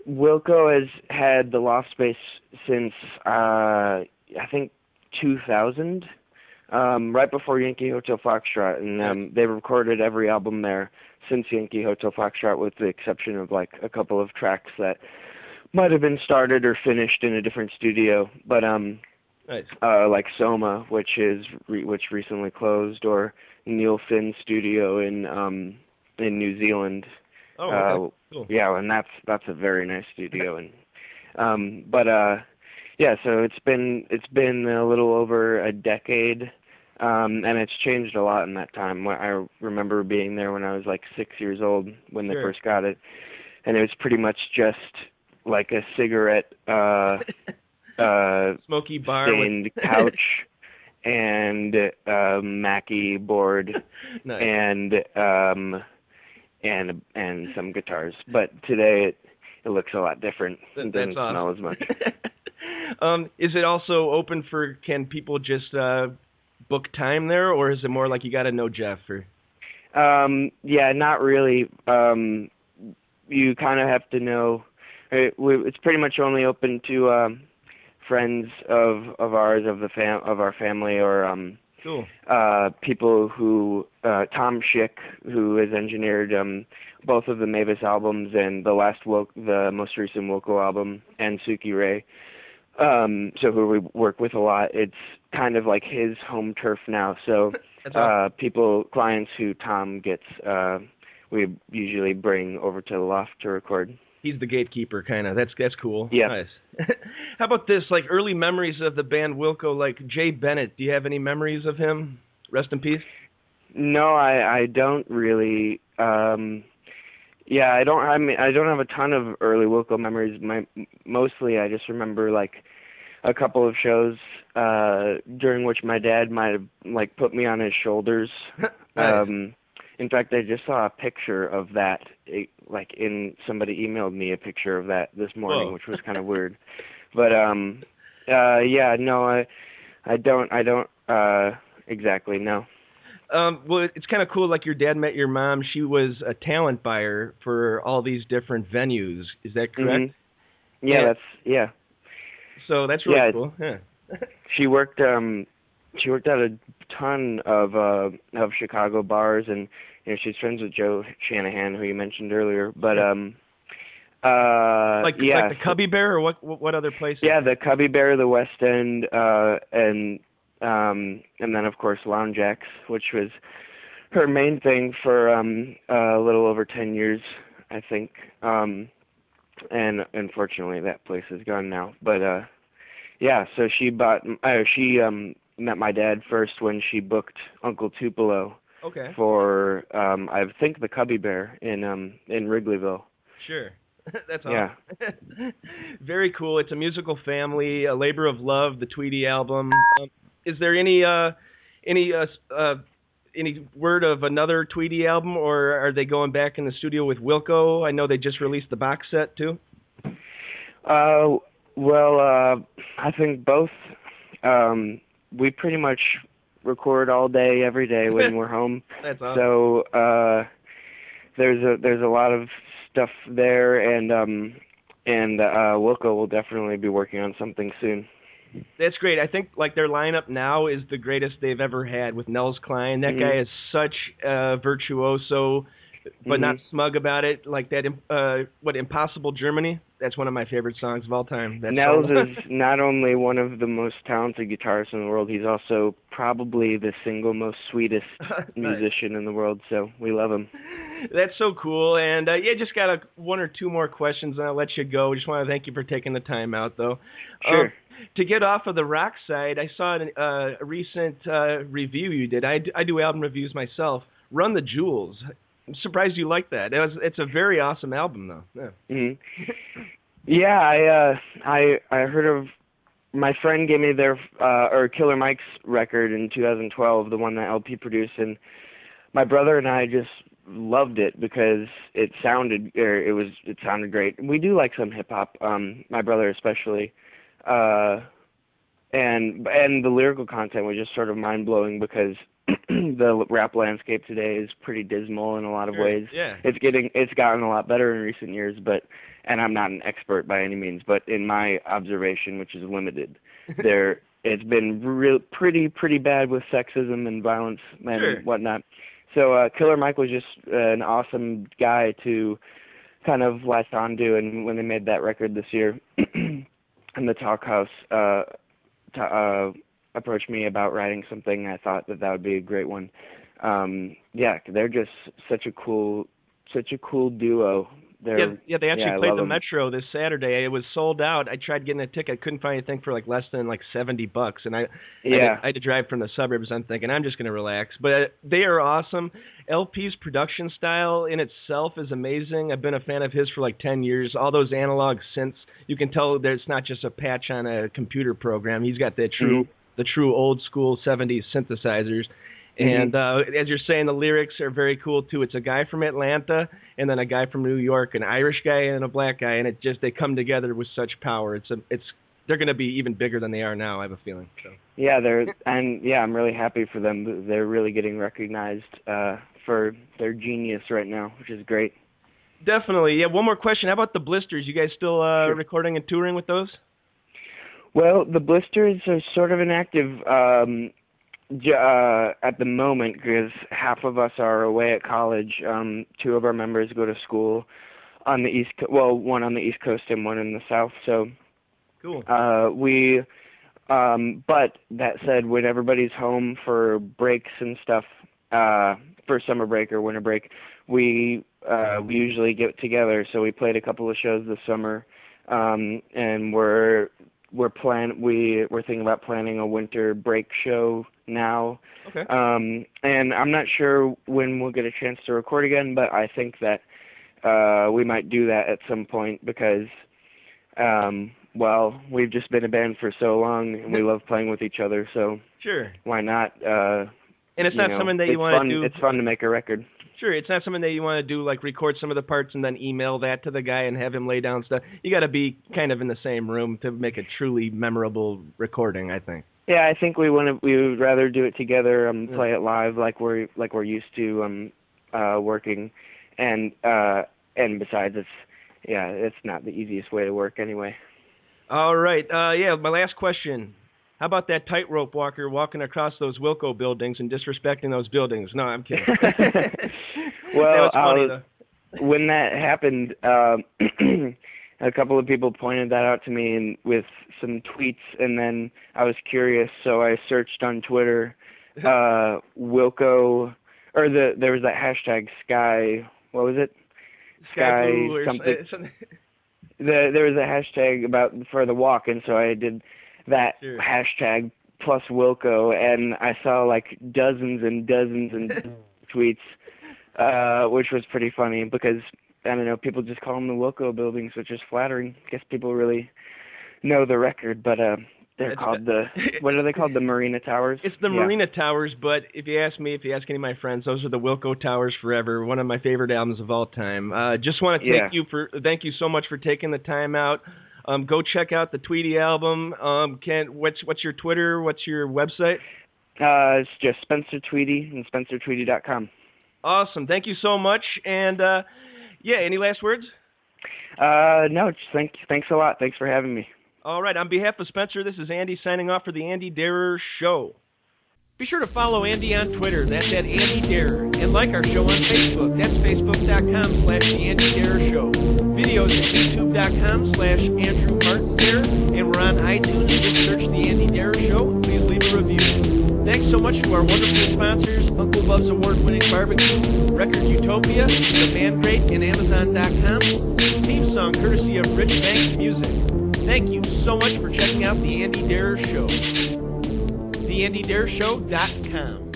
Wilco has had the loft space since I think 2000, right before Yankee Hotel Foxtrot, and they've recorded every album there since Yankee Hotel Foxtrot, with the exception of like a couple of tracks that might have been started or finished in a different studio. But like Soma, which recently closed, or Neil Finn's studio in New Zealand. Oh, okay. Cool. Yeah, and that's a very nice studio, and yeah, so it's been a little over a decade, and it's changed a lot in that time. I remember being there when I was like 6 years old when they first got it, and it was pretty much just like a cigarette smoky bar stained couch and Mackie board and some guitars. But today it looks a lot different. It doesn't smell as much. Is it also open for, can people just book time there, or is it more like you got to know Jeff? Or? Yeah, not really. You kind of have to know. It's pretty much only open to friends of ours, of our family, or people who Tom Schick, who has engineered both of the Mavis albums and the most recent Wilco album, and Suki Ray. So who we work with a lot. It's kind of like his home turf now. So clients who Tom gets, we usually bring over to the loft to record. He's the gatekeeper, kind of. That's cool. Yeah. Nice. How about this? Like early memories of the band Wilco, like Jay Bennett. Do you have any memories of him? Rest in peace. No, I don't really. Yeah, I don't have a ton of early Wilco memories. Mostly, I just remember like a couple of shows during which my dad might have like put me on his shoulders. Nice. In fact, I just saw a picture of that. Somebody emailed me a picture of that this morning. Whoa. Which was kind of weird. But yeah, no, I don't exactly know. Well, it's kind of cool. Like your dad met your mom. She was a talent buyer for all these different venues. Is that correct? Mm-hmm. Yeah, So that's really cool. Yeah. She worked at a ton of Chicago bars, and you know, she's friends with Joe Shanahan, who you mentioned earlier. But Like yeah, the Cubby Bear, or what other places? Yeah, the Cubby Bear, the West End, and then of course Lounge X, which was her main thing for a little over 10 years, I think. And unfortunately that place is gone now. But yeah, so she met my dad first when she booked Uncle Tupelo. Okay. For I think the Cubby Bear in Wrigleyville. Sure. That's awesome. Yeah. Very cool. It's a musical family, a labor of love, the Tweedy album. Is there any word of another Tweedy album, or are they going back in the studio with Wilco? I know they just released the box set too. Well, I think both. We pretty much record all day, every day when we're home. That's awesome. So there's a lot of stuff there, and Wilco will definitely be working on something soon. That's great. I think like their lineup now is the greatest they've ever had with Nels Klein. That guy is such a virtuoso, but not smug about it. Like that, Impossible Germany? That's one of my favorite songs of all time. Nels is not only one of the most talented guitarists in the world, he's also probably the single most sweetest musician in the world, so we love him. That's so cool. And yeah, just got one or two more questions, and I'll let you go. Just want to thank you for taking the time out, though. Sure. To get off of the rock side, I saw a recent review you did. I do album reviews myself. Run the Jewels. I'm surprised you like that. It's a very awesome album, though. Yeah. Mm-hmm. Yeah, I heard of. My friend gave me their Killer Mike's record in 2012, the one that LP produced, and my brother and I just loved it because it sounded great. We do like some hip hop, my brother especially, and the lyrical content was just sort of mind blowing because the rap landscape today is pretty dismal in a lot of ways. Yeah. It's gotten a lot better in recent years, and I'm not an expert by any means, but in my observation, which is limited, it's been pretty bad with sexism and violence and whatnot. So Killer Mike was just an awesome guy to kind of latch onto, and when they made that record this year, and the Talk House approached me about writing something, I thought that would be a great one. Yeah, they're just such a cool duo. They actually played the Metro this Saturday. It was sold out. I tried getting a ticket. I couldn't find anything for less than $70, and I had to drive from the suburbs. I'm thinking I'm just going to relax. But they are awesome. LP's production style in itself is amazing. I've been a fan of his for 10 years. All those analog synths, you can tell that it's not just a patch on a computer program. He's got the true old school 70s synthesizers. And as you're saying, the lyrics are very cool too. It's a guy from Atlanta and then a guy from New York, an Irish guy and a black guy, and they come together with such power. They're going to be even bigger than they are now, I have a feeling. So. Yeah, I'm really happy for them. They're really getting recognized for their genius right now, which is great. Definitely. Yeah. One more question. How about the Blisters? You guys still recording and touring with those? Well, the Blisters are sort of inactive at the moment because half of us are away at college. Two of our members go to school on the East Coast. Well, one on the East Coast and one in the South. So cool. But that said, when everybody's home for breaks and stuff, for summer break or winter break, we usually get together. So we played a couple of shows this summer, and we're thinking about planning a winter break show now. Okay. And I'm not sure when we'll get a chance to record again, but I think that we might do that at some point because, we've just been a band for so long and we love playing with each other, so sure, why not? And it's not something that you want to do. It's fun to make a record. Sure, it's not something that you want to do, record some of the parts and then email that to the guy and have him lay down stuff. You got to be kind of in the same room to make a truly memorable recording, I think. Yeah, I think we would rather do it together, play it live like we're used to working, and besides, it's not the easiest way to work anyway. All right, my last question. How about that tightrope walker walking across those Wilco buildings and disrespecting those buildings? No, I'm kidding. Well, when that happened, a couple of people pointed that out to me and with some tweets, and then I was curious, so I searched on Twitter, Wilco, or there was that hashtag Sky, what was it? Sky something. There was a hashtag for the walk, and so I did that hashtag plus Wilco, and I saw like dozens and dozens and tweets, which was pretty funny because, I don't know, people just call them the Wilco buildings, which is flattering. I guess people really know the record, but they're called what are they called? The Marina Towers? It's the Marina Towers, but if you ask me, if you ask any of my friends, those are the Wilco Towers forever, one of my favorite albums of all time. Just want to thank you so much for taking the time out. Go check out the Tweety album. What's your Twitter? What's your website? It's just Spencer Tweety and SpencerTweety.com. Awesome. Thank you so much. And any last words? No, just thanks a lot. Thanks for having me. All right. On behalf of Spencer, this is Andy signing off for the Andy Darer Show. Be sure to follow Andy on Twitter. That's at Andy Darer. And like our show on Facebook. That's facebook.com/The Andy Darer Show. Videos at youtube.com/Andrew Martin Darer. And we're on iTunes. Just search The Andy Darer Show. Please leave a review. Thanks so much to our wonderful sponsors, Uncle Bub's award-winning barbecue, Record Utopia, The Band Great, and Amazon.com. Theme song courtesy of Rich Banks Music. Thank you so much for checking out The Andy Darer Show. TheAndyDareShow.com.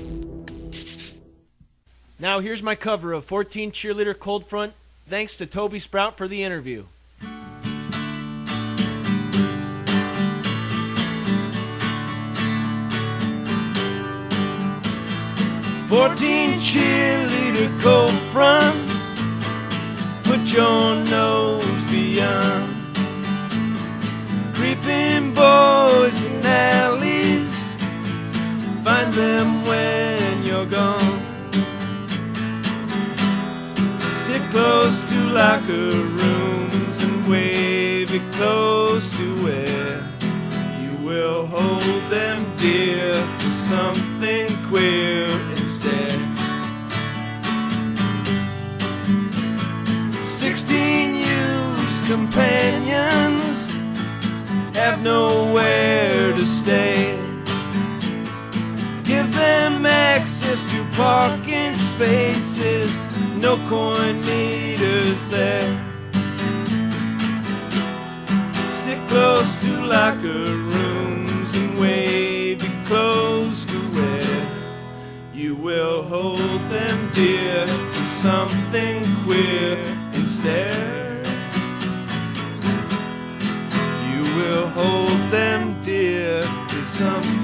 Now here's my cover of 14 Cheerleader Cold Front. Thanks to Toby Sprout for the interview. Cheerleader cold front, put your nose beyond creeping boys in alleys, find them when you're gone. Stick close to locker rooms and wave it close to where you will hold them dear to something queer instead. 16 used companions have nowhere to stay. Give them access to parking spaces, no coin meters there. Stick close to locker rooms and wave it close to where you will hold them dear to something queer instead. You will hold them dear to something